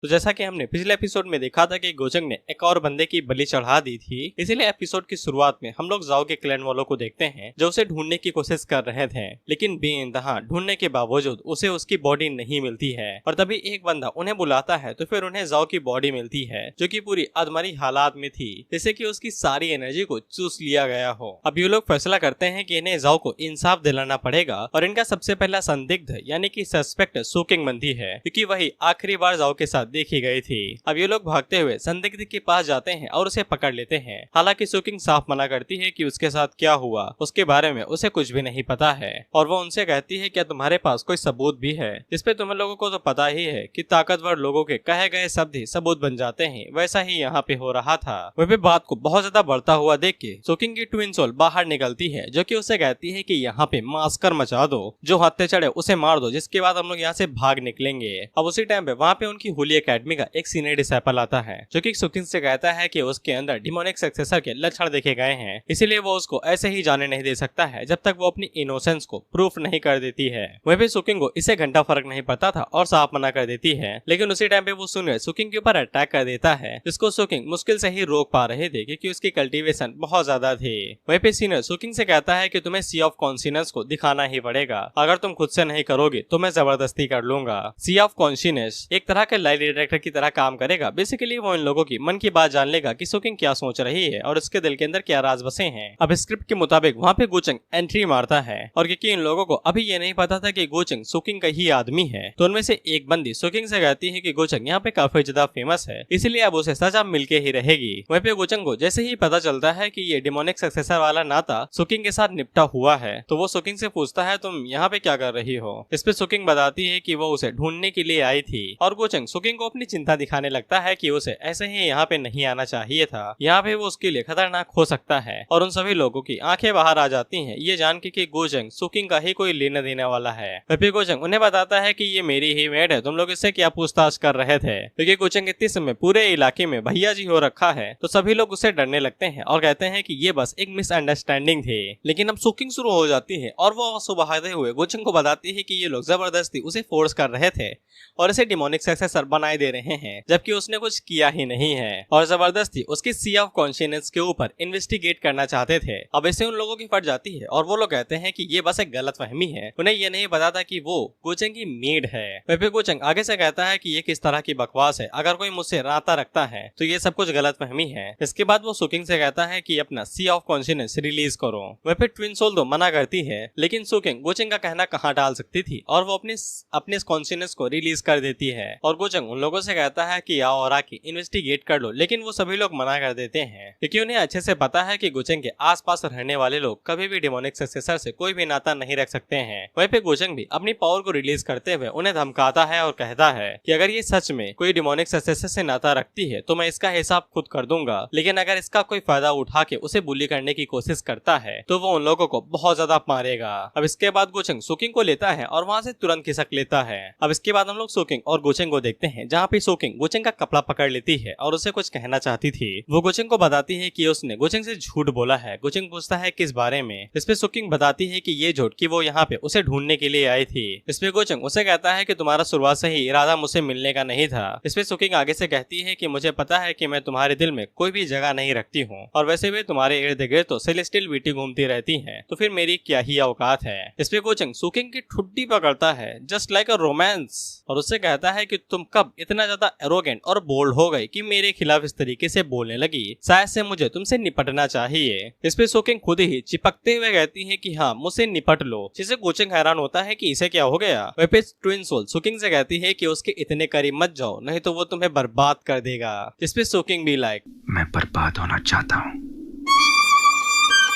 तो जैसा कि हमने पिछले एपिसोड में देखा था कि गोचंग ने एक और बंदे की बलि चढ़ा दी थी, इसीलिए एपिसोड की शुरुआत में हम लोग जाओ के क्लैन वालों को देखते हैं जो उसे ढूंढने की कोशिश कर रहे थे, लेकिन बेइंतहा ढूंढने के बावजूद उसे उसकी बॉडी नहीं मिलती है। और तभी एक बंदा उन्हें बुलाता है तो फिर उन्हें जाओ की बॉडी मिलती है जो कि पूरी अधमरी हालात में थी, जैसे कि उसकी सारी एनर्जी को चूस लिया गया हो। अब ये लोग फैसला करते हैं कि इन्हें जाओ को इंसाफ दिलाना पड़ेगा और इनका सबसे पहला संदिग्ध यानी कि सस्पेक्ट सुकिंग बनती है, क्योंकि वही आखिरी बार जाओ के साथ देखी गई थी। अब ये लोग भागते हुए संदिग्ध के पास जाते हैं और उसे पकड़ लेते हैं। हालांकि सुकिंग साफ मना करती है कि उसके साथ क्या हुआ उसके बारे में उसे कुछ भी नहीं पता है, और वो उनसे कहती है क्या तुम्हारे पास कोई सबूत भी है? जिसपे तुम लोगों को तो पता ही है कि ताकतवर लोगों के कहे गए शब्द ही सबूत बन जाते हैं, वैसा ही यहाँ पे हो रहा था। वह भी बात को बहुत ज्यादा बढ़ता हुआ देख के सुकिंग की ट्विन सोल बाहर निकलती है, जो कि उसे कहती है कि यहाँ पे मास्कर मचा दो, जो हाथ पे चढ़े उसे मार दो, जिसके बाद हम लोग यहाँ से भाग निकलेंगे। अब उसी टाइम पे वहाँ पे उनकी होली एकेडमी का एक सीनियर डिसाइपल आता है, जो कि सुकिंग से कहता है कि उसके अंदर डिमोनिक सक्सेसर के लक्षण देखे गए हैं, इसीलिए वो उसको ऐसे ही जाने नहीं दे सकता है जब तक वो अपनी इनोसेंस को प्रूफ नहीं कर देती है। वह भी सुकिंग को इसे घंटा फर्क नहीं पड़ता था और साफ मना कर देती है, लेकिन उसी टाइम पे वो सुनियर सुकिंग के ऊपर अटैक कर देता है, जिसको सुकिंग मुश्किल से ही रोक पा रहे थे क्योंकि उसकी कल्टीवेशन बहुत ज्यादा थी। वहीं पे सीनियर सुकिंग से कहता है कि तुम्हें सी ऑफ कॉन्शियस को दिखाना ही पड़ेगा, अगर तुम खुद से नहीं करोगे तो मैं जबरदस्ती कर लूंगा। सी ऑफ कॉन्शियस एक तरह के लाई डिटेक्टर की तरह काम करेगा। बेसिकली वो इन लोगों की मन की बात जान लेगा कि सुकिंग क्या सोच रही है और उसके दिल के अंदर क्या राज बसे हैं। अब स्क्रिप्ट के मुताबिक वहाँ पे गोचंग एंट्री मारता है, और क्योंकि इन लोगों को अभी ये नहीं पता था कि गोचंग सुकिंग का ही आदमी है, तो उनमें से एक बंदी सुकिंग से कहती है कि गोचंग यहाँ पे काफी ज्यादा फेमस है, इसलिए अब उसे सजा मिलके ही रहेगी। वहीं पे गोचंग को जैसे ही पता चलता है कि ये डिमोनिक सक्सेसर वाला नाता सुकिंग के साथ निपटा हुआ है, तो वो सुकिंग से पूछता है तुम यहाँ पे क्या कर रही हो? इस पे सुकिंग बताती है कि वो उसे ढूंढने के लिए आई थी, और गोचंग सुकिंग को अपनी चिंता दिखाने लगता है कि उसे ऐसे ही यहाँ पे नहीं आना चाहिए था, यहाँ पे वो उसके लिए खतरनाक हो सकता है। और उन सभी लोगों की आंखें बाहर आ जाती हैं ये जान के कि गोचंग सुकिंग का ही कोई लेने देने वाला है। फिर गोचंग उन्हें बताता है कि ये मेरी ही मेड है, तुम लोग इससे क्या पूछताछ कर रहे थे? क्योंकि गोचंग इतने समय पूरे इलाके में भैया जी हो रखा है, तो सभी लोग उससे डरने लगते हैं और कहते हैं कि ये बस एक मिसअंडरस्टैंडिंग थी। लेकिन अब सुकिंग शुरू हो जाती है और वो आंसू बहाते हुए गोचंग को बताती है कि ये लोग जबरदस्ती उसे फोर्स कर रहे थे और इसे डिमोनिक सक्सेसर बनाए दे रहे हैं, जबकि उसने कुछ किया ही नहीं है, और जबरदस्ती उसकी सी ऑफ कॉन्शियस के ऊपर इन्वेस्टिगेट करना चाहते थे। अब इससे उन लोगों की फट जाती है और वो लोग कहते हैं कि ये बस एक गलतफहमी है, उन्हें ये नहीं पता था कि वो गोचंग की मेड है। फिर गोचंग आगे से कहता है कि ये किस तरह की बकवास है, अगर कोई मुझसे नाता रखता है तो ये सब कुछ गलतफहमी है। इसके बाद वो सुकिंग से कहता है कि अपना सी ऑफ कॉन्शियस रिलीज करो। वह फिर ट्विन सोल तो मना करती है, लेकिन सुकिंग गोचंग का कहना कहाँ टाल सकती थी और वो अपने कॉन्शियस को रिलीज कर देती है। और गोचंग उन लोगों से कहता है कि आओ और आके इन्वेस्टिगेट कर लो, लेकिन वो सभी लोग मना कर देते हैं क्योंकि उन्हें अच्छे से पता है कि गोचंग के आसपास रहने वाले लोग कभी भी डिमोनिक सक्सेसर से कोई भी नाता नहीं रख सकते हैं। वहीं पे गोचंग भी अपनी पावर को रिलीज करते हुए उन्हें धमकाता है और कहता है कि अगर ये सच में कोई डिमोनिक सक्सेसर से नाता रखती है तो मैं इसका हिसाब खुद कर दूंगा, लेकिन अगर इसका कोई फायदा उठा के उसे बुली करने की कोशिश करता है तो वो उन लोगों को बहुत ज्यादा मारेगा। अब इसके बाद गोचंग सुकिंग को लेता है और वहाँ से तुरंत खिसक लेता है। अब इसके बाद हम लोग सुकिंग और गोचंग को देखते हैं, जहाँ पे सुकिंग गोचंग का कपड़ा पकड़ लेती है और उसे कुछ कहना चाहती थी। वो गोचंग को बताती है कि उसने गोचंग से झूठ बोला है। गोचंग पूछता है किस बारे में? इस पे सुकिंग बताती है कि ये झूठ कि वो यहाँ पे उसे ढूंढने के लिए आई थी। इस पे गोचंग उसे कहता है कि तुम्हारा शुरुआत से ही इरादा मुझसे मिलने का नहीं था। इस पे सुकिंग आगे से कहती है कि मुझे पता है कि मैं तुम्हारे दिल में कोई भी जगह नहीं रखती हूँ, और वैसे भी तुम्हारे इर्द गिर्द तो सेलेस्टियल बीटी घूमती रहती है, तो फिर मेरी क्या ही औकात है। इस पे गोचंग सुकिंग की ठुड्डी पकड़ता है जस्ट लाइक अ रोमांस, और उससे कहता है कि तुम कब इतना ज्यादा एरोगेंट और बोल्ड हो गई कि मेरे खिलाफ इस तरीके से बोलने लगी, शायद से मुझे तुमसे निपटना चाहिए। इस पे सुकिंग खुद ही चिपकते हुए कहती है कि हाँ मुझसे निपट लो, जिसे गोचंग हैरान होता है कि इसे क्या हो गया। वह पे ट्विन सोल सुकिंग से कहती है कि उसके इतने करीब मत जाओ, नहीं तो वो तुम्हें बर्बाद कर देगा। इस पे सुकिंग भी लाइक मैं बर्बाद होना चाहता हूँ।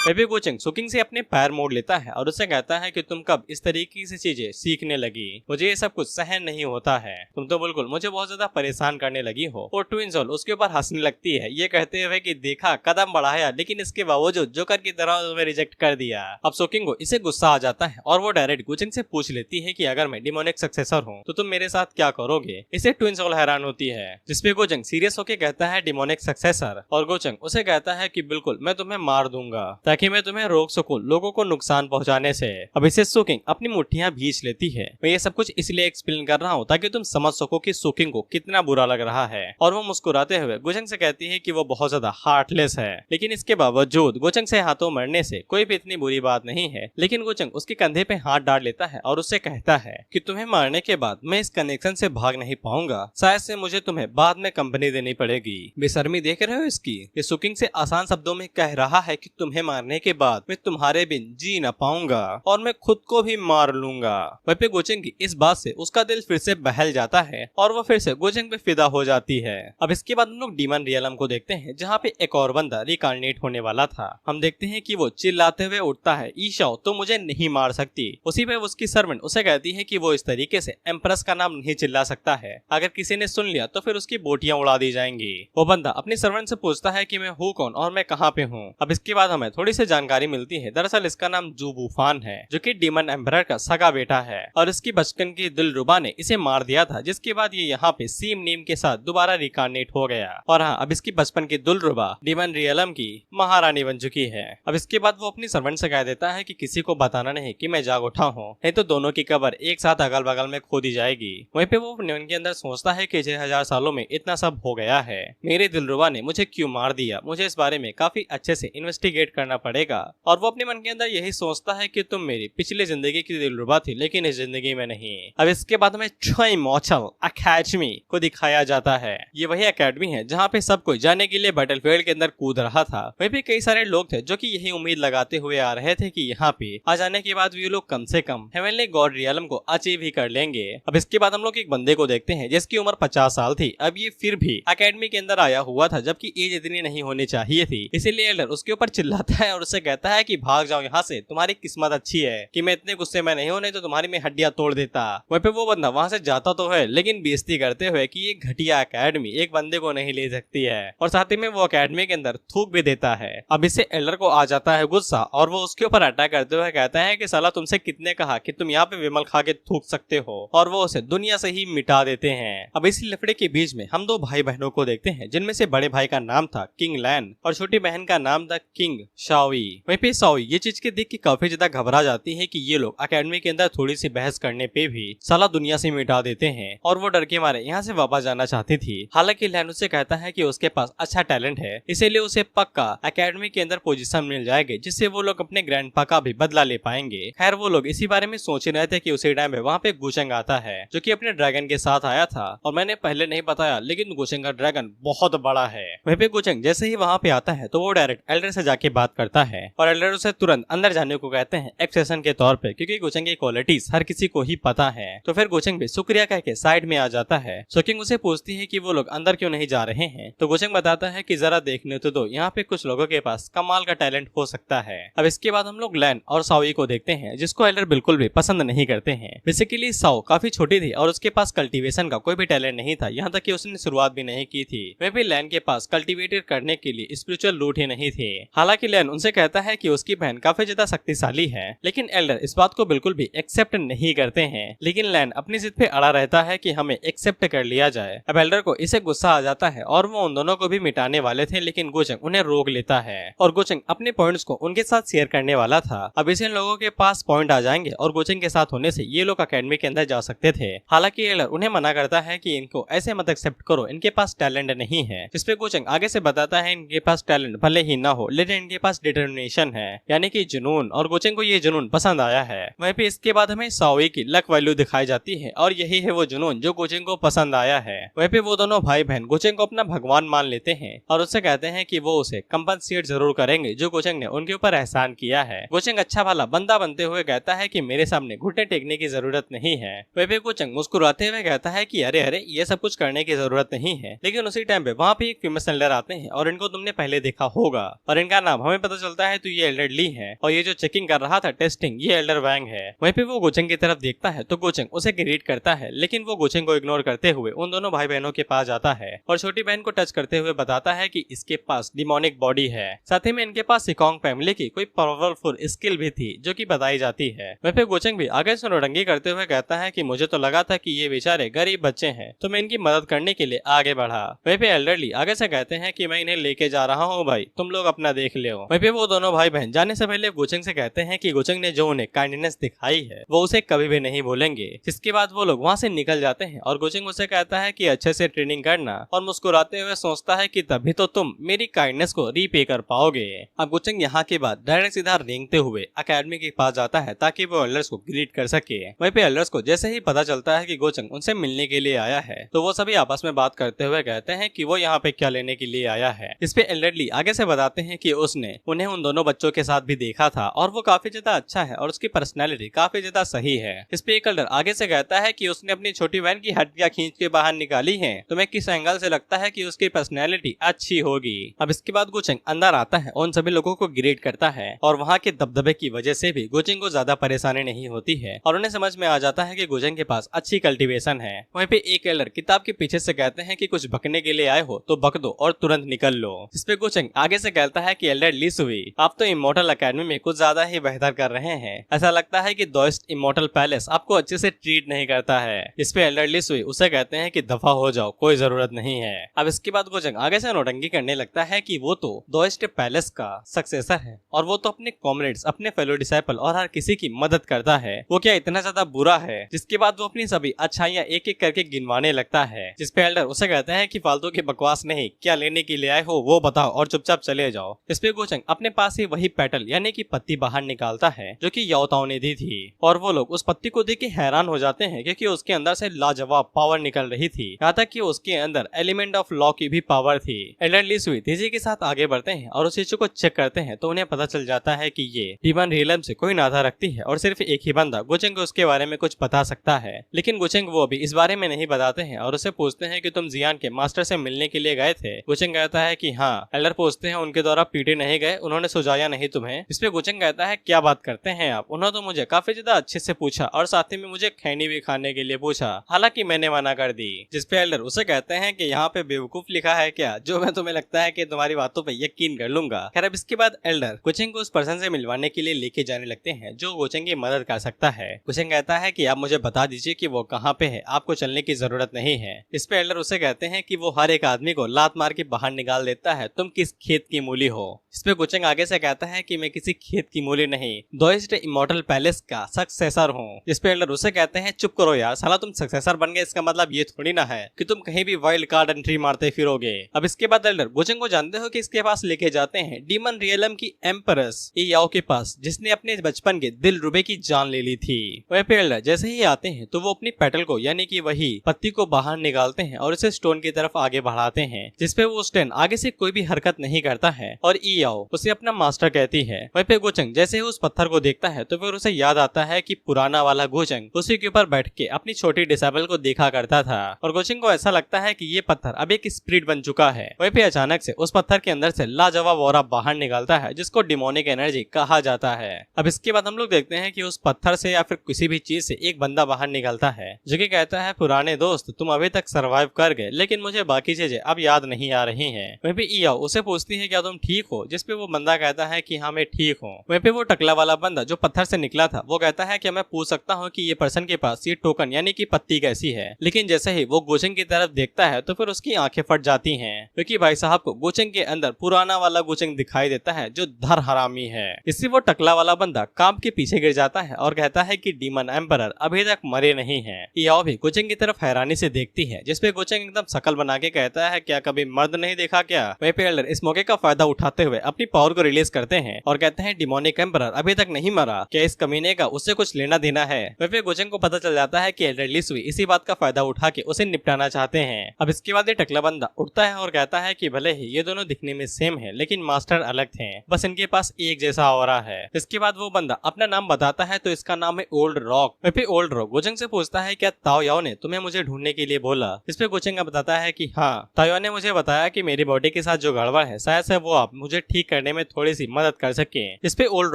बेबी गोचंग सुकिंग से अपने पैर मोड़ लेता है और उससे कहता है कि तुम कब इस तरीके से चीजें सीखने लगी, मुझे ये सब कुछ सहन नहीं होता है, तुम तो बिल्कुल मुझे बहुत ज्यादा परेशान करने लगी हो। और ट्विन सोल उसके ऊपर हंसने लगती है ये कहते हुए कि देखा कदम बढ़ाया लेकिन इसके बावजूद जोकर की तरह तुम्हें रिजेक्ट कर दिया। अब सुकिंग को इसे गुस्सा आ जाता है और वो डायरेक्ट गोचंग से पूछ लेती है कि अगर मैं डिमोनिक सक्सेसर हूँ तो तुम मेरे साथ क्या करोगे। इसे ट्विन सोल हैरान होती है, जिसपे गोचंग सीरियस होकर कहता है डिमोनिक सक्सेसर, और गोचंग उसे कहता है कि बिल्कुल मैं तुम्हें मार दूंगा ताकि मैं तुम्हें रोक सकूं लोगों को नुकसान पहुंचाने से। अब इसे सुकिंग अपनी मुट्ठियां भींच लेती है। मैं ये सब कुछ इसलिए एक्सप्लेन कर रहा हूँ ताकि तुम समझ सको कि सुकिंग को कितना बुरा लग रहा है। और वो मुस्कुराते हुए गोचंग से कहती है कि वो बहुत ज्यादा हार्टलेस है, लेकिन इसके बावजूद गोचंग से हाथों मरने से कोई भी इतनी बुरी बात नहीं है। लेकिन गोचंग उसके कंधे पे हाथ डाल लेता है और उससे कहता है कि तुम्हें मारने के बाद मैं इस कनेक्शन से भाग नहीं पाऊंगा, शायद से मुझे तुम्हें बाद में कंपनी देनी पड़ेगी। बेशर्मी देख रहे हो इसकी? ये सुकिंग से आसान शब्दों में कह रहा है कि तुम्हें मारने के बाद मैं तुम्हारे बिन जी न पाऊंगा और मैं खुद को भी मार लूंगा। वहीं पे गोचंग की इस बात से उसका दिल फिर से बहल जाता है और वो फिर से गोचंग पे फिदा हो जाती है। अब इसके बाद हम लोग डीमन रियलम को देखते हैं, जहाँ पे एक और बंदा रिकार्नेट होने वाला था। हम देखते हैं कि वो चिल्लाते हुए उठता है, ईशाओ तो मुझे नहीं मार सकती। उसी पे उसकी सर्वेंट उसे कहती है कि वो इस तरीके से एम्प्रेस का नाम नहीं चिल्ला सकता है, अगर किसी ने सुन लिया तो फिर उसकी बोटियां उड़ा दी जाएंगी। वो बंदा अपनी सर्वेंट से पूछता है कि मैं हूँ कौन और मैं कहाँ पे हूँ। अब इसके बाद हमें थोड़ी सी जानकारी मिलती है। दरअसल इसका नाम जू बूफान है, जो कि डीमन एम्परर का सगा बेटा है और इसकी बचपन की दिलरुबा ने इसे मार दिया था, जिसके बाद ये यहाँ पे सीम नीम के साथ दोबारा रिकार्नेट हो गया। और हाँ, अब इसकी बचपन की दिलरुबा डीमन रियलम की महारानी बन चुकी है। अब इसके बाद वो अपनी सर्वेंट से कह देता है कि किसी को बताना नहीं कि मैं जाग उठा हूँ, नहीं तो दोनों की कब्र एक साथ अगल बगल में खो दी जाएगी। वहीं पे वो मन के अंदर सोचता है कि 6000 सालों में इतना सब हो गया है, मेरे दिलरुबा ने मुझे क्यों मार दिया, मुझे इस बारे में काफी अच्छे से इन्वेस्टिगेट करना पड़ेगा। और वो अपने मन के अंदर यही सोचता है कि तुम मेरी पिछली जिंदगी की दिलरुबा थी, लेकिन इस जिंदगी में नहीं। अब इसके बाद हमें ट्राई मॉर्टल अकेडमी को दिखाया जाता है। ये वही अकेडमी है जहाँ पे सब कोई जाने के लिए बैटलफील्ड के अंदर कूद रहा था। वहीं पे कई सारे लोग थे जो कि यही उम्मीद लगाते हुए आ रहे थे कि यहाँ पे आ जाने के बाद भी लोग कम से कम हेवनली गॉड रियलम को अचीव ही कर लेंगे। अब इसके बाद हम लोग एक बंदे को देखते हैं जिसकी उम्र 50 साल थी। अब ये फिर भी अकेडमी के अंदर आया हुआ था, जबकि एज इतनी नहीं होनी चाहिए थी। इसीलिए एल्डर उसके ऊपर चिल्लाता है और उससे कहता है कि भाग जाओ यहाँ से, तुम्हारी किस्मत अच्छी है कि मैं इतने गुस्से में नहीं हूँ, नहीं तो तुम्हारी मैं हड्डियां तोड़ देता। वहीं पे वो बंदा वहाँ से जाता तो है, लेकिन बेइज्जती करते हुए कि ये घटिया अकेडमी एक बंदे को नहीं ले सकती है, और साथ ही में वो अकेडमी के अंदर थूक भी देता है। अब इससे एल्डर को आ जाता है गुस्सा और वो उसके ऊपर अटैक करते हुए कहता है कि साला तुमसे कितने कहा कि तुम यहाँ पे विमल खा के थूक सकते हो, और वो उसे दुनिया से ही मिटा देते हैं। अब इसी लफड़े के बीच में हम दो भाई बहनों को देखते हैं, जिनमें से बड़े भाई का नाम था किंग लैन और छोटी बहन का नाम था किंग शाओई। वहीं पे शाओई ये चीज के देख के काफी ज्यादा घबरा जाती है कि ये लोग अकेडमी के अंदर थोड़ी सी बहस करने पे भी साला दुनिया से मिटा देते हैं, और वो डर के मारे यहाँ से वापस जाना चाहती थी। हालांकि लैन उससे कहता है कि उसके पास अच्छा टैलेंट है, इसीलिए उसे पक्का अकेडमी के अंदर पोजीशन मिल जाएगी, जिससे वो लोग अपने ग्रैंडपा का भी बदला ले पाएंगे। खैर वो लोग इसी बारे में सोच रहे थे कि उसी टाइम पे वहाँ पे गोचंग आता है, जो कि अपने ड्रैगन के साथ आया था। और मैंने पहले नहीं बताया, लेकिन गोचंग का ड्रैगन बहुत बड़ा है। वहीं पे गोचंग जैसे ही वहाँ पे आता है तो वो डायरेक्ट एल्डर से जाके बात करता है, और एल्डर उसे तुरंत अंदर जाने को कहते हैं एक्सेशन के तौर पे, क्योंकि गोचंग की क्वालिटीज हर किसी को ही पता है। तो फिर गोचंग भी शुक्रिया कह के साइड में आ जाता है। शोकिंग उसे पूछती है कि वो लोग अंदर क्यों नहीं जा रहे हैं, तो गोचंग बताता है कि जरा देखने तो दो, यहाँ पे कुछ लोगों के पास कमाल का टैलेंट हो सकता है। अब इसके बाद हम लोग लैन और साओई को देखते हैं, जिसको एल्डर बिल्कुल भी पसंद नहीं करते हैं। बेसिकली साओ काफी छोटी थी और उसके पास कल्टीवेशन का कोई भी टैलेंट नहीं था, यहाँ तक कि उसने शुरुआत भी नहीं की थी। वहीं पे लैन के पास कल्टीवेटेड करने के लिए स्पिरिचुअल रूट ही नहीं थे। हालांकि लैन उनसे कहता है कि उसकी बहन काफी ज्यादा शक्तिशाली है, लेकिन एल्डर इस बात को बिल्कुल भी एक्सेप्ट नहीं करते हैं। लेकिन लैन अपनी जिद पे अड़ा रहता है कि हमें एक्सेप्ट कर लिया जाए। अब एल्डर को इसे गुस्सा आ जाता है और वो उन दोनों को भी मिटाने वाले थे, लेकिन गोचंग उन्हें रोक लेता है और गोचंग अपने पॉइंट्स को उनके साथ शेयर करने वाला था। अब इसे लोगों के पास पॉइंट आ जाएंगे और गोचंग के साथ होने से ये लोग अकेडमी के अंदर जा सकते थे। हालांकि एल्डर उन्हें मना करता है कि इनको ऐसे मत एक्सेप्ट करो, इनके पास टैलेंट नहीं है। जिस पे गोचंग आगे से बताता है इनके पास टैलेंट भले ही ना हो, लेकिन इनके पास डिटर्मिनेशन है, यानी कि जुनून, और गोचंग को ये जुनून पसंद आया है। वहीं पे इसके बाद हमें साओई की लक वैल्यू दिखाई जाती है, और यही है वो जुनून जो गोचंग को पसंद आया है। वहीं पे वो दोनों भाई बहन गोचंग को अपना भगवान मान लेते हैं और उससे कहते हैं कि वो उसे कंपनसेट जरूर करेंगे जो गोचंग ने उनके ऊपर एहसान किया है। गोचंग अच्छा भला बंदा बनते हुए कहता है कि मेरे सामने घुटने टेकने की जरूरत नहीं है। वहीं पे गोचंग मुस्कुराते हुए कहता है कि अरे अरे ये सब कुछ करने की जरूरत नहीं है। लेकिन उसी टाइम पे वहाँ पे एक फेमस एल्डर आते हैं और इनको तुमने पहले देखा होगा, और इनका नाम हमें पता चलता है तो ये एल्डर ली है, और ये जो चेकिंग कर रहा था टेस्टिंग, ये एल्डर वैंग है। वहीं पे वो गोचंग की तरफ देखता है तो गोचंग उसे ग्रीट करता है, लेकिन वो गोचंग को इग्नोर करते हुए उन दोनों भाई बहनों के पास जाता है और छोटी बहन को टच करते हुए बताता है कि इसके पास डिमोनिक बॉडी है। साथ ही में इनके पास सिकोंग फैमिली की कोई पावरफुल स्किल भी थी जो कि बताई जाती है। वहीं पे गोचंग भी आगे से नौटंकी करते हुए कहता है कि मुझे तो लगा था कि ये बेचारे गरीब बच्चे हैं, तो मैं इनकी मदद करने के लिए आगे बढ़ा। वहीं पे एल्डरली आगे से कहते हैं कि मैं इन्हें लेके जा रहा हूँ भाई, तुम लोग अपना देख लो। वहीं पे वो दोनों भाई बहन जाने से पहले गोचंग से कहते हैं कि गोचंग ने जो उन्हें काइंडनेस दिखाई है वो उसे कभी भी नहीं भूलेंगे। जिसके बाद वो लोग वहाँ से निकल जाते हैं और गोचंग उसे कहता है कि अच्छे से ट्रेनिंग करना, और मुस्कुराते हुए सोचता है कि तभी तो तुम मेरी काइंडनेस को रीपे कर पाओगे। अब गोचंग यहाँ के बाद डायरेक्ट सीधा रेंगते हुए अकेडमी के पास जाता है ताकि वो एल्डर्स को ग्रीट कर सके। वहीं पे एल्डर्स को जैसे ही पता चलता है कि गोचंग उनसे मिलने के लिए आया है तो वो सभी आपस में बात करते हुए कहते हैं कि वो यहाँ पे क्या लेने के लिए आया है। इस पे एल्डरली आगे से बताते हैं कि उसने उन्हें उन दोनों बच्चों के साथ भी देखा था और वो काफी ज्यादा अच्छा है और उसकी पर्सनैलिटी काफी ज्यादा सही है। इस पे एक एल्डर आगे से कहता है कि उसने अपनी छोटी बहन की हड्डियां खींच के बाहर निकाली है, तुम्हें किस एंगल से लगता है कि उसकी पर्सनैलिटी अच्छी होगी। अब इसके बाद गोचंग अंदर आता है और उन सभी लोगों को ग्रेड करता है और वहाँ के दबदबे की वजह से भी गोचंग को ज्यादा परेशानी नहीं होती है और उन्हें समझ में आ जाता है कि गोचंग के पास अच्छी कल्टीवेशन है। वहीं पे एक एल्डर किताब के पीछे से कहते हैं कि कुछ बकने के लिए आए हो तो बक दो और तुरंत निकल लो। इस पे गोचंग आगे से कहता है कि एल्डर ली सुई, आप तो इमोर्टल अकेडमी में कुछ ज्यादा ही बेहतर कर रहे हैं, ऐसा लगता है कि दोस्त इमोर्टल पैलेस आपको अच्छे से ट्रीट नहीं करता है। इस पे एल्डर ली सुई उसे कहते हैं कि दफा हो जाओ, कोई जरूरत नहीं है। अब इसके बाद गोचंग आगे से नौटंकी करने लगता है कि वो तो दोस्त पैलेस का सक्सेसर है और वो तो अपने कॉमरेड्स, अपने फेलो डिसाइपल और हर किसी की मदद करता है, वो क्या इतना ज्यादा बुरा है। जिसके बाद वो अपनी सभी अच्छाइयाँ एक एक करके गिनवाने लगता है। जिस पे एल्डर उसे कहते हैं कि फालतू की बकवास नहीं, क्या लेने के लिए आए हो वो बताओ और चुपचाप चले जाओ। इस पे गोचंग अपने पास ही वही पेटल यानी कि पत्ती बाहर निकालता है जो कि याओताओ ने दी थी और वो लोग उस पत्ती को देख के हैरान हो जाते हैं क्योंकि उसके अंदर से लाजवाब पावर निकल रही थी, यहाँ तक कि उसके अंदर एलिमेंट ऑफ लॉ की भी पावर थी। एल्डर ली सुई तेजी के साथ आगे बढ़ते हैं और उस इश्यू को चेक करते हैं तो उन्हें पता चल जाता है कि ये डीमन रियलम से कोई नाता रखती है और सिर्फ एक ही बंदा गोचंग को उसके बारे में कुछ बता सकता है। लेकिन गोचंग वो अभी इस बारे में नहीं बताते हैं और उसे पूछते हैं कि तुम जियान के मास्टर से मिलने के लिए गए थे। गोचंग कहता है कि हाँ। एल्डर पूछते हैं उनके द्वारा पीटे नहीं गए, उन्होंने सुझाया नहीं तुम्हें। इस पे गोचंग कहता है क्या बात करते हैं आप, उन्होंने तो मुझे काफी ज्यादा अच्छे से पूछा और साथ ही में मुझे खैनी भी खाने के लिए पूछा, हालांकि मैंने मना कर दी। जिस पे एल्डर उसे कहते हैं कि यहाँ पे बेवकूफ लिखा है क्या, जो मैं तुम्हें लगता है कि तुम्हारी बातों पे यकीन कर लूंगा। खैर अब इसके बाद एल्डर गोचंग को उस पर्सन से मिलवाने के लिए लेके जाने लगते हैं जो गोचंग की मदद कर सकता है। गोचंग कहता है कि आप मुझे बता दीजिए कि वो कहाँ पे है, आपको चलने की जरूरत नहीं है। इस पे एल्डर उसे कहते हैं कि वो हर एक आदमी को लात मार के बाहर निकाल देता है, तुम किस खेत की मूली हो। इस पे गोचंग आगे से कहता है कि मैं किसी खेत की मूली नहीं, दोइस्ट इमोर्टल पैलेस का सक्सेसर हूँ। जिस पे एल्डर उसे कहते हैं चुप करो यार, साला तुम सक्सेसर बन गए इसका मतलब ये थोड़ी ना है कि तुम कहीं भी वाइल्ड कार्ड एंट्री मारते फिरोगे। अब इसके बाद एल्डर गोचंग को जानते हो कि इसके पास लेके जाते हैं डीमन रियलम की एम्परस याओ के पास, जिसने अपने बचपन के दिल रुबे की जान ले ली थी। वह पे एल्डर जैसे ही आते हैं तो वो अपनी पेटल को यानी कि वही पत्ती को बाहर निकालते हैं और उसे स्टोन की तरफ आगे बढ़ाते हैं, जिसपे वो स्टोन आगे से कोई भी हरकत नहीं करता है और याओ उसे अपना मास्टर कहती है। वह पे गोचंग जैसे ही उस पत्थर को देखता है तो फिर उसे याद आता है कि पुराना वाला गोचंग उसी के ऊपर बैठ के अपनी छोटी डिसेबल को देखा करता था और गोचंग को ऐसा लगता है कि ये पत्थर अब एक स्पिरिट बन चुका है। वहीं पे अचानक से उस पत्थर के अंदर से लाजवाब ऑरा बाहर निकलता है जिसको डिमोनिक एनर्जी कहा जाता है। अब इसके बाद हम लोग देखते हैं कि उस पत्थर से या फिर किसी भी चीज से एक बंदा बाहर निकलता है जो कि कहता है पुराने दोस्त तुम अभी तक सरवाइव कर गए लेकिन मुझे बाकी चीजें अब याद नहीं आ रही हैं। वहीं पे याओ उसे पूछती है क्या तुम ठीक हो, जिसपे वो बंदा कहता है कि हाँ मैं ठीक हूँ। वहीं पे वो टकला वाला बंदा जो पत्थर से निकला था वो कहता है क्या मैं पूछ सकता हूँ कि ये पर्सन के पास ये टोकन यानी कि पत्ती कैसी है। लेकिन जैसे ही वो गोचंग की तरफ देखता है तो फिर उसकी आंखें फट जाती हैं क्योंकि भाई साहब को गोचंग के अंदर पुराना वाला गोचंग दिखाई देता है जो धर हरामी है। इससे वो टकला वाला बंदा कांप के पीछे गिर जाता है और कहता है कि डीमन एम्परर अभी तक मरे नहीं हैं। याओ भी गोचंग की तरफ हैरानी से देखती है जिसपे गोचंग एकदम शकल बना के कहता है क्या कभी मर्द नहीं देखा क्या। वहीं पे एल्डर इस मौके का फायदा उठाते हुए अपनी पावर को रिलीज करते हैं और कहते हैं डिमोनिक एम्परर अभी तक नहीं मरा, क्या इस कमीने का उससे कुछ लेना देना है। वहीं पे गोचंग को पता चल जाता है कि एल्डर ली सुई इसी बात का फायदा उठा के उसे निपटाना चाहते हैं। अब इसके बाद ये टकला बंदा उठता है और कहता है कि भले ही ये दोनों दिखने में सेम है लेकिन मास्टर अलग थे, बस इनके पास एक जैसा ऑरा है। इसके बाद वो बंदा अपना नाम बताता है तो इसका नाम है ओल्ड रॉक। वहीं पे ओल्ड रॉक गोचंग से पूछता है क्या ताओ याओ ने तुम्हें मुझे ढूंढने के लिए बोला। इस पे गोचंग बताता है कि हाँ, ताओ याओ ने मुझे बताया कि मेरी बॉडी के साथ जो गड़बड़ है शायद से वो आप मुझे ठीक करने में थोड़ी सी मदद कर सके। इस पे ओल्ड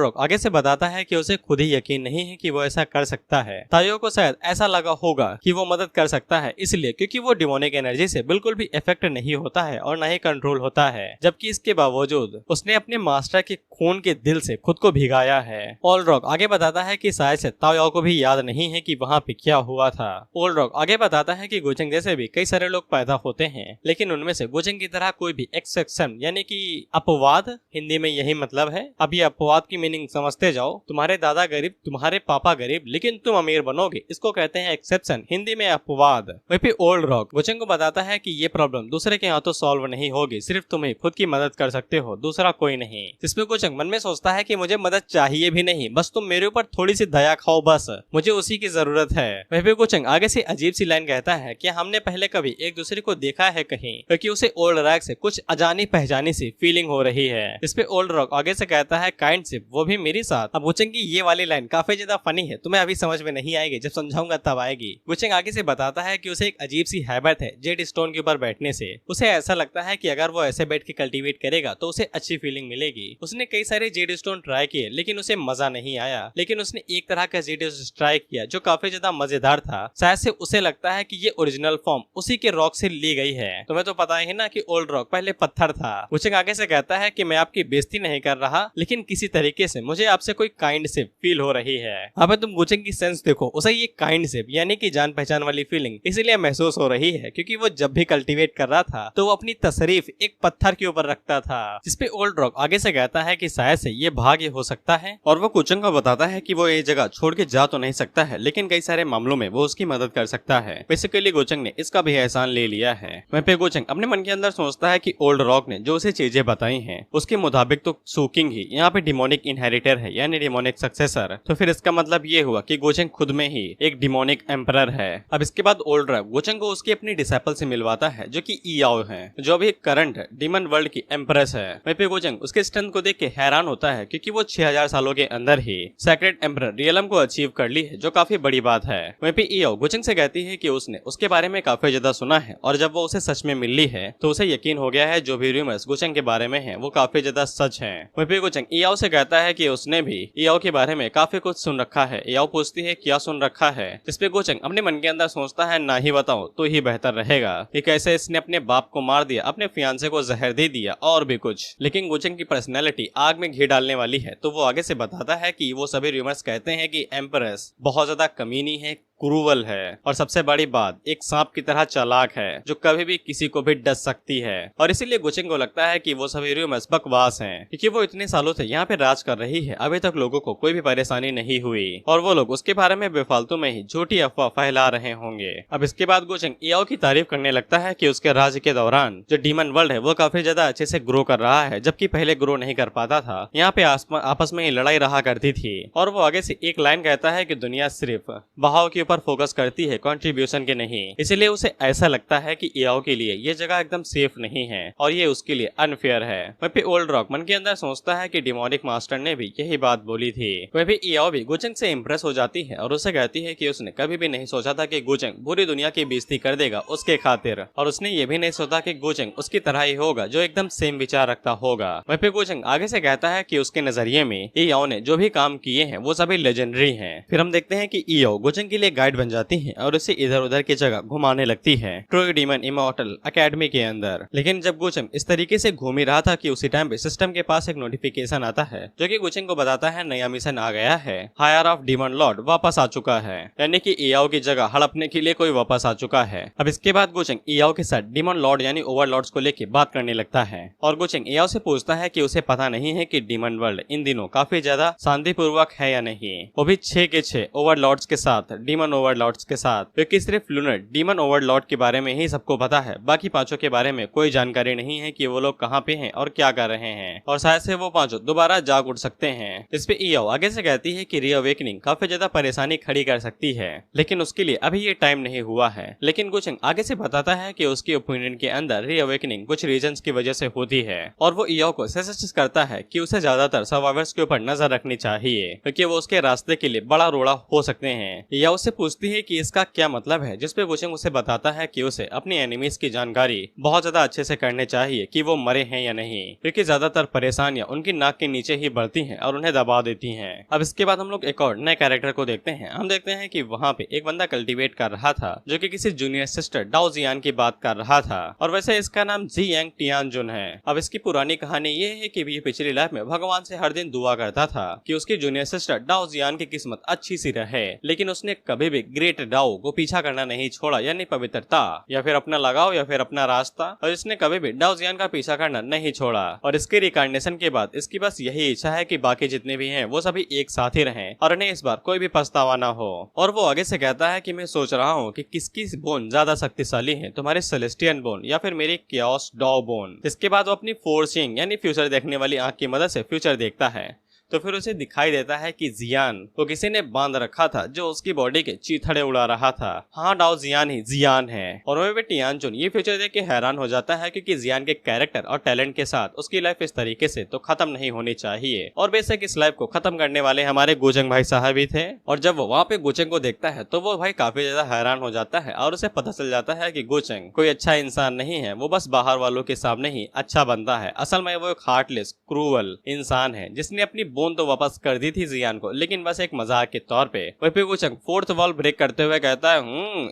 रॉक आगे से बताता है कि उसे खुद ही यकीन नहीं है कि वो ऐसा कर सकता है। ताओ को शायद ऐसा लगा होगा कि वो मदद कर सकता है इसलिए क्योंकि वो डिमोनिक एनर्जी से बिल्कुल भी इफेक्ट नहीं होता है और न ही कंट्रोल होता है, जबकि इसके बावजूद उसने अपने मास्टर के खून के दिल से खुद को भिगाया है। ओल्ड रॉक आगे बताता है कि शायद से ताओ याओ को भी याद नहीं है कि वहाँ पे क्या हुआ था। ओल्ड रॉक आगे बताता है कि गोचंग जैसे भी कई सारे लोग पैदा होते हैं लेकिन उनमें से गोचंग की तरह कोई भी एक्सेप्शन यानी कि अपवाद हिंदी में यही मतलब है। अब ये अपवाद की मीनिंग समझते जाओ। तुम्हारे दादा गरीब, तुम्हारे पापा गरीब, लेकिन तुम अमीर बनोगे, इसको कहते हैं एक्सेप्शन, हिंदी में अपवाद। वहीं पे ओल्ड रॉक गोचेंग को बताता है कि ये प्रॉब्लम दूसरे के हाथों सॉल्व नहीं होगी, सिर्फ तुम्हें खुद की मदद कर सकते हो, दूसरा कोई नहीं। जिसपे गोचेंग मन में सोचता है कि मुझे मदद चाहिए भी नहीं, बस तुम मेरे ऊपर थोड़ी सी दया खाओ, बस मुझे उसी की जरूरत है। वहीं पे गोचेंग आगे से अजीब सी लाइन कहता है कि हमने पहले कभी एक दूसरे को देखा है कहीं, क्योंकि उसे ओल्ड रॉक से कुछ अजानी पहचानी सी फीलिंग हो रही है। इस पे ओल्ड रॉक आगे से कहता है काइंडशिप, वो भी मेरे साथ। अब गोचेंग की ये वाली लाइन काफी ज्यादा फनी है, तुम्हें अभी समझ में नहीं आएगी, जब समझाऊंगा तब आएगी। गोचेंग आगे से बताता है कि उसे एक अजीब सी हैबिट है जेड स्टोन के ऊपर बैठने से। उसे ऐसा लगता है कि अगर वो ऐसे बैठ के कल्टीवेट करेगा तो उसे अच्छी फीलिंग मिलेगी। उसने कई सारे जेड स्टोन ट्राई किए लेकिन उसे मजा नहीं आया, लेकिन उसने एक तरह का जेड ट्राई किया जो काफी ज्यादा मजेदार था। शायद से उसे लगता है कि ये ओरिजिनल फॉर्म उसी के रॉक से ली गई है। तुम्हें तो पता ही ना कि ओल्ड रॉक पहले पत्थर था। गोचेंग आगे से कहता है कि मैं आपकी बेइज्जती नहीं कर रहा, लेकिन किसी तरीके से मुझे आपसे कोई काइंडशिप फील हो रही है। अब तुम गोचेंग की सेंस देखो, उसे ये काइंडशिप यानी कि जान पहचान वाली फीलिंग इसलिए महसूस हो रही है क्योंकि वो जब भी कल्टीवेट कर रहा था तो वो अपनी तशरीफ एक पत्थर के ऊपर रखता था। जिसपे ओल्ड रॉक आगे से कहता है कि शायद से ये भाग्य हो सकता है, और वो गोचेंग को बताता है कि वो ये जगह छोड़ के जा तो नहीं सकता है, लेकिन कई सारे मामलों में वो उसकी मदद कर सकता है। बेसिकली गोचेंग ने इसका भी एहसान ले लिया है। वहीं पे गोचेंग अपने मन के अंदर सोचता है कि ओल्ड रॉक ने जो उसे चीजें बताई हैं उसके मुताबिक तो सूकिंग ही यहाँ पे डिमोनिक इनहेरिटर है, यानी डिमोनिक सक्सेसर। तो फिर इसका मतलब ये हुआ कि गोचेंग खुद में ही एक डिमोनिक एम्परर है। अब इसके बाद ओल्ड रॉक गोचेंग को उसकी अपनी डिसाइपल से मिलवाता है जो कि ईयाओ है, जो अभी करंट डीमन वर्ल्ड की एम्प्रेस है। वहीं पे गोचेंग उसके स्ट्रेंथ को देख के हैरान होता है क्योंकि वो 6000 सालों के अंदर ही सेक्रेट एम्परर रियलम को अचीव कर ली है, जो काफी बड़ी बात है। वहीं पे ईयाओ गोचेंग से कहती है कि उसने उसके बारे में काफी ज्यादा सुना है और जब वो उसे सच में मिल ली है तो उसे यकीन हो गया है जो भी रूमर्स गोचेंग के बारे में है वो काफी ज्यादा सच है। वहीं पे गोचेंग ईयाओ से कहता है कि उसने भी ईयाओ के बारे में काफी कुछ सुन रखा है। ईयाओ पूछती है क्या सुन रखा है, जिसपे गोचेंग अपने मन के अंदर सोचता है ना ही बताओ तो ही बेहतर रहेगा कि कैसे इसने अपने बाप को मार दिया, अपने फियांसे को जहर दे दिया और भी कुछ। लेकिन गोचेंग की पर्सनैलिटी आग में घी डालने वाली है, तो वो आगे से बताता है कि वो सभी रूमर्स कहते हैं कि एम्प्रेस बहुत ज्यादा कमीनी है, क्रूवल है, और सबसे बड़ी बात एक सांप की तरह चालाक है जो कभी भी किसी को भी डस सकती है। और इसीलिए गोचेंग को लगता है कि वो सभी रूमर्स बकवास हैं, क्योंकि वो इतने सालों से यहाँ पे राज कर रही है, अभी तक लोगों को कोई भी परेशानी नहीं हुई और वो लोग उसके बारे में बेफालतू में ही झूठी अफवाह फैला रहे होंगे। अब इसके बाद गोचेंग ईयाओ की तारीफ करने लगता है कि उसके राज्य के दौरान जो डीमन वर्ल्ड है वो काफी ज्यादा अच्छे से ग्रो कर रहा है, जबकि पहले ग्रो नहीं कर पाता था। यहाँ पे आपस में ही लड़ाई रहा करती थी। और वो आगे से एक लाइन कहता है कि दुनिया सिर्फ बहाव के ऊपर फोकस करती है, कंट्रीब्यूशन के नहीं। इसलिए उसे ऐसा लगता है कि ईयाओ के लिए ये जगह एकदम सेफ नहीं है और ये उसके लिए अनफेयर है। वहीं पे ओल्ड रॉक मन के अंदर सोचता है कि डिमोनिक मास्टर ने भी यही बात बोली थी। वहीं पे ईयाओ भी गोचेंग से इम्प्रेस हो जाती है और उसे कहती है कि उसने कभी भी नहीं सोचा था कि गोचेंग पूरी दुनिया की बेइज्जती कर देगा उसके खातिर, और उसने ये भी नहीं सोचा कि गोचेंग उसकी तरह ही होगा जो एकदम सेम विचार रखता होगा। वहीं पे गोचेंग आगे से कहता है कि उसके नजरिए में ईयाओ ने जो भी काम किए हैं वो सभी लेजेंडरी हैं। फिर हम देखते हैं कि ईयाओ गोचेंग के लिए गाइड बन जाती है और उसे इधर उधर की जगह घुमाने लगती है ट्रोय डीमन इमॉर्टल एकेडमी के अंदर। लेकिन जब गोचेंग इस तरीके से घूम ही रहा था कि उसी टाइम पे सिस्टम के पास एक नोटिफिकेशन आता है जो कि गोचेंग को बताता है नया मिशन आ गया है, हायर ऑफ डीमन लॉर्ड वापस आ चुका है, यानी कि ईयाओ की जगह हड़पने के लिए कोई वापस आ चुका है। अब इसके बाद गोचेंग ईयाओ के साथ डीमन लॉर्ड यानी ओवरलॉर्ड्स को लेकर बात करने लगता है और गोचेंग ईयाओ से पूछता है कि उसे पता नहीं है कि डीमन वर्ल्ड इन दिनों काफी ज्यादा शांतिपूर्वक है या नहीं, वो भी 6 के 6 ओवरलॉर्ड्स के साथ, डीमन ओवरलॉर्ड्स के साथ, क्योंकि सिर्फ लूनर डीमन ओवरलॉर्ड के बारे में ही सबको पता है, बाकी पांचों के बारे में कोई जानकारी नहीं है कि वो लोग कहाँ पे हैं और क्या कर रहे हैं, और शायद से वो पांचों दोबारा जाग उठ सकते हैं। इस पे ईयाओ आगे से कहती है कि रीअवेकनिंग काफी ज्यादा परेशानी खड़ी कर सकती है, लेकिन उसके लिए अभी ये टाइम नहीं हुआ है। लेकिन गोचेंग आगे से बताता है कि उसके ओपिनियन के अंदर रीअवेकनिंग कुछ रीजंस की वजह से होती है और वो ईयाओ को सजेस्ट करता है कि उसे ज्यादातर सर्वाइवर्स के ऊपर नजर रखनी चाहिए क्योंकि वो उसके रास्ते के लिए बड़ा रोड़ा हो सकते हैं। ईयाओ उससे पूछती है कि इसका क्या मतलब है, जिसपे गोचेंग उसे बताता है कि उसे अपनी एनिमीज की जानकारी बहुत ज्यादा अच्छे से करने चाहिए कि वो मरे हैं या नहीं, क्योंकि ज्यादातर परेशानियां उनकी नाक के नीचे ही बढ़ती हैं और उन्हें दबा देती हैं। अब इसके बाद हम लोग एक और नए कैरेक्टर को देखते हैं। हम देखते हैं कि वहाँ पे एक बंदा कल्टीवेट कर रहा था जो कि किसी जूनियर सिस्टर डाओ जियान की बात कर रहा था और वैसे इसका नाम जी यांग टियानजुन है। अब इसकी पुरानी कहानी ये है कि ये पिछली लाइफ में भगवान से हर दिन दुआ करता था कि उसकी जूनियर सिस्टर डाओ जियान की किस्मत अच्छी सी रहे, लेकिन उसने कभी कभी भी ग्रेट डाओ को पीछा करना नहीं छोड़ा, यानी पवित्रता, या फिर अपना लगाव या फिर अपना रास्ता, और इसने कभी भी डाओ जियान का पीछा करना नहीं छोड़ा। और इसके रिकार्डिनेशन के बाद इसकी बस यही इच्छा है कि बाकी जितने भी हैं वो सभी एक साथ ही रहें और उन्हें इस बार कोई भी पछतावा ना हो। और वो आगे से कहता है कि मैं सोच रहा हूँ कि किसकी बोन ज्यादा शक्तिशाली है, तुम्हारी सेलेस्टियन बोन या फिर मेरी कियोस डाओ बोन। इसके बाद वो अपनी फोर्सिंग यानी फ्यूचर देखने वाली आंख की मदद से फ्यूचर देखता है, तो फिर उसे दिखाई देता है कि जियान को किसी ने बांध रखा था जो उसकी बॉडी के चीथड़े उड़ा रहा था। हाँ, डाओ जियान ही जियान है। और वहीं पे टियानचुन ये फ्यूचर देख के हैरान हो जाता है क्योंकि जियान के कैरेक्टर और टैलेंट के साथ उसकी लाइफ इस तरीके से तो खत्म नहीं होनी चाहिए। और बेशक इस लाइफ को खत्म करने वाले हमारे गोचंग भाई साहब ही थे। और जब वो वहाँ पे गोचंग को देखता है तो वो भाई काफी ज्यादा हैरान हो जाता है और उसे पता चल जाता है कि गोचंग कोई अच्छा इंसान नहीं है, वो बस बाहर वालों के सामने ही अच्छा बनता है। असल में वो एक हार्टलेस क्रूअल इंसान है जिसने अपनी बोन तो वापस कर दी थी जियान को, लेकिन बस एक मजाक के तौर पे। वहीं पे गोचंग फोर्थ वॉल ब्रेक करते हुए कहता है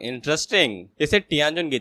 इंटरेस्टिंग। इसे टियानजुन की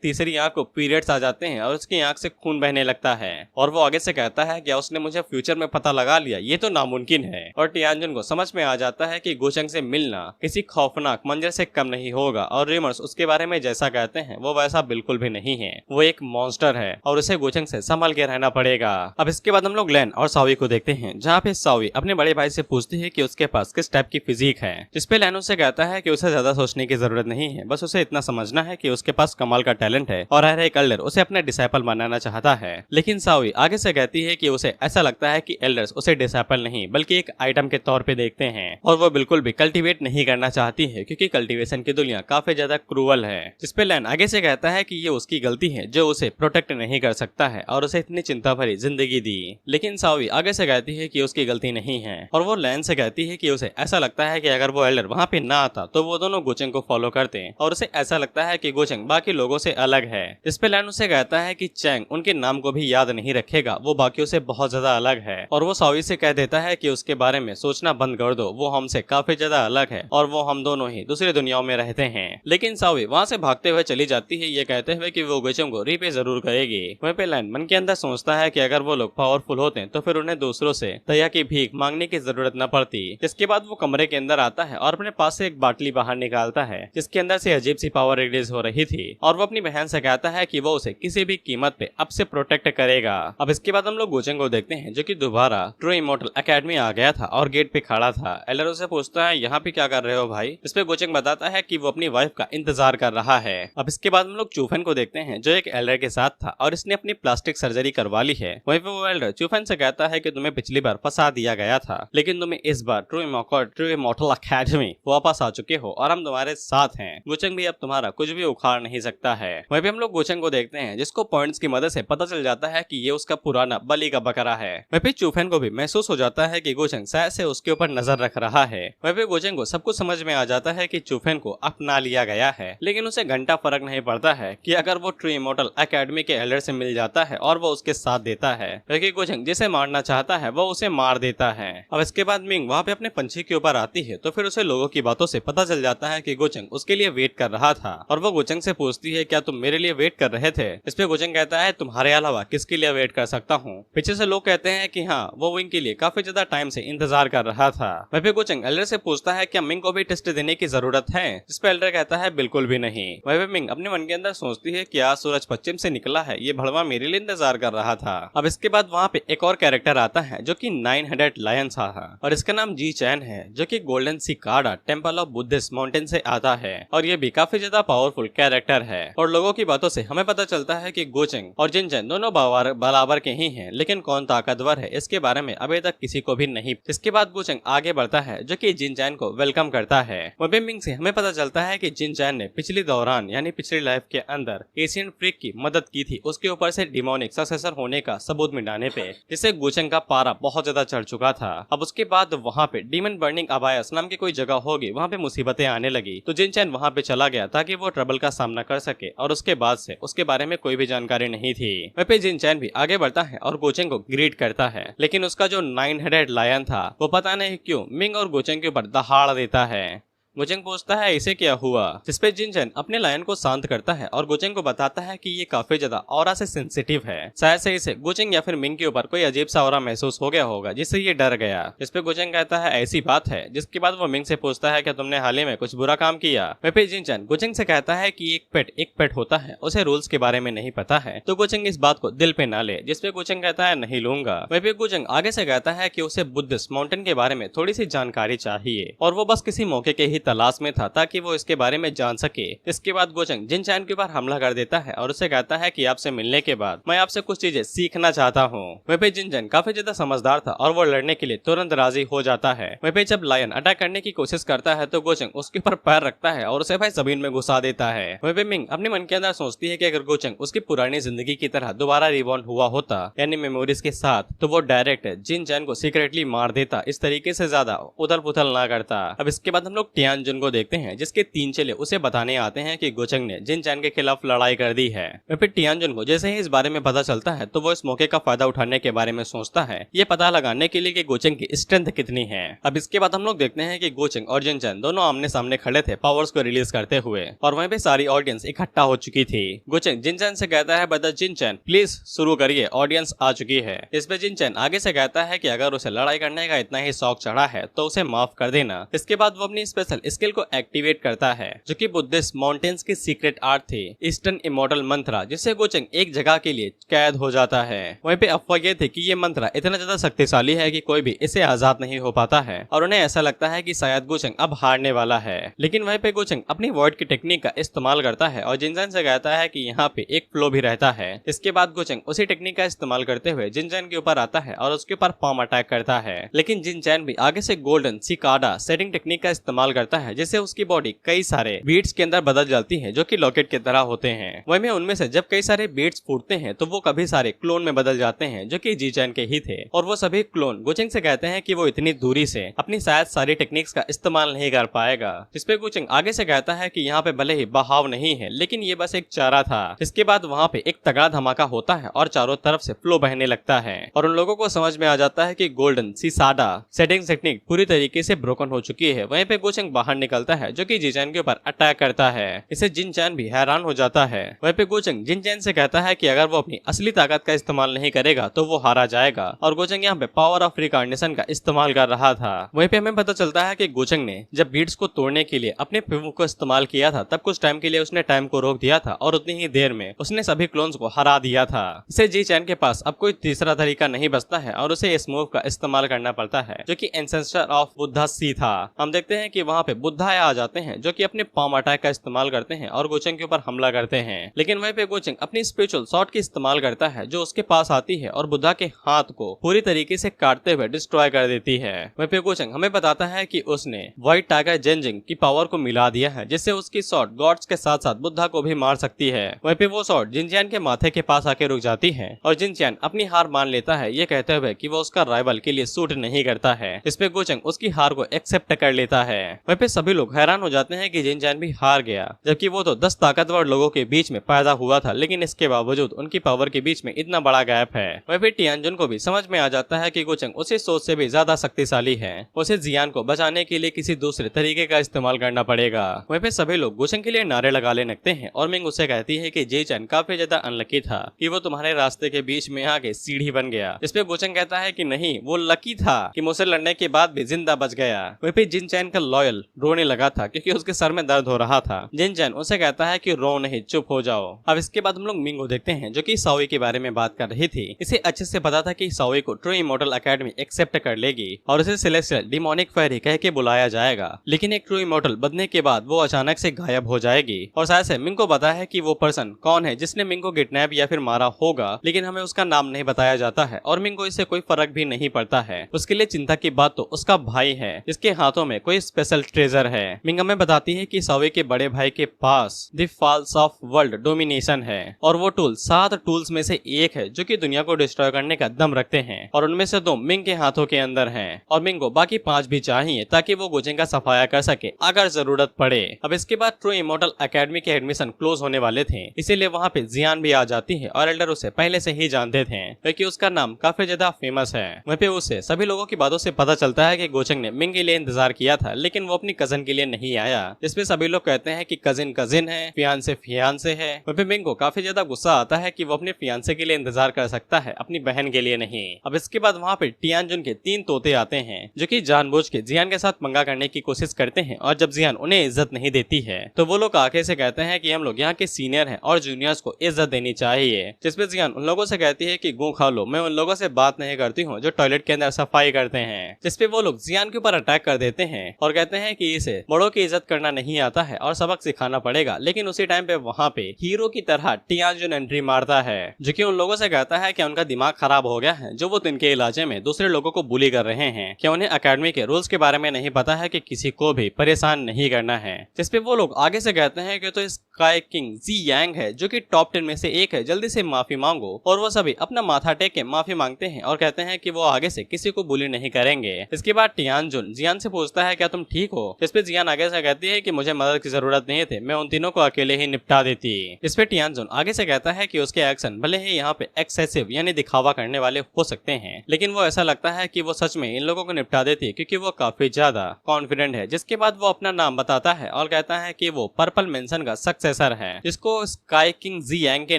तीसरी आंख को पीरियड्स आ जाते हैं और उसकी आंख से खून बहने लगता है। और वो आगे से कहता है क्या उसने मुझे फ्यूचर में पता लगा लिया, ये तो नामुमकिन है। और टियानजुन को समझ में आ जाता है कि गोचंग से मिलना किसी खौफनाक मंजर से कम नहीं होगा और रिमर्स उसके बारे में जैसा कहते हैं वो वैसा बिल्कुल भी नहीं है, वो एक मॉन्स्टर है और उसे गोचंग से संभल के रहना पड़ेगा। अब इसके बाद हम लोग लैन और सावी को देखते हैं, जहाँ पे सावी अपने बड़े भाई से पूछती है कि उसके पास किस टाइप की फिजिक है, जिसपे लैन उसे कहता है कि उसे ज्यादा सोचने की जरूरत नहीं है, बस उसे इतना समझना है कि उसके पास कमाल का टैलेंट है और हर एक एल्डर उसे अपने डिसाइपल बनाना चाहता है। लेकिन सावी आगे से कहती है कि उसे ऐसा लगता है कि एल्डर्स उसे डिसाइपल नहीं बल्कि एक आइटम के तौर पे देखते हैं और वो बिल्कुल भी कल्टीवेट नहीं करना चाहती है क्योंकि कल्टीवेशन की दुनिया काफी ज्यादा क्रूअल है। जिसपे लैन आगे से कहता है कि ये उसकी गलती है जो उसे प्रोटेक्ट नहीं कर सकता है और उसे इतनी चिंता भरी जिंदगी दी। लेकिन सावी आगे से कहती है कि उसकी गलती नहीं है और वो लैन से कहती है कि उसे ऐसा लगता है कि अगर वो एल्डर वहाँ पे ना आता तो वो दोनों गोचंग को फॉलो करते हैं और उसे ऐसा लगता है कि गोचंग बाकी लोगों से अलग है। इस पे लैन उसे कहता है कि चैंग उनके नाम को भी याद नहीं रखेगा, वो बाकियों से बहुत ज्यादा अलग है। और वो सावी से कह देता है कि उसके बारे में सोचना बंद कर दो, वो हमसे काफी ज्यादा अलग है और वो हम दोनों ही दूसरी दुनियाओं में रहते हैं। लेकिन सावी वहाँ से भागते हुए चली जाती है ये कहते हुए कि वो गोचंग को रीपे जरूर करेगी। वहीं पे लैन मन के अंदर सोचता है कि अगर वो लोग पावरफुल होते तो फिर उन्हें दूसरों से दया की भीख मांगने की जरूरत न पड़ती। इसके बाद वो कमरे के अंदर आता है और अपने पास से एक बाटली बाहर निकालता है जिसके अंदर से अजीब सी पावर रिलीज हो रही थी और वो अपनी बहन से कहता है कि वो उसे किसी भी कीमत पे अब से प्रोटेक्ट करेगा। अब इसके बाद हम लोग गोचंग को देखते हैं जो कि दोबारा ट्रू इमॉर्टल एकेडमी आ गया था और गेट पे खड़ा था। एल्डर उसे पूछता है यहाँ पे क्या कर रहे हो भाई। इस पे गोचंग बताता है कि वो अपनी वाइफ का इंतजार कर रहा है। अब इसके बाद हम लोग चूफन को देखते हैं जो एक एल्डर के साथ था और इसने अपनी प्लास्टिक सर्जरी करवा ली है। वहीं पे वो एल्डर चूफन से कहता है कि तुम्हें पिछली बार फंसा दिया गया था लेकिन तुम्हें इस बार ट्रू इमॉर्टल एकेडमी वापस आ चुके हो और हम तुम्हारे साथ हैं। गोचंग भी अब तुम्हारा कुछ भी उखाड़ नहीं सकता है। वहीं पे हम लोग गोचंग को देखते हैं जिसको पॉइंट्स की मदद से पता चल जाता है कि ये उसका पुराना बलि का बकरा है। वहीं पे चूफन को भी महसूस हो जाता है कि गोचंग शायद से उसके ऊपर नजर रख रहा है। वहीं पे गोचंग को सब कुछ समझ में आ जाता है कि चूफन को अपना लिया गया है, लेकिन उसे घंटा फर्क नहीं पड़ता है कि अगर वो ट्रू इमॉर्टल एकेडमी के एल्डर से मिल जाता है और वो उसके साथ देता है, क्योंकि गोचंग जिसे मारना चाहता है वो उसे मार देता है। अब इसके बाद मिंग वहाँ पे अपने पंछी के ऊपर आती है तो फिर उसे लोगों की बातों से पता चल जाता है कि गोचंग उसके लिए वेट कर रहा था और वो गोचंग से पूछती है क्या तुम मेरे लिए वेट कर रहे थे। इस पे गोचंग कहता है तुम्हारे अलावा किसके लिए वेट कर सकता हूँ। पीछे से लोग कहते हैं कि हाँ वो विंग के लिए काफी ज्यादा टाइम से इंतजार कर रहा था। वहीं पे गोचंग एल्डर से पूछता है क्या मिंग को भी टेस्ट देने की जरूरत है। इस पे एल्डर कहता है बिल्कुल भी नहीं। वहीं पे मिंग अपने मन के अंदर सोचती है कि आज सूरज पश्चिम से निकला है, ये भड़वा मेरे लिए इंतजार कर रहा था। अब इसके बाद वहाँ पे एक और कैरेक्टर आता है जो कि 900 लायंस था और इसका नाम जी चैन है जो कि golden cicada temple of Buddhist mountain से आता है और ये भी काफी ज्यादा पावरफुल कैरेक्टर है। और लोगों की बातों से हमें पता चलता है कि गोचंग और जिनचैन दोनों बराबर के ही हैं, लेकिन कौन ताकतवर है इसके बारे में अभी तक किसी को भी नहीं। इसके बाद गोचंग आगे बढ़ता है जो कि जिनचैन को वेलकम करता है। वहीं मिंग से हमें पता चलता है कि जिनचैन ने पिछले दौरान यानी पिछली लाइफ के अंदर एशियन फ्रीक की मदद की थी, उसके ऊपर से डिमोनिक सक्सेसर होने का सबूत मिटाने पे, जिससे गोचंग का पारा बहुत ज्यादा चढ़ चुका था। अब उसके बाद वहाँ पे डीमन बर्निंग अबायस नाम की कोई जगह होगी, वहाँ पे मुसीबतें आने लगी तो जिनचैन वहाँ पे चला गया ताकि वो ट्रबल का सामना कर सके और उसके बाद से उसके बारे में कोई भी जानकारी नहीं थी। वहीं पे जिनचैन भी आगे बढ़ता है और गोचंग को ग्रीट करता है, लेकिन उसका जो 900 लायन था वो पता नहीं क्यों मिंग और गोचंग के ऊपर दहाड़ देता है। गोचेंग पूछता है इसे क्या हुआ, जिसपे जिनचैन अपने लायन को शांत करता है और गोचेंग को बताता है कि ये काफी ज्यादा ऑरा से सेंसिटिव है। शायद से इसे गोचेंग या फिर मिंग के ऊपर कोई अजीब सा ऑरा महसूस हो गया होगा जिससे ये डर गया। जिसपे गोचेंग कहता है ऐसी बात है, जिसके बाद वो मिंग से पूछता है क्या तुमने हाल ही में कुछ बुरा काम किया। वहीं पे जिनचैन गोचेंग से कहता है कि एक पेट होता है, उसे रूल्स के बारे में नहीं पता है, तो गोचेंग इस बात को दिल पे ना ले। जिसपे गोचेंग कहता है नहीं लूंगा। वहीं पे गोचेंग आगे से कहता है कि उसे बुद्धिस्ट माउंटेन के बारे में थोड़ी सी जानकारी चाहिए और वो बस किसी मौके के ही तलाश में था ताकि वो इसके बारे में जान सके। इसके बाद गोचेंग जिनचैन के ऊपर हमला कर देता है और उसे कहता है कि आपसे मिलने के बाद मैं आपसे कुछ चीजें सीखना चाहता हूँ। वहीं पे जिनचैन काफी ज्यादा समझदार था और वो लड़ने के लिए तुरंत राजी हो जाता है। वहीं पे जब लायन अटैक करने की कोशिश करता है तो गोचेंग उसके ऊपर पैर रखता है और उसे भाई जमीन में घुसा देता है। वहीं पे मिंग अपने मन के अंदर सोचती है कि अगर गोचेंग उसकी पुरानी जिंदगी की तरह दोबारा रिबॉर्न हुआ होता यानी मेमोरीज के साथ, तो वो डायरेक्ट जिनचैन को सीक्रेटली मार देता, इस तरीके से ज्यादा उथल पुथल ना करता। अब इसके बाद हम लोग टियानजुन को देखते हैं जिसके 3 चेले उसे बताने आते हैं कि गोचेंग ने जिनचैन के खिलाफ लड़ाई कर दी है। फिर टियानजुन को जैसे ही इस बारे में पता चलता है तो वो इस मौके का फायदा उठाने के बारे में सोचता है, ये पता लगाने के लिए कि गोचेंग की स्ट्रेंथ कितनी है। अब इसके बाद हम लोग देखते हैं कि गोचेंग और जिनचैन दोनों आमने सामने खड़े थे पावर्स को रिलीज करते हुए और वहीं पे सारी ऑडियंस इकट्ठा हो चुकी थी। गोचेंग जिनचैन से कहता है ब्रदर जिनचैन प्लीज शुरू करिए, ऑडियंस आ चुकी है। इस पे जिनचैन आगे से कहता है कि अगर उसे लड़ाई करने का इतना ही शौक चढ़ा है तो उसे माफ कर देना। इसके बाद वो अपनी स्पेशल स्किल को एक्टिवेट करता है जो कि बुद्धिस्ट माउंटेन्स की सीक्रेट आर्ट थी, ईस्टर्न इमॉर्टल मंत्रा, जिससे गोचेंग एक जगह के लिए कैद हो जाता है। वहीं पे अफवाह ये थी कि ये मंत्रा इतना ज्यादा शक्तिशाली है कि कोई भी इसे आजाद नहीं हो पाता है और उन्हें ऐसा लगता है कि शायद गोचेंग अब हारने वाला है। लेकिन वहीं पे गोचेंग अपनी वर्ड की टेक्निक का इस्तेमाल करता है और जिनचैन से कहता है कि यहाँ पे एक फ्लो भी रहता है। इसके बाद गोचेंग उसी टेक्निक का इस्तेमाल करते हुए जिनचैन के ऊपर आता है और उसके ऊपर पाम अटैक करता है। लेकिन जिनचैन भी आगे से गोल्डन सिकाडा सेटिंग टेक्निक का इस्तेमाल करता है जिससे उसकी बॉडी कई सारे बीट्स के अंदर बदल जाती है जो कि लॉकेट की तरह होते हैं। वहीं में उनमें से जब कई सारे बीट्स फूटते हैं तो वो कभी सारे क्लोन में बदल जाते हैं जो कि जिनचैन के ही थे और वो सभी क्लोन गोचेंग से कहते हैं कि वो इतनी दूरी से अपनी शायद सारी टेक्निक्स का इस्तेमाल नहीं कर पाएगा। जिसपे गोचेंग आगे से कहता है कि यहाँ पे भले ही बहाव नहीं है लेकिन ये बस एक चारा था। इसके बाद वहाँ पे एक तगड़ा धमाका होता है और चारों तरफ से फ्लो बहने लगता है और उन लोगों को समझ में आ जाता है कि गोल्डन सिसाडा सेटिंग टेक्निक पूरी तरीके से ब्रोकन हो चुकी है। वहीं पे गोचेंग बाहर निकलता है जो कि जिनचैन के ऊपर अटैक करता है। इसे जिनचैन भी हैरान हो जाता है। वहीं पे गोचेंग जिनचैन से कहता है कि अगर वो अपनी असली ताकत का इस्तेमाल नहीं करेगा तो वो हारा जाएगा और गोचेंग यहाँ पे पावर ऑफ रिकार्डिनेशन का इस्तेमाल कर रहा था। वहीं पे हमें पता चलता है कि गोचेंग ने जब बीट्स को तोड़ने के लिए अपने पिवु को इस्तेमाल किया था तब कुछ टाइम के लिए उसने टाइम को रोक दिया था और उतनी ही देर में उसने सभी क्लोन्स को हरा दिया था। इसे जिनचैन के पास अब कोई तीसरा तरीका नहीं बचता है और उसे इस मूव का इस्तेमाल करना पड़ता है जो कि एंसेस्टर ऑफ बुद्धा सी था। हम देखते हैं कि वहाँ पे बुद्धा आ जाते हैं जो कि अपने पाम अटैक का इस्तेमाल करते हैं और गोचेंग के ऊपर हमला करते हैं। लेकिन वहीं पे गोचेंग अपनी स्पिरिचुअल शॉट की इस्तेमाल करता है जो उसके पास आती है और बुद्धा के हाथ को पूरी तरीके से काटते हुए डिस्ट्रॉय कर देती है। वहीं पे गोचेंग हमें बताता है कि उसने व्हाइट टाइगर जेनजिंग की पावर को मिला दिया है जिससे उसकी शॉट गॉड्स के साथ साथ बुद्धा को भी मार सकती है। वहीं पे वो शॉट जिनचैन के माथे के पास आके रुक जाती है और जिनचैन अपनी हार मान लेता है ये कहते हुए कि वो उसका राइवल के लिए सूट नहीं करता है। इस पे गोचेंग उसकी हार को एक्सेप्ट कर लेता है। वहीं पे सभी लोग हैरान हो जाते हैं कि जिनचैन भी हार गया जबकि वो तो 10 ताकतवर लोगों के बीच में पैदा हुआ था लेकिन इसके बावजूद उनकी पावर के बीच में इतना बड़ा गैप है। वहीं पे टियानजुन को भी समझ में आ जाता है कि गोचेंग उसे सोच से भी ज्यादा शक्तिशाली है, उसे जियान को बचाने के लिए किसी दूसरे तरीके का इस्तेमाल करना पड़ेगा। वहीं पे सभी लोग गोचेंग के लिए नारे लगाने लगते हैं और मिंग उसे कहती है कि जिनचैन काफी ज्यादा अनलकी था कि वो तुम्हारे रास्ते के बीच में आके सीढ़ी बन गया। इस पे गोचेंग कहता है कि नहीं, वो लकी था कि मुझसे लड़ने के बाद भी जिंदा बच गया। वहीं पे जिनचैन का लॉयल रोने लगा था क्योंकि उसके सर में दर्द हो रहा था। जिनचैन उसे कहता है कि रो नहीं, चुप हो जाओ। अब इसके बाद हम लोग मिंग को देखते हैं जो कि साओई के बारे में बात कर रही थी। इसे अच्छे से पता था कि साओई को ट्रू इमॉर्टल एकेडमी एक्सेप्ट कर लेगी और उसे सेलेस्टियल डिमोनिक फेरी कह के बुलाया जाएगा। लेकिन एक ट्रू इमॉर्टल बनने के बाद वो अचानक से गायब हो जाएगी और शायद से मिंग को पता है कि वो पर्सन कौन है जिसने मिंग को किडनैप या फिर मारा होगा, लेकिन हमें उसका नाम नहीं बताया जाता है और मिंग को इससे कोई फर्क भी नहीं पड़ता है। उसके लिए चिंता की बात तो उसका भाई है जिसके हाथों में कोई स्पेशल ट्रेजर है। मिंग हमें बताती है कि साओई के बड़े भाई के पास the falls of world domination है और वो टूल 7 टूल्स में से एक है जो कि दुनिया को डिस्ट्रॉय करने का दम रखते हैं और उनमें से 2 मिंग के हाथों के अंदर हैं और मिंग को बाकी 5 भी चाहिए ताकि वो गोचेंग का सफाया कर सके अगर जरूरत पड़े। अब इसके बाद ट्रू इमॉर्टल एकेडमी के एडमिशन क्लोज होने वाले थे, इसीलिए वहाँ पे जियान भी आ जाती है और एल्डर उसे पहले से ही जानते थे क्योंकि उसका नाम काफी ज्यादा फेमस है। वहीं पे उसे सभी लोगों की बातों से पता चलता है कि गोचेंग ने मिंग के लिए इंतजार किया था लेकिन वो अपनी अपनी कजन के लिए नहीं आया, जिसपे सभी लोग कहते हैं कि कजिन कजिन है, फियांसे फियांसे है। वहीं पे बिंग को काफी ज्यादा गुस्सा आता है कि वो अपने फियांसे के लिए इंतजार कर सकता है, अपनी बहन के लिए नहीं। अब इसके बाद वहाँ पे टियानजुन के 3 तोते आते हैं जो कि जानबूझ के जियान के साथ पंगा करने की कोशिश करते हैं, और जब जियान उन्हें इज्जत नहीं देती है तो वो लोग आके से कहते हैं कि हम लोग यहाँ के सीनियर हैं और जूनियर्स को इज्जत देनी चाहिए। जिसपे जियान उन लोगों से कहती है कि गू खा लो, मैं उन लोगों से बात नहीं करती हूँ जो टॉयलेट के अंदर सफाई करते हैं। जिसपे वो लोग जियान के ऊपर अटैक कर देते हैं और कहते हैं कि इसे बड़ों की इज्जत करना नहीं आता है और सबक सिखाना पड़ेगा। लेकिन उसी टाइम पे वहाँ पे हीरो की तरह टियानजुन एंट्री मारता है, जो कि उन लोगों से कहता है कि उनका दिमाग खराब हो गया है, जो वो तिनके इलाजे में दूसरे लोगों को बुली कर रहे हैं, क्या उन्हें एकेडमी के रूल्स के बारे में नहीं पता है कि किसी को भी परेशान नहीं करना है। जिसपे वो लोग आगे से कहते हैं कि तो स्काई किंग जी यांग है जो कि टॉप 10 में से एक है, जल्दी से माफी मांगो। और वो सभी अपना माथा टेक के माफी मांगते हैं और कहते हैं कि वो आगे से किसी को बुली नहीं करेंगे। इसके बाद टियानजुन जियान से पूछता है क्या तुम ठीक हो। जिसपे जियान आगे से कहती है कि मुझे मदद की जरूरत नहीं थी, मैं उन तीनों को अकेले ही निपटा देती। इस पे टियानजुन आगे से कहता है कि उसके एक्शन भले ही यहाँ पे एक्सेसिव यानी दिखावा करने वाले हो सकते हैं, लेकिन वो ऐसा लगता है कि वो सच में इन लोगों को निपटा देती क्योंकि वो काफी ज्यादा कॉन्फिडेंट है। जिसके बाद वो अपना नाम बताता है और कहता है कि वो पर्पल मेंशन का सक्सेसर है, जिसको स्काई किंग जी यांग के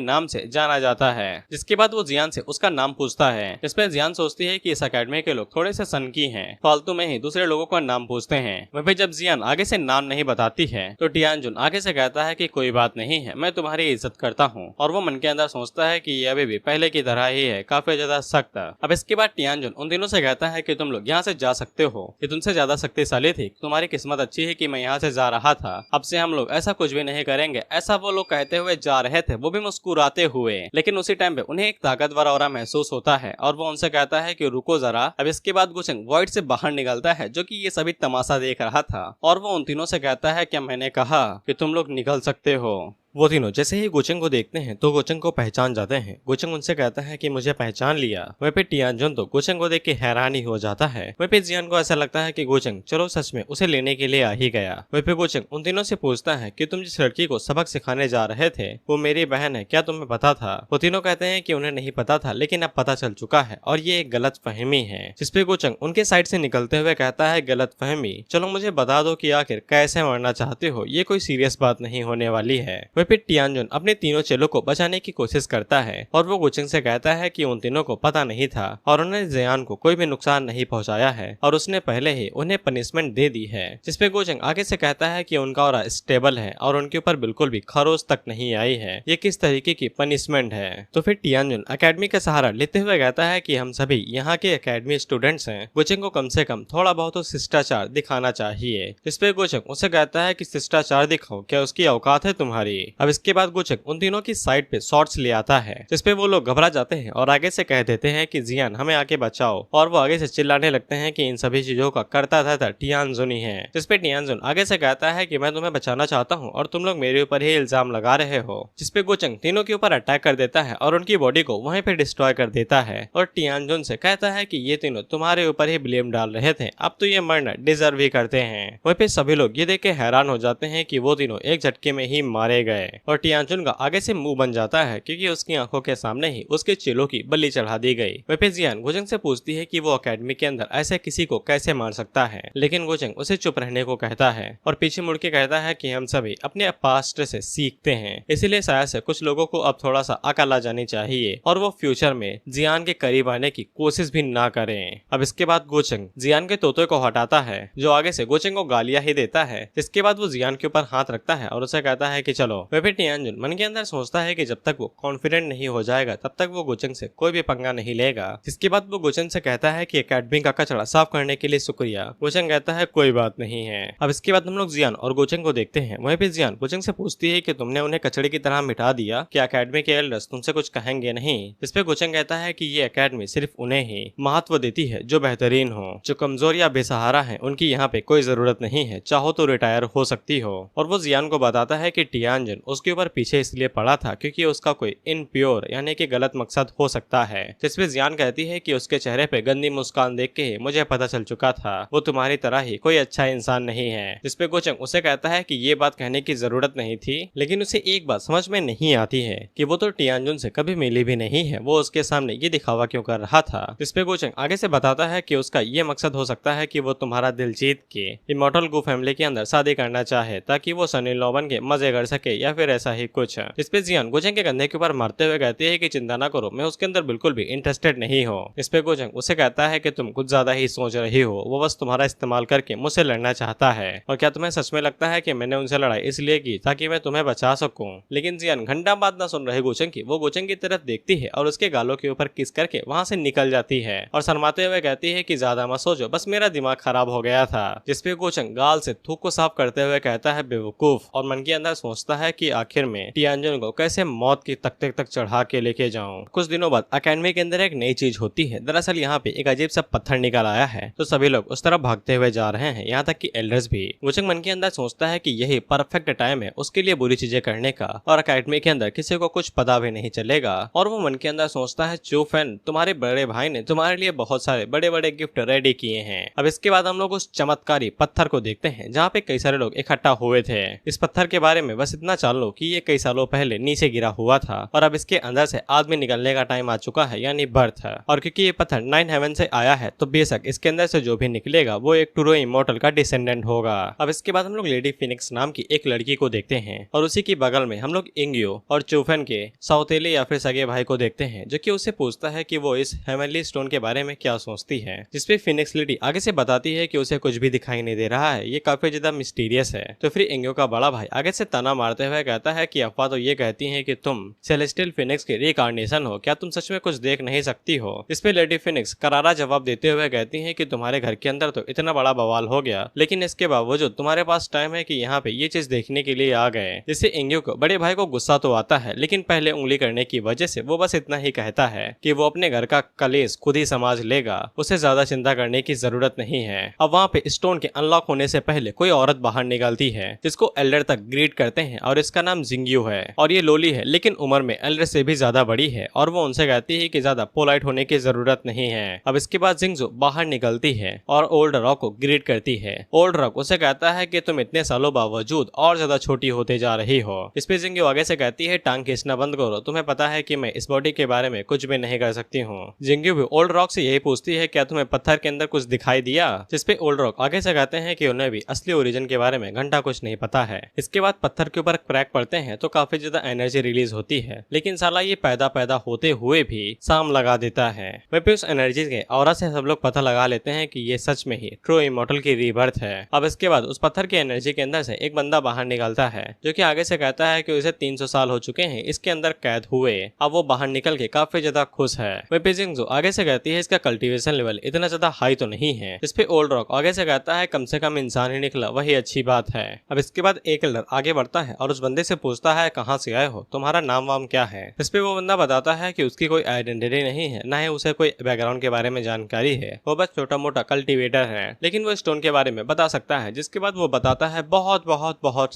नाम से जाना जाता है। जिसके बाद वो जियान से उसका नाम पूछता है, जिसपे जियान सोचती है कि इस अकेडमी के लोग थोड़े से सनकी हैं, फालतू में ही दूसरे लोगों का नाम पूछते हैं। वहीं जब जियान आगे से नाम नहीं बताती है तो टियानजुन आगे से कहता है कि कोई बात नहीं है, मैं तुम्हारी इज्जत करता हूँ। और वो मन के अंदर सोचता है कि ये अभी भी पहले की तरह ही है, काफी ज्यादा सख्त। अब इसके बाद टियानजुन उन दिनों से कहता है कि तुम लोग यहाँ से जा सकते हो, ये तुमसे ज्यादा शक्तिशाली थी, तुम्हारी किस्मत अच्छी है कि मैं यहाँ से जा रहा था, अब से हम लोग ऐसा कुछ भी नहीं करेंगे। ऐसा वो लोग कहते हुए जा रहे थे, वो भी मुस्कुराते हुए, लेकिन उसी टाइम पे उन्हें एक ताकतवर ऑरा महसूस होता है और वो उनसे कहता है कि रुको जरा। अब इसके बाद गुचेंग वॉइड से बाहर निकलता है जो कि ये सभी तमाशा देख रहा था, और वो उन तीनों से कहता है क्या मैंने कहा कि तुम लोग निकल सकते हो। वो तीनों जैसे ही गोचेंग को देखते हैं तो गोचेंग को पहचान जाते हैं। गोचेंग उनसे कहता है कि मुझे पहचान लिया। वहीं पे टियानजुन तो गोचेंग को देख के हैरान ही हो जाता है। वहीं पे जियान को ऐसा लगता है कि गोचेंग चलो सच में उसे लेने के लिए आ ही गया। वहीं पे गोचेंग उन तीनों से पूछता है कि तुम जिस लड़की को सबक सिखाने जा रहे थे वो मेरी बहन है, क्या तुम्हें पता था। वो तीनों कहते हैं कि उन्हें नहीं पता था, लेकिन अब पता चल चुका है और ये एक गलत फहमी है। जिसपे गोचेंग उनके साइड से निकलते हुए कहता है गलत फहमी, चलो मुझे बता दो कि आखिर कैसे मरना चाहते हो, ये कोई सीरियस बात नहीं होने वाली है। वहीं पे टियानजुन अपने तीनों चेलों को बचाने की कोशिश करता है और वो गोचेंग से कहता है कि उन तीनों को पता नहीं था और उन्होंने जियान को कोई भी नुकसान नहीं पहुंचाया है और उसने पहले ही उन्हें पनिशमेंट दे दी है। जिसपे गोचेंग आगे से कहता है कि उनका ऑरा स्टेबल है और उनके ऊपर बिल्कुल भी खरोच तक नहीं आई है, ये किस तरीके की पनिशमेंट है। तो फिर टियानजुन एकेडमी का सहारा लेते हुए कहता है कि हम सभी यहाँ के एकेडमी स्टूडेंट्स हैं, गोचेंग को कम से कम थोड़ा बहुत तो शिष्टाचार दिखाना चाहिए। जिसपे गोचेंग उसे कहता है कि शिष्टाचार दिखाओ, क्या उसकी औकात है तुम्हारी। अब इसके बाद गोचेंग उन तीनों की साइड पे शॉट्स ले आता है, जिसपे वो लोग घबरा जाते हैं और आगे से कह देते हैं कि जियान हमें आके बचाओ। और वो आगे से चिल्लाने लगते हैं कि इन सभी चीजों का करता था टियानजुन ही है। जिसपे टियानजुन आगे से कहता है कि मैं तुम्हें बचाना चाहता हूँ और तुम लोग मेरे ऊपर ही इल्जाम लगा रहे हो। जिसपे गोचेंग तीनों के ऊपर अटैक कर देता है और उनकी बॉडी को वहीं पे डिस्ट्रॉय कर देता है और टियानजुन से कहता है कि ये तीनों तुम्हारे ऊपर ही ब्लेम डाल रहे थे, अब तो ये मरना डिजर्व ही करते हैं। वहीं पे सभी लोग ये देख के हैरान हो जाते हैं कि वो तीनों एक झटके में ही मारे गए और टियानजुन का आगे से मुंह बन जाता है क्योंकि उसकी आंखों के सामने ही उसके चेलों की बलि चढ़ा दी गई। वहीं पे जियान गोचेंग से पूछती है कि वो एकेडमी के अंदर ऐसे किसी को कैसे मार सकता है, लेकिन गोचेंग उसे चुप रहने को कहता है और पीछे मुड़ के कहता है कि हम सभी अपने पास्ट से सीखते हैं, इसीलिए शायद से कुछ लोगों को अब थोड़ा सा अकल आ जानी चाहिए और वो फ्यूचर में जियान के करीब आने की कोशिश भी ना करें। अब इसके बाद गोचेंग जियान के तोते को हटाता है जो आगे से गोचेंग को गालियां ही देता है। इसके बाद वो जियान के ऊपर हाथ रखता है और उसे कहता है कि चलो। वहीं पे टियानजुन मन के अंदर सोचता है कि जब तक वो कॉन्फिडेंट नहीं हो जाएगा तब तक वो गोचेंग से कोई भी पंगा नहीं लेगा। जिसके बाद वो गोचेंग से कहता है कि एकेडमी का कचरा साफ करने के लिए शुक्रिया। गोचेंग कहता है कोई बात नहीं है। अब इसके बाद हम लोग जियान और गोचेंग को देखते हैं। वहीं पे जियान गोचेंग से पूछती है कि तुमने उन्हें कचड़े की तरह मिटा दिया, क्या एकेडमी के एल्डर्स तुमसे कुछ कहेंगे नहीं। इस पे गोचेंग कहता है कि ये एकेडमी सिर्फ उन्हें ही महत्व देती है जो बेहतरीन हो, जो कमजोर या बेसहारा है उनकी यहाँ पे कोई जरूरत नहीं है, चाहो तो रिटायर हो सकती हो। और वो जियान को बताता है कि टियानजुन टियानजुन उसके ऊपर पीछे इसलिए पड़ा था क्योंकि उसका कोई इनप्योर यानी कि गलत मकसद हो सकता है। जिसपे जियान कहती है कि उसके चेहरे पे गंदी मुस्कान देख के ही मुझे पता चल चुका था वो तुम्हारी तरह ही कोई अच्छा इंसान नहीं है। जिसपे गोचंग उसे कहता है कि ये बात कहने की जरूरत नहीं थी, लेकिन उसे एक बात समझ में नहीं आती है कि वो तो टियानजुन से कभी मिली भी नहीं है, वो उसके सामने ये दिखावा क्यों कर रहा था। जिसपे गोचंग आगे से बताता है कि उसका ये मकसद हो सकता है कि वो तुम्हारा दिल जीत के इमॉर्टल गू फैमिली के अंदर शादी करना चाहे ताकि वो सनी लोबन के मजे कर सके या फिर ऐसा ही कुछ। जिसपे जियान गोचंग के कंधे के ऊपर मारते हुए कहती है कि चिंता ना करो, मैं उसके अंदर बिल्कुल भी इंटरेस्टेड नहीं हूँ। इस पे गोचंग उसे कहता है कि तुम कुछ ज्यादा ही सोच रही हो, वो बस तुम्हारा इस्तेमाल करके मुझसे लड़ना चाहता है। और क्या तुम्हें सच में लगता है कि मैंने उनसे लड़ाई इसलिए की ताकि मैं तुम्हें बचा सकूं? लेकिन जियान घंटा बाद ना सुन रहे गोचंग की वो गोचंग की तरफ देखती है और उसके गालों के ऊपर किस करके वहां से निकल जाती है और शर्माते हुए कहती है कि ज्यादा मत सोचो, बस मेरा दिमाग खराब हो गया था। जिसपे गोचंग गाल से थूक को साफ करते हुए कहता है बेवकूफ, और मन के अंदर सोचता है कि आखिर में टियानजुन को कैसे मौत की तख्ते तक चढ़ा के लेके जाऊं। कुछ दिनों बाद अकेडमी के अंदर एक नई चीज होती है। दरअसल यहाँ पे एक अजीब सा पत्थर निकल आया है तो सभी लोग उस तरफ भागते हुए जा रहे हैं, यहाँ तक कि एल्डर्स भी। गोचंग मन के अंदर सोचता है कि यही परफेक्ट टाइम है उसके लिए बुरी चीजें करने का, और अकेडमी के अंदर किसी को कुछ पता भी नहीं चलेगा। और वो मन के अंदर सोचता है चू फैन, तुम्हारे बड़े भाई ने तुम्हारे लिए बहुत सारे बड़े बड़े गिफ्ट रेडी किए हैं। अब इसके बाद हम लोग उस चमत्कारी पत्थर को देखते हैं जहाँ पे कई सारे लोग इकट्ठा हुए थे। इस पत्थर के बारे में बस इतना जान लो कि ये कई सालों पहले नीचे गिरा हुआ था और अब इसके अंदर से आदमी निकलने का टाइम आ चुका है, यानी बर्थ। और क्योंकि ये पत्थर 9 हेवन से आया है तो बेशक इसके अंदर से जो भी निकलेगा वो एक ट्रू इमॉर्टल का डिसेंडेंट होगा। अब इसके बाद हम लोग लेडी फिनिक्स नाम की एक लड़की को देखते हैं और उसी के बगल में हम लोग इंग्यो और चूफेन के सौतेले या फिर सगे भाई को देखते हैं जो कि उससे पूछता है कि वो इस हेवनली स्टोन के बारे में क्या सोचती है। जिसपे फिनिक्स लेडी आगे से बताती है कि उसे कुछ भी दिखाई नहीं दे रहा है, ये काफी ज्यादा मिस्टीरियस है। तो फिर इंग्यो का बड़ा भाई आगे से ताना मारते हुए कहता है कि अफवाह तो ये कहती है कि तुम सेलेस्टियल फिनिक्स के रिकार्नेशन हो, क्या तुम सच में कुछ देख नहीं सकती हो? इसपे लेडी फिनिक्स करारा जवाब देते हुए कहती है कि तुम्हारे घर के अंदर तो इतना बड़ा बवाल हो गया, लेकिन इसके बावजूद तुम्हारे पास टाइम है कि यहाँ पे ये चीज देखने के लिए आ गए। जिससे इंग्यो को बड़े भाई को गुस्सा तो आता है, लेकिन पहले उंगली करने की वजह से वो बस इतना ही कहता है कि वो अपने घर का कलेश खुद ही संभाल लेगा, उसे ज्यादा चिंता करने की जरूरत नहीं है। अब वहाँ पे स्टोन के अनलॉक होने से पहले कोई औरत बाहर निकलती है जिसको एल्डर तक ग्रीट करते हैं और इसका नाम जिंग्यू है और ये लोली है लेकिन उम्र में एल्डर से भी ज्यादा बड़ी है और वो उनसे कहती है कि ज्यादा पोलाइट होने की जरूरत नहीं है। अब इसके बाद जिंगजू बाहर निकलती है और ओल्ड रॉक को ग्रीट करती है। ओल्ड रॉक उसे कहता है कि तुम इतने सालों बावजूद और ज्यादा छोटी होते जा रही हो। इस पे जिंग्यू आगे से कहती है टांग खींचना बंद करो, तुम्हें पता है कि मैं इस बॉडी के बारे में कुछ भी नहीं कर सकती हूँ। जिंग्यू भी ओल्ड रॉक से यही पूछती है क्या तुम्हें पत्थर के अंदर कुछ दिखाई दिया? जिसपे ओल्ड रॉक आगे से कहते हैं कि उन्हें भी असली ओरिजिन के बारे में घंटा कुछ नहीं पता है। इसके बाद पत्थर के ऊपर क्रैक पड़ते हैं तो काफी ज्यादा एनर्जी रिलीज होती है, लेकिन साला ये पैदा होते हुए भी शाम लगा देता है। वहीं पे उस एनर्जी के ऑरा से सब लोग पता लगा लेते हैं कि ये सच में ही ट्रू इमॉर्टल की रीबर्थ है। अब इसके बाद उस पत्थर की एनर्जी के अंदर से एक बंदा बाहर निकलता है जो कि आगे से कहता है कि उसे 300 साल हो चुके हैं इसके अंदर कैद हुए, अब वो बाहर निकल के काफी ज्यादा खुश है। वहीं पे जिंगजू आगे से कहती है इसका कल्टीवेशन लेवल इतना ज्यादा हाई तो नहीं है। इस पे ओल्ड रॉक आगे से कहता है कम से कम इंसान ही निकला वही अच्छी बात है। अब इसके बाद एक एल्डर आगे बढ़ता है और उस बंदे से पूछता है कहाँ से आए हो, तुम्हारा नाम वाम क्या है? इस पे वो बंदा बताता है कि उसकी कोई आइडेंटिटी नहीं है, ना ही उसे कोई बैकग्राउंड के बारे में जानकारी है, वो बस छोटा मोटा कल्टीवेटर है, लेकिन वो स्टोन के बारे में बता सकता है। जिसके बाद वो बताता है बहुत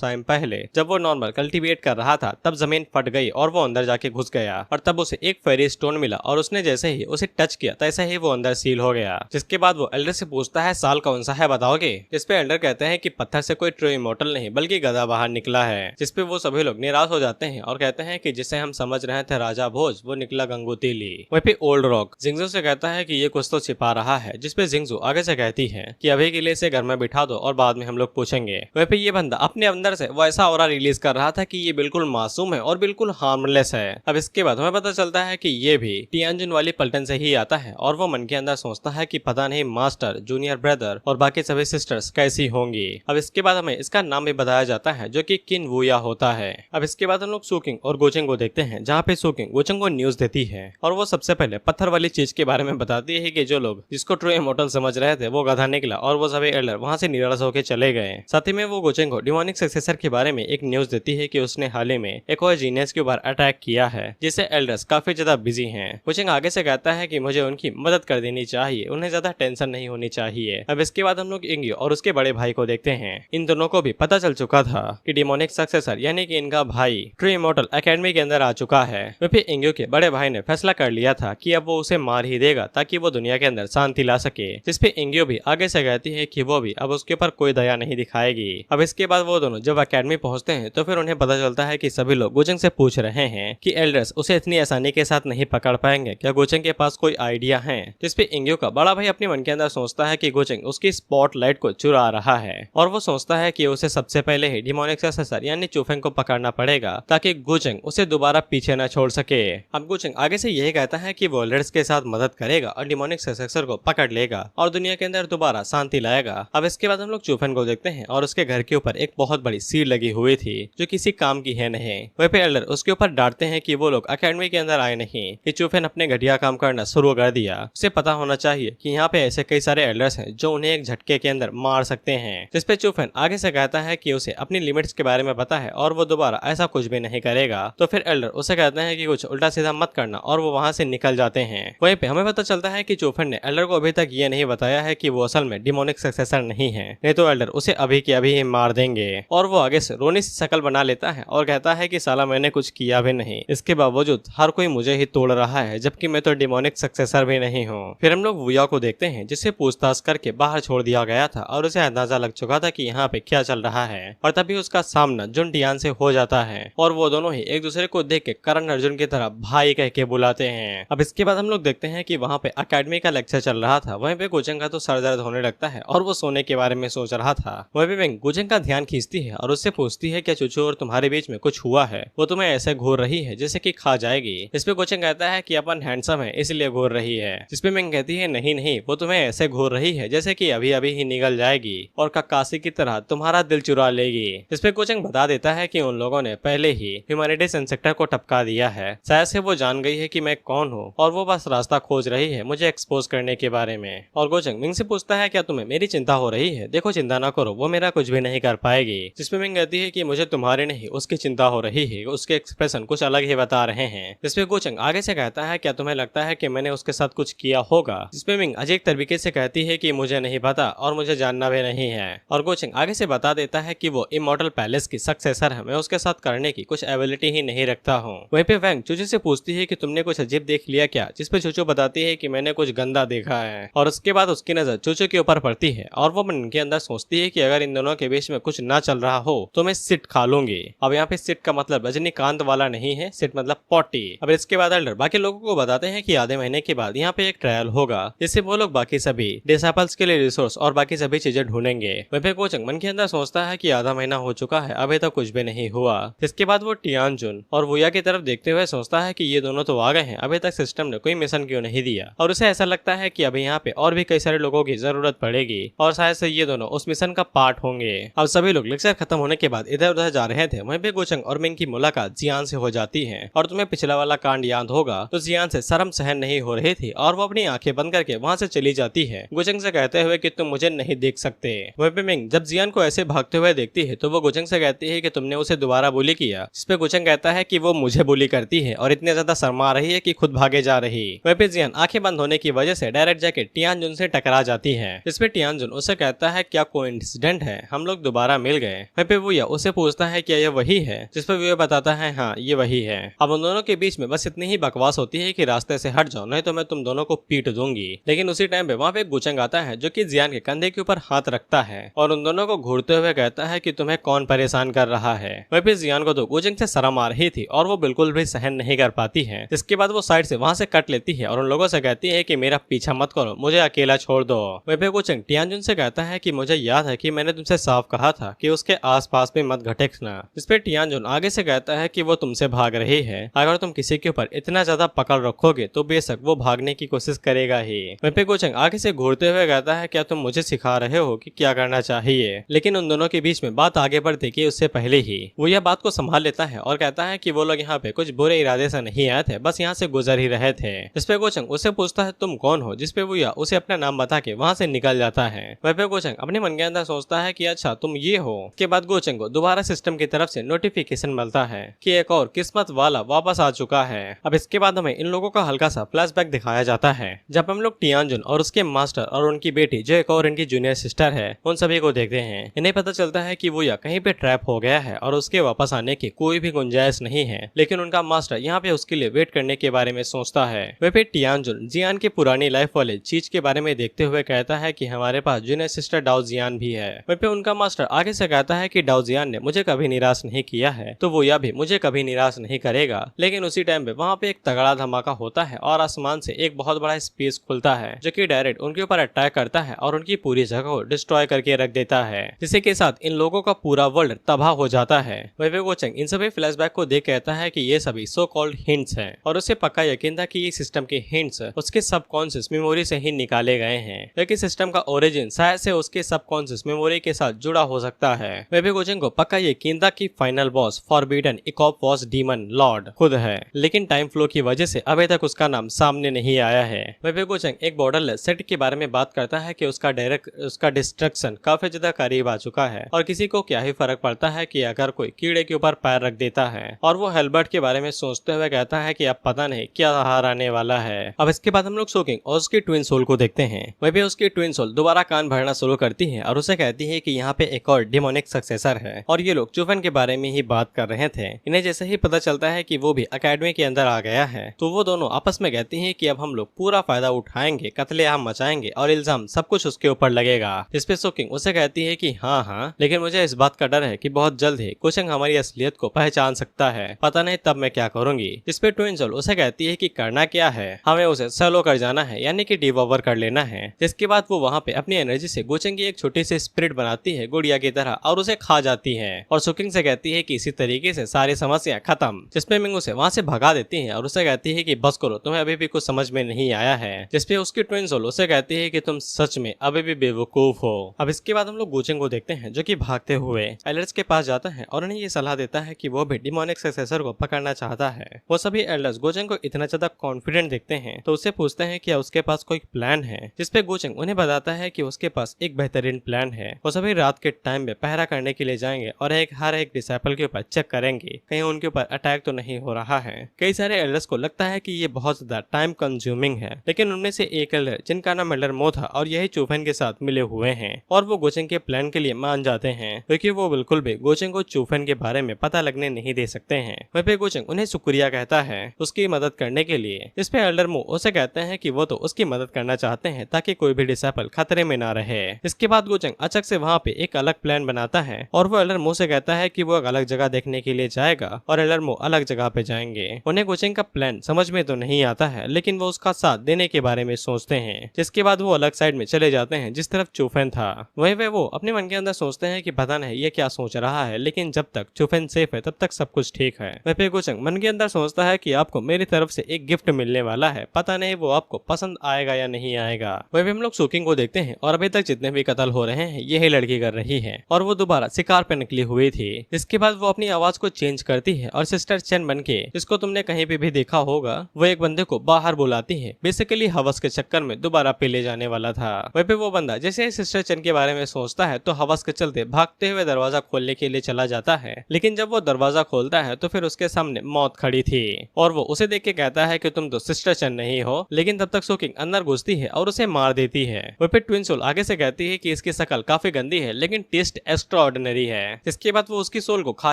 टाइम पहले जब वो नॉर्मल कल्टीवेट कर रहा था तब जमीन फट गई और वो अंदर जाके घुस गया और तब उसे एक फेरी स्टोन मिला और उसने जैसे ही उसे टच किया तैसे ही वो अंदर सील हो गया। जिसके बाद वो एल्डर से पूछता है साल कौन सा है बताओगे? जिसपे एल्डर कहते हैं कि पत्थर से कोई ट्रू इमॉर्टल नहीं बल्कि गधा बाहर निकला है। जिसपे वो सभी लोग निराश हो जाते हैं और कहते हैं कि जिसे हम समझ रहे थे राजा भोज वो निकला गंगोतीली। वहीं पे ओल्ड रॉक जिंगजू से कहता है कि ये कुछ तो छिपा रहा है, जिसपे जिंगजू आगे से कहती है कि अभी के लिए इसे घर में बिठा दो और बाद में हम लोग पूछेंगे। वहीं पे ये बंदा अपने अंदर से वैसा ऑरा रिलीज कर रहा था कि ये बिल्कुल मासूम है और बिल्कुल हार्मलेस है। अब इसके बाद हमें पता चलता है कि ये भी टियानजुन वाली पलटन से ही आता है और वो मन के अंदर सोचता है कि पता नहीं मास्टर, जूनियर ब्रदर और बाकी सभी सिस्टर्स कैसी होंगी। अब इसके बाद हमें इसका नाम भी बताया जाता है जो कि किन वुया होता है। अब इसके बाद हम लोग सुकिंग और गोचेंग को देखते हैं जहाँ पे सुकिंग गोचेंग को न्यूज देती है और वो सबसे पहले पत्थर वाली चीज के बारे में बताती है कि जो लोग जिसको ट्रू इमॉर्टल समझ रहे थे वो गधा निकला और वो सभी एल्डर वहाँ से निराश होकर चले गए। साथ ही में वो गोचेंग को डिमोनिक सक्सेसर के बारे में एक न्यूज देती है कि उसने हाल ही में एक और जीनियस के ऊपर अटैक किया है जिससे एल्डर्स काफी ज्यादा बिजी हैं। गोचेंग आगे से कहता है कि मुझे उनकी मदद कर देनी चाहिए, उन्हें ज्यादा टेंशन नहीं होनी चाहिए। अब इसके बाद हम लोग इंग्यो और उसके बड़े भाई को देखते हैं। इन दोनों को भी पता चल चुका था कि डिमोनिक सक्सेसर सक्सेसर यानी कि इनका भाई ट्रू इमॉर्टल एकेडमी के अंदर आ चुका है। वहीं पे इंग्यू के बड़े भाई ने फैसला कर लिया था कि अब वो उसे मार ही देगा ताकि वो दुनिया के अंदर शांति ला सके, जिसपे इंग्यू भी आगे से कहती है कि वो भी अब उसके ऊपर कोई दया नहीं दिखाएगी। अब इसके बाद वो दोनों जब एकेडमी पहुंचते हैं तो फिर उन्हें पता चलता है कि सभी लोग गुजंग से पूछ रहे हैं कि एल्डर्स उसे इतनी आसानी के साथ नहीं पकड़ पाएंगे, क्या गुजंग के पास कोई आइडिया है। जिसपे इंग्यू का बड़ा भाई अपने मन के अंदर सोचता है कि गुजंग उसकी स्पॉटलाइट को चुरा रहा है और वो सोचता है कि उसे सबसे पहले ही डिमोनिक सक्सेसर यानी चूफेंग को पकड़ना पड़ेगा ताकि गुजंग उसे दोबारा पीछे न छोड़ सके। अब गुजंग आगे से यही कहता है कि वो एल्डर्स के साथ मदद करेगा और डिमोनिक सक्सेसर को पकड़ लेगा और दुनिया के अंदर दोबारा शांति लाएगा। अब इसके बाद हम लोग चूफेन को देखते हैं और उसके घर के ऊपर एक बहुत बड़ी सील लगी हुई थी जो किसी काम की है नहीं। वहीं पे एल्डर उसके ऊपर डांटते हैं कि वो लोग एकेडमी के अंदर आए नहीं, कि चूफेन अपने घटिया काम करना शुरू कर दिया। उसे पता होना चाहिए कि यहाँ पे ऐसे कई सारे एल्डर्स हैं जो उन्हें एक झटके के अंदर मार सकते हैं। जिसपे चूफेन आगे से कहता है कि उसे अपनी लिमिट्स के बारे में पता है और वो दोबारा ऐसा कुछ भी नहीं करेगा। तो फिर एल्डर उसे कहते हैं कि कुछ उल्टा सीधा मत करना और वो वहाँ से निकल जाते हैं। वहीं पे हमें पता चलता है कि चूफेन ने एल्डर को अभी तक ये नहीं बताया है कि वो असल में डिमोनिक सक्सेसर नहीं है, नहीं तो एल्डर उसे अभी के अभी ही मार देंगे। और वो आगे से रोनी सी शकल बना लेता है और कहता है कि साला मैंने कुछ किया भी नहीं, इसके बावजूद हर कोई मुझे ही तोड़ रहा है जबकि मैं तो डिमोनिक सक्सेसर भी नहीं हूँ। फिर हम लोग वुया को देखते हैं जिसे पूछताछ करके बाहर छोड़ दिया गया था और उसे अंदाजा लग चुका था कि यहाँ पे क्या चल रहा है और तभी उसका सामना जुन डियान से हो जाता है और वो दोनों ही एक दूसरे को देख के करण अर्जुन की तरह भाई कह के बुलाते हैं। अब इसके बाद हम लोग देखते हैं कि वहाँ पे एकेडमी का लेक्चर चल रहा था। वहीं पे गुजंग का तो सर दर्द होने लगता है और वो सोने के बारे में सोच रहा था। वहीं पे विंग गुजंग का ध्यान खींचती है और उससे पूछती है क्या चुचू और तुम्हारे बीच में कुछ हुआ है, वो तुम्हें ऐसे घूर रही है जैसे कि खा जाएगी। इसपे गुजंग कहता है कि अपन हैंडसम है इसलिए घूर रही है। जिसपे विंग कहती है नहीं नहीं, वो तुम्हें ऐसे घूर रही है जैसे कि अभी अभी ही निगल जाएगी और कक्कासी की तरह तुम्हारा दिल चुरा लेगी। जिसपे गुजंग बता देता है कि उन लोगों ने पहले ही ह्यूमैनिटीज इंसेक्टर को टपका दिया है, शायद से वो जान गई है कि मैं कौन हूँ और वो बस रास्ता खोज रही है मुझे एक्सपोज करने के बारे में। और गुजंग मिंग से पूछता है क्या तुम्हें मेरी चिंता हो रही है, देखो चिंता ना करो, वो मेरा कुछ भी नहीं कर पाएगी। जिसपे मिंग कहती है कि मुझे तुम्हारी नहीं उसकी चिंता हो रही है, उसके एक्सप्रेशन कुछ अलग ही बता रहे हैं। जिसपे गुजंग आगे से कहता है क्या तुम्हें लगता है कि मैंने उसके साथ कुछ किया होगा। जिसपे मिंग अजीब तरीके से कहती है कि मुझे नहीं पता और मुझे जानना भी नहीं है। और गुजंग आगे से बता देता है कि वो इमॉर्टल पैलेस की सक्सेसर है, मैं उसके साथ करने की कुछ एबिलिटी ही नहीं रखता हूँ। वहीं पे वैंग चूचू से पूछती है कि तुमने कुछ अजीब देख लिया क्या। जिसपे चूचू बताती है कि मैंने कुछ गंदा देखा है और उसके बाद उसकी नजर चूचू के ऊपर पड़ती है और वो मन के अंदर सोचती है कि अगर इन दोनों के बीच में कुछ ना चल रहा हो तो मैं सिट खा लूंगी। अब यहाँ पे सिट का मतलब रजनीकांत वाला नहीं है, सिट मतलब पॉटी। अब इसके बाद एल्डर बाकी लोगों को बताते हैं कि आधे महीने के बाद यहाँ पे एक ट्रायल होगा जिससे वो लोग बाकी सभी डिसेबल्स के लिए रिसोर्स और बाकी सभी चीजें ढूंढेंगे। वहीं पे गुजंग मन के अंदर सोचता है कि आधा महीना हो चुका है अभी तक कुछ भी नहीं हुआ। इसके बाद वो टियानजुन और वुया की तरफ देखते हुए सोचता है कि ये दोनों तो आ गए हैं, अभी तक सिस्टम ने कोई मिशन क्यों नहीं दिया। और उसे ऐसा लगता है कि अभी यहाँ पे और भी कई सारे लोगों की जरूरत पड़ेगी और शायद से ये दोनों उस मिशन का पार्ट होंगे। अब सभी लोग लेक्चर खत्म होने के बाद इधर उधर जा रहे थे। वहीं पे गुजंग और मिंग की मुलाकात जियान से हो जाती है और तुम्हें पिछला वाला कांड याद होगा तो जियान से शर्म सहन नहीं हो रही थी और वो अपनी आंखें बंद करके वहाँ से चली जाती है गुजंग से कहते हुए कि तुम मुझे नहीं देख सकते। वहीं पे मिंग जब जियान को ऐसे भागते हुए देखती है तो वो गुजंग से कहती है कि तुमने उसे दोबारा बुली किया। जिसपे गुजंग कहता है कि वो मुझे बुली करती है और इतने ज्यादा शर्मा रही है कि खुद भागे जा रही। वहीं पे जियान आंखें बंद होने की वजह से डायरेक्ट जाके टियानजुन से टकरा जाती है। जिसपे टियानजुन उसे कहता है क्या कोइंसिडेंट है, हम लोग दोबारा मिल गए। वहीं पे वुया उसे पूछता है क्या ये वही है। जिसपे वुया बताता है हाँ ये वही है। अब उन दोनों के बीच में बस इतनी ही बकवास होती है कि रास्ते से हट जाओ नहीं तो मैं तुम दोनों को पीट दूंगी। लेकिन उसी टाइम पे वहाँ पे गुजंग आता है जो कि जियान के कंधे के ऊपर हाथ रखता है और उन दोनों को घूरते हुए कहता है कि तुम्हें कौन परेशान कर रहा है। वहीं पे जियान को तो गुजंग से शर्म आ रही थी और वो बिल्कुल भी सहन नहीं कर पाती है। इसके बाद वो साइड से वहाँ से कट लेती है और उन लोगों से कहती है कि मेरा पीछा मत करो, मुझे अकेला छोड़ दो। वहीं पे गुजंग टियानजुन से कहता है कि मुझे याद है कि मैंने तुमसे साफ कहा था कि उसके आसपास भी मत घटेना। इस पे टियानजुन आगे से कहता है कि वो तुमसे भाग रही है, अगर तुम किसी के ऊपर इतना ज्यादा पकड़ रखोगे तो बेशक वो भागने की कोशिश करेगा ही। वहीं पे गुजंग आगे से घूरते हुए कहता है क्या तुम मुझे सिखा रहे हो कि क्या करना चाहिए। लेकिन उन दोनों के बीच में बात आगे बढ़ती कि उससे पहले ही वो यह बात को संभाल लेता है और कहता है कि वो लोग यहाँ पे कुछ बुरे इरादे से नहीं आए थे, बस यहाँ से गुजर ही रहे थे। इस पे गुजंग उससे पूछता है तुम कौन हो। जिसपे वो उसे अपना नाम बता के वहाँ से निकल जाता है। वहीं पे गुजंग अपने मन के अंदर सोचता है कि अच्छा तुम ये हो। के बाद गुजंग को दोबारा सिस्टम की तरफ से नोटिफिकेशन मिलता है कि एक और किस्मत वाला वापस आ चुका है। अब इसके बाद हमें इन लोगों का हल्का सा फ्लैशबैक दिखाया जाता है जब हम लोग टियानजुन और उसके मास्टर और उनकी बेटी जो एक और इनकी जूनियर सिस्टर है उन सभी को देखते हैं। इन्हें पता चलता है कि वो कहीं पे ट्रैप हो गया है और उसके वापस आने की कोई भी गुंजाइश नहीं है, लेकिन उनका मास्टर यहाँ पे उसके लिए वेट करने के बारे में सोचता है। वह पे टियानजुन जियान की पुरानी लाइफ वाले चीज के बारे में देखते हुए कहता है कि हमारे पास जूनियर सिस्टर डाओ जियान भी है। वह पे उनका मास्टर आगे से कहता है कि डाओ जियान ने मुझे कभी निराश नहीं किया है, तो वो यह भी मुझे कभी निराश नहीं करेगा। लेकिन उसी टाइम पे वहाँ पे एक तगड़ा धमाका होता है और आसमान से एक बहुत बड़ा स्पेस खुलता है जो कि डायरेक्ट उनके ऊपर अटैक करता है और उनकी पूरी जगह को डिस्ट्रॉय करके रख देता है, जिसके के साथ इन लोगों का पूरा वर्ल्ड तबाह हो जाता है। वह गोचंग इन सभी फ्लैशबैक को देख कहता है कि ये सभी सो कॉल्ड हिंट्स हैं और उसे पक्का यकीन था कि ये सिस्टम के हिंट्स उसके सबकॉन्शियस मेमोरी से ही निकाले गए हैं, लेकिन सिस्टम का ओरिजिन शायद से उसके सबकॉन्शियस मेमोरी के साथ जुड़ा हो सकता है। वह गोचंग को पक्का यकीन था कि फाइनल बॉस फॉरबिडन इकॉप वॉस डीमन लॉर्ड खुद है, लेकिन टाइम फ्लो की वजह से अभी तक उसका नाम सामने नहीं आया है। वह गोचंग एक बॉर्डरलेस सेट के बारे में बात करता है कि उसका डिस्ट्रक्शन काफी ज्यादा करीब आ चुका है और किसी को क्या ही फर्क पड़ता है कि अगर कोई कीड़े के ऊपर पैर रख देता है। और वो हेल्बर्ट के बारे में सोचते हुए कहता है कि अब पता नहीं क्या हार आने वाला है। अब इसके बाद हम लोग सोकिंग और उसकी ट्विन सोल को देखते हैं। वह भी उसकी ट्विन सोल दोबारा कान भरना शुरू करती है और उसे कहती है कि यहाँ पे एक और डिमोनिक सक्सेसर है और ये लोग चुफन के बारे में ही बात कर रहे थे। इन्हें जैसे ही पता चलता है कि वो भी अकेडमी के अंदर आ गया है, तो वो दोनों आपस में कहती हैं कि अब हम लोग पूरा फायदा उठाएंगे, कत्लेआम मचाएंगे और इल्जाम सब कुछ उसके ऊपर लगेगा। जिसपे सोकिंग उसे कहती है कि हाँ, लेकिन मुझे इस बात का डर है कि बहुत जल्द ही गोचंग हमारी असलियत को पहचान सकता है, पता नहीं तब मैं क्या करूंगी। जिसपे ट्विन सोल उसे कहती है कि करना क्या है, हमें उसे सैलो कर जाना है, यानी कि डिवॉवर कर लेना है। जिसके बाद वो वहाँ पे अपनी एनर्जी से गोचंग की एक छोटी सी स्पिरिट बनाती है गुड़िया की तरह और उसे खा जाती है और सुकिंग से कहती है कि इसी तरीके से सारी समस्या खत्म। जिसपे मिंग उसे वहाँ से भगा देती है और उसे कहती है कि बस करो, तुम्हें अभी भी कुछ समझ में नहीं आया है। जिसपे उसकी ट्विन सोल उसे कहती है कि तुम सच में अभी भी बेवकूफ हो। अब इसके बाद हम लोग गोचंग को देखते हैं जो कि भागते हुए एल्डर्स के पास जाता है और उन्हें ये सलाह देता है कि वो भी डिमोनिक सक्सेसर को पकड़ना चाहता है। वो सभी एल्डर्स गोचंग को इतना ज्यादा कॉन्फिडेंट देखते हैं तो उससे पूछते हैं कि उसके पास कोई प्लान है। जिसपे गोचंग उन्हें बताता है कि उसके पास एक बेहतरीन प्लान है। वो सभी रात के टाइम में पहरा करने के लिए जाएंगे और हर एक डिसाइपल के ऊपर चेक करेंगे कहीं उनके ऊपर अटैक तो नहीं हो रहा है। कई सारे एल्डर्स को लगता है कि ये बहुत ज्यादा टाइम कंज्यूमिंग है, लेकिन उनमें से एक एल्डर जिनका नाम एल्डर मो था और यही चूफेन के साथ मिले हुए हैं और वो गोचंग के प्लान के लिए मान जाते हैं, क्योंकि वो बिल्कुल भी गोचंग को चूफेन के बारे में पता लगने नहीं दे सकते हैं। वह पे गोचंग उन्हें शुक्रिया कहता है उसकी मदद करने के लिए। इस पे एल्डर मो उसे कहते हैं कि वो तो उसकी मदद करना चाहते हैं ताकि कोई भी डिसाइपल खतरे में ना रहे। इसके बाद गोचंग अचानक से वहाँ पे एक अलग प्लान बनाता है और वो एल्डर मो से कहता है कि वो एक अलग जगह देखने के लिए जाएगा और एल्डर मो अलग जगह पे जाएंगे। उन्हें गोचंग का प्लान समझ में तो नहीं आता है, लेकिन वो उसका साथ देने के बारे में सोचते हैं। जिसके बाद वो अलग साइड में चले जाते हैं जिस तरफ चूफेन था। वहीं वो अपने मन के अंदर सोचते हैं कि पता नहीं ये क्या सोच रहा है, लेकिन जब तक चूफेन सेफ है तब तक सब कुछ ठीक है। वह पे गोचंग मन के अंदर सोचता है कि आपको मेरी तरफ से एक गिफ्ट मिलने वाला है, पता नहीं वो आपको पसंद आएगा या नहीं आएगा। वहीं हम लोग सोकिंग को देखते हैं और अभी तक जितने भी कत्ल हो रहे हैं यही लड़की कर रही है और वो दोबारा शिकार पे निकली हुई थी। इसके बाद वो अपनी आवाज को चेंज करती है और सिस्टर चेन बन के, जिसको तुमने कहीं पे भी देखा होगा, वो एक बंदे को बाहर बुलाती है, बेसिकली हवस के चक्कर में दोबारा पे ले जाने वाला था। वहीं पे वो बंदा जैसे ही सिस्टर चेन के बारे में सोचता है तो हवस के चलते भागते हुए दरवाजा खोलने के लिए चला जाता है, लेकिन जब वो दरवाजा खोलता है तो फिर उसके सामने मौत खड़ी थी और वो उसे देख के कहता है कि तुम तो सिस्टर चेन नहीं हो। लेकिन तब तक सोकिंग अंदर घुसती है और उसे मार देती है। वहीं पे ट्विन सोल आगे से कहती है कि इसकी शक्ल काफी गंदी है लेकिन टेस्ट एक्स्ट्रा ऑर्डिनरी है। इसके बाद वो उसकी सोल को खा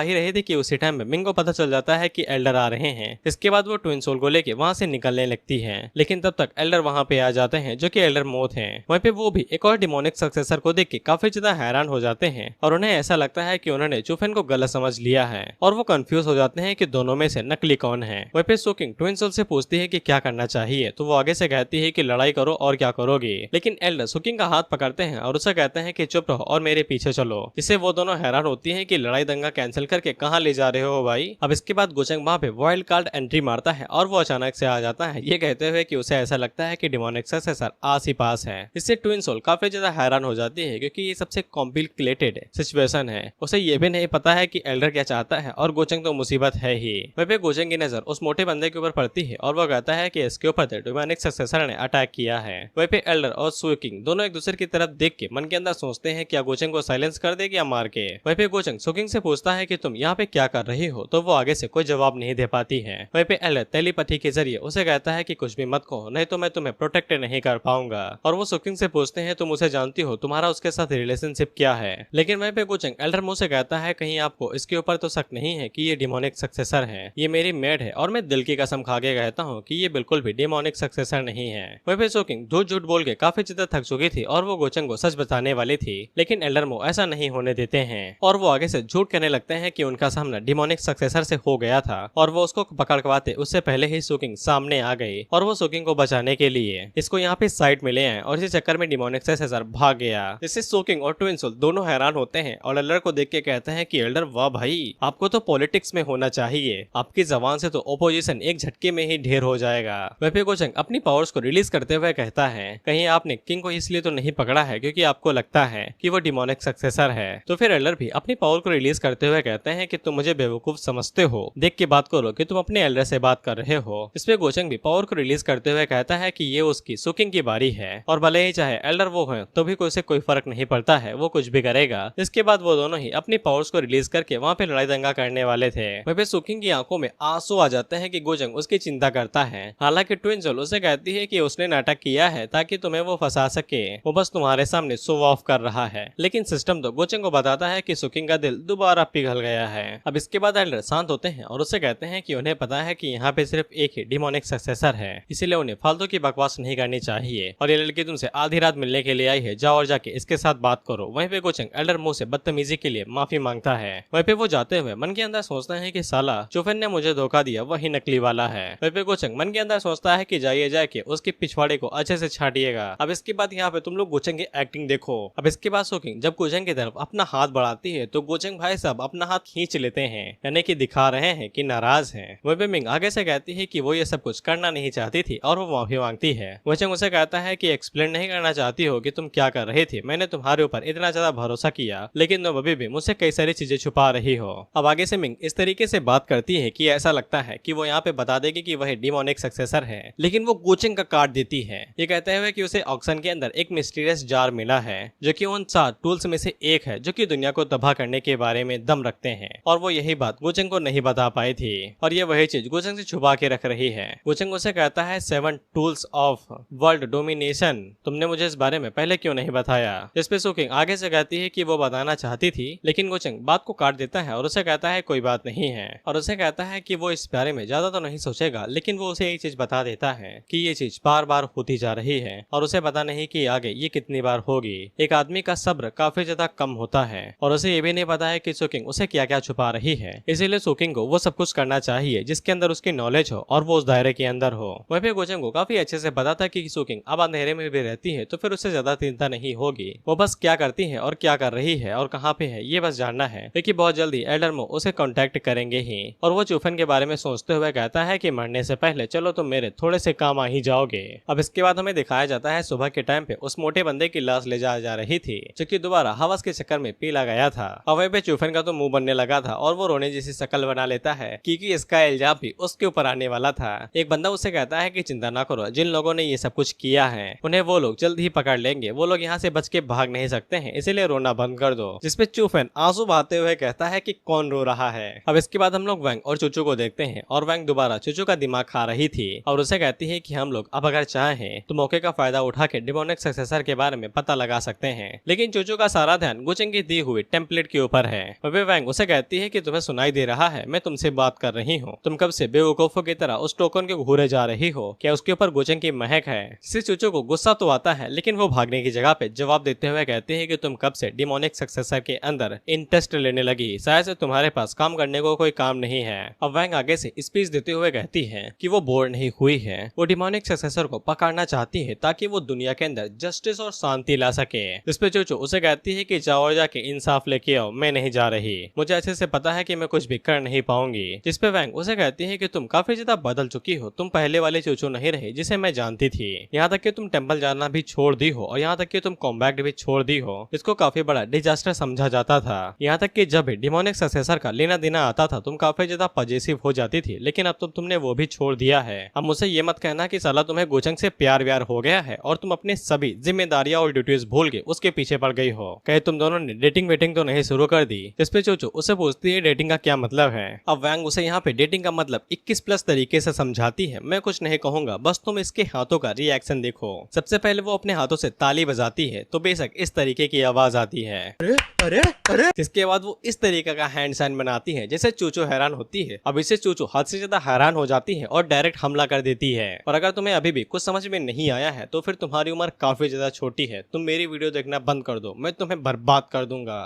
ही रही थी कि उसी टाइम में मिंग को पता चल जाता है कि एल्डर आ रहे हैं। इसके बाद वो ट्विन सोल को लेके वहाँ से निकलने लगती है, लेकिन तब तक एल्डर वहाँ पे आ जाते हैं जो कि एल्डर मोथ हैं। वहीं पे वो भी एक और डिमोनिक सक्सेसर को देख के काफी ज्यादा हैरान हो जाते हैं और उन्हें ऐसा लगता है कि उन्होंने चूफेन को गलत समझ लिया है और वो कंफ्यूज हो जाते हैं कि दोनों में से नकली कौन है। वहीं पे सोकिंग ट्विन सोल से पूछती है कि क्या करना चाहिए, तो वो आगे से कहती है कि लड़ाई करो और क्या करोगे, लेकिन एल्डर सोकिंग का हाथ पकड़ते हैं और उसे कहते हैं कि चुप रहो और मेरे पीछे चलो। इससे वो दोनों हैरान होती है कि लड़ाई दंगा कैंसिल करके कहाँ ले जा रहे हो भाई। अब इसके बाद गोचंग वहाँ पे वाइल्ड कार्ड एंट्री मारता है और वो अचानक से आ जाता है, ये कहते हुए कि उसे ऐसा लगता है कि डिमोनिक सक्सेसर आस ही पास है। इससे ट्विन सोल काफी ज्यादा हैरान हो जाती है क्योंकि ये सबसे कॉम्प्लिकेटेड सिचुएशन है। उसे ये भी नहीं पता है कि एल्डर क्या चाहता है और गोचंग तो मुसीबत है ही। वहीं पे गोचंग की नजर उस मोटे बंदे के ऊपर पड़ती है और वो कहता है कि इसके ऊपर डिमोनिक सक्सेसर ने अटैक किया है। वहीं पे एल्डर और सोकिंग दोनों एक दूसरे की तरफ देख के मन के अंदर सोचते हैं क्या गोचंग को साइलेंस कर देगी या मार के। वहीं पे गोचंग सोकिंग से पूछता है कि तुम यहाँ पे क्या कर रही हो, तो वो आगे से कोई जवाब नहीं दे पाती है। वहीं पे एल्डर टेलीपैथी के जरिए उसे कहता है कि कुछ भी मत कहो नहीं तो मैं तुम्हें प्रोटेक्ट नहीं कर पाऊंगा। और वो सोकिंग से पूछते हैं तुम उसे जानती हो, तुम्हारा उसके साथ रिलेशनशिप क्या है। लेकिन वहीं पे गोचंग एल्डर मो से कहता कहता है कहीं आपको इसके ऊपर तो शक नहीं है कि ये डिमोनिक सक्सेसर है। ये मेरी मेड है और मैं दिल की कसम खा के कहता हूँ कि ये बिल्कुल भी डिमोनिक सक्सेसर नहीं है। वहीं पे सोकिंग झूठ बोल के काफी ज्यादा थक चुकी थी और वो गोचंग को सच बताने वाली थी, लेकिन एल्डरमो ऐसा नहीं होने देते हैं और वो आगे से झूठ कहने लगते हैं कि उनका सामना डिमोनिक सक्सेसर से हो गया था और वो उसको पकड़वाते उससे पहले ही सोकिंग सामने आ गई और वो सोकिंग को बचाने के लिए इसको यहाँ पे साइड में ले आए और इसी चक्कर में डिमोनिक सक्सेसर भाग गया, जिससे सोकिंग और ट्विंसल दोनों हैरान होते हैं और एल्डर को देख के कहते हैं कि एल्डर वाह भाई, आपको तो पॉलिटिक्स में होना चाहिए, आपकी जबान से तो ओपोजिशन एक झटके में ही ढेर हो जाएगा। वह गोचंग अपनी पावर्स को रिलीज करते हुए कहता है कहीं आपने किंग को इसलिए तो नहीं पकड़ा है क्योंकि आपको लगता है कि वो डिमोनिक सक्सेसर है। तो फिर एल्डर भी अपनी पावर को रिलीज करते हुए कहते हैं कि तुम मुझे बेवकूफ समझते हो, देख के बात करो कि तुम अपने एल्डर से बात कर रहे हो। इसमें गोचंग भी पावर को रिलीज करते हुए कहता है कि ये उसकी सोकिंग की बारी है और भले ही चाहे एल्डर वो है तो भी कोई फर्क नहीं पड़ता है, वो कुछ भी करेगा। इसके बाद वो दोनों ही अपनी पावर्स को रिलीज करके वहाँ पे लड़ाई दंगा करने वाले थे। वहीं सोकिंग की आंखों में आंसू आ जाते हैं कि गोचंग उसकी चिंता करता है। हालांकि ट्विंसल उसे कहती है कि उसने नाटक किया है ताकि तुम्हें वो फंसा सके, वो बस तुम्हारे सामने शो ऑफ कर रहा है। लेकिन सिस्टम तो गोचंग को बताता है कि सोकिंग का दिल दोबारा पिघल गया है। अब इसके बाद एल्डर शांत होते हैं और उससे कहते हैं कि उन्हें पता है कि यहाँ पे सिर्फ एक ही डिमोनिक सक्सेसर है, इसीलिए उन्हें फालतू की बकवास नहीं करनी चाहिए और ये लड़की तुमसे आधी रात मिलने के लिए आई है, जाओ और जाके इसके साथ बात करो। वहीं पे गोचंग एल्डर मुंह से बदतमीजी के लिए माफी मांगता है। वहीं पे वो जाते हुए मन के अंदर सोचता है कि साला चुफेन ने मुझे धोखा दिया, वही नकली वाला है। वहीं पे गोचंग मन के अंदर सोचता है कि जाइए जाके उसके पिछवाड़े को अच्छे से छाटिएगा। अब इसके बाद यहाँ पे तुम लोग गोचंग की एक्टिंग देखो। अब इसके बाद सोकिंग जब गोचंग की तरफ अपना हाथ बढ़ाती है तो गोचंग भाई साहब अपना हाथ खींच लेते हैं, यानी कि दिखा रहे हैं कि नाराज हैं। वहीं पे मिंग आगे से कहती है कि वो ये सब कुछ करना नहीं चाहती थी और वो माफी मांगती है। गोचंग उसे कहता है कि एक्सप्लेन नहीं करना चाहती हो कि तुम क्या कर रही थी, मैंने तुम्हारे ऊपर इतना ज्यादा भरोसा किया लेकिन तुम अभी भी मुझसे कई सारी चीजें छुपा रही हो। अब आगे से मिंग इस तरीके से बात करती है कि ऐसा लगता है कि वो यहाँ पे बता देगी कि वह डिमोनिक सक्सेसर है, लेकिन वो गोचंग का काट देती है, ये कहते हुए कि उसे ऑक्शन के अंदर एक मिस्टीरियस जार मिला है जो कि उन 4 टूल्स में से एक है जो कि दुनिया को तबाह करने के बारे में दम रखते हैं और वो यही बात गोचंग को नहीं बता पाई थी और ये वही चीज गोचंग से छुपा के रख रही है। गोचंग उसे कहता है 7 टूल्स ऑफ वर्ल्ड डोमिनेशन, तुमने मुझे इस बारे में पहले क्यों नहीं बताया। जिसपे सोकिंग आगे से कहती है कि वो बताना चाहती थी लेकिन गोचंग बात को काट देता है और उसे कहता है कोई बात नहीं है और उसे कहता है कि वो इस बारे में ज्यादा तो नहीं सोचेगा, लेकिन वो उसे एक चीज बता देता है कि ये चीज बार बार होती जा रही है और उसे पता नहीं कि आगे ये कितनी बार होगी। एक आदमी का सब्र काफी ज्यादा कम होता है और उसे ये भी नहीं पता है कि सोकिंग उसे क्या क्या छुपा रही है, इसीलिए सोकिंग को वो सब कुछ करना चाहिए जिसके अंदर उसकी नॉलेज हो और वो उस दायरे के अंदर हो। वहीं पे गोचंग को काफी अच्छे से पता था कि सोकिंग अब अंधेरे में भी रहती है तो फिर उससे ज्यादा चिंता नहीं होगी, वो बस क्या करती है और क्या कर रही है और कहाँ पे है ये बस जानना है, क्योंकि बहुत जल्दी एल्डरमो उसे कांटेक्ट करेंगे ही। और वो चुफेन के बारे में सोचते हुए कहता है कि मरने से पहले चलो तुम मेरे थोड़े से काम आ ही जाओगे। अब इसके बाद हमें दिखाया जाता है सुबह के टाइम पे उस मोटे बंदे की लाश ले जा रही थी जो कि दोबारा हवस के चक्कर में पीला गया था और वहीं पे चुफेन का तो मुंह बनने लगा था और वो रोने जैसी शक्ल बना लेता है क्योंकि इसका इल्जाम भी उसके ऊपर आने वाला था। एक बंदा उसे कहता है कि चिंता ना करो, जिन लोगों ने ये सब कुछ किया है उन्हें वो लोग जल्द ही पकड़ लेंगे, वो लोग यहाँ से बच के भाग नहीं सकते हैं, इसीलिए रोना बंद कर दो। जिसपे चुफेन आंसू बहाते हुए कहता है कि कौन रो रहा है। अब इसके बाद हम लोग वैंग और चूचू को देखते हैं और वैंग दोबारा चूचू का दिमाग खा रही थी और उसे कहती है कि हम लोग अब अगर चाहें तो मौके का फायदा उठा के डिमोनिक सक्सेसर के बारे में पता लगा सकते हैं, लेकिन चूचू का सारा ध्यान गोचंग की दी हुई टेम्पलेट के ऊपर है। वैंग उसे कहती है कि तुम्हें सुनाई दे रहा है, मैं तुमसे बात कर रही हूँ, तुम कब से बेवकूफों की तरह उस टोकन के घूरे जा रही हो, क्या उसके ऊपर गोचंग की महक है। जिससे चूचू को गुस्सा तो आता है लेकिन वो भागने की जगह पे जवाब देते हुए कहते हैं कि तुम कब से डिमोनिक सक्सेसर के अंदर इंटरेस्ट लेने लगी, शायद से तुम्हारे पास काम करने को कोई काम नहीं है। अब वैंग आगे से स्पीच देते हुए कहती है कि वो बोर नहीं हुई है, वो डिमोनिक सक्सेसर को पकड़ना चाहती है ताकि वो दुनिया के अंदर जस्टिस और शांति ला सके। इस पे चूचू उसे कहती है कि जाओ और जाके इंसाफ लेके आओ, मैं नहीं जा रही, मुझे अच्छे से पता है कि मैं कुछ भी कर नहीं पाऊंगी। जिस पे वैंग उसे कहती है कि तुम काफी ज्यादा बदल चुकी हो, तुम पहले वाले चूचू नहीं रही जिसे मैं जानती थी, यहाँ तक कि तुम टेंपल जाना भी छोड़ दी हो और यहाँ तक कि तुम कॉम्बैक्ट भी छोड़ दी हो। इसको काफी बड़ा डिजास्टर समझा जाता था, यहाँ तक कि जब भी डिमोनिक सक्सेसर का लेना देना आता था तुम काफी ज्यादा पॉजिटिव हो जाती थी, लेकिन अब तो तुमने वो भी छोड़ दिया है। अब मुझसे ये मत कहना कि साला तुम्हें गोचंग से प्यार व्यार हो गया है और तुम अपने सभी जिम्मेदारियां और ड्यूटीज भूल के उसके पीछे पड़ गई हो, कहे तुम दोनों ने डेटिंग वेटिंग तो नहीं शुरू कर दी। इस पे चूचू उसे पूछती है डेटिंग का क्या मतलब है। अब वैंग उसे यहाँ पे डेटिंग का मतलब 21+ तरीके से समझाती है। मैं कुछ नहीं कहूंगा, बस तुम इसके हाथों का रिएक्शन देखो। सबसे पहले वो अपने हाथों से ताली बजाती है तो बेशक इस तरीके की आवाज आती है, अरे अरे अरे। जिसके बाद वो इस तरीके का हैंड साइन बनाती है जैसे चूचू हैरान होती है। अब इससे चूचू हद से ज्यादा हैरान हो जाती है और डायरेक्ट हमला कर देती है। और अगर तुम्हें अभी भी कुछ समझ में नहीं आया है तो फिर तुम्हारी उम्र काफी ज्यादा छोटी है, तुम मेरी वीडियो देखना बंद कर दो, मैं तुम्हें बर्बाद कर दूंगा।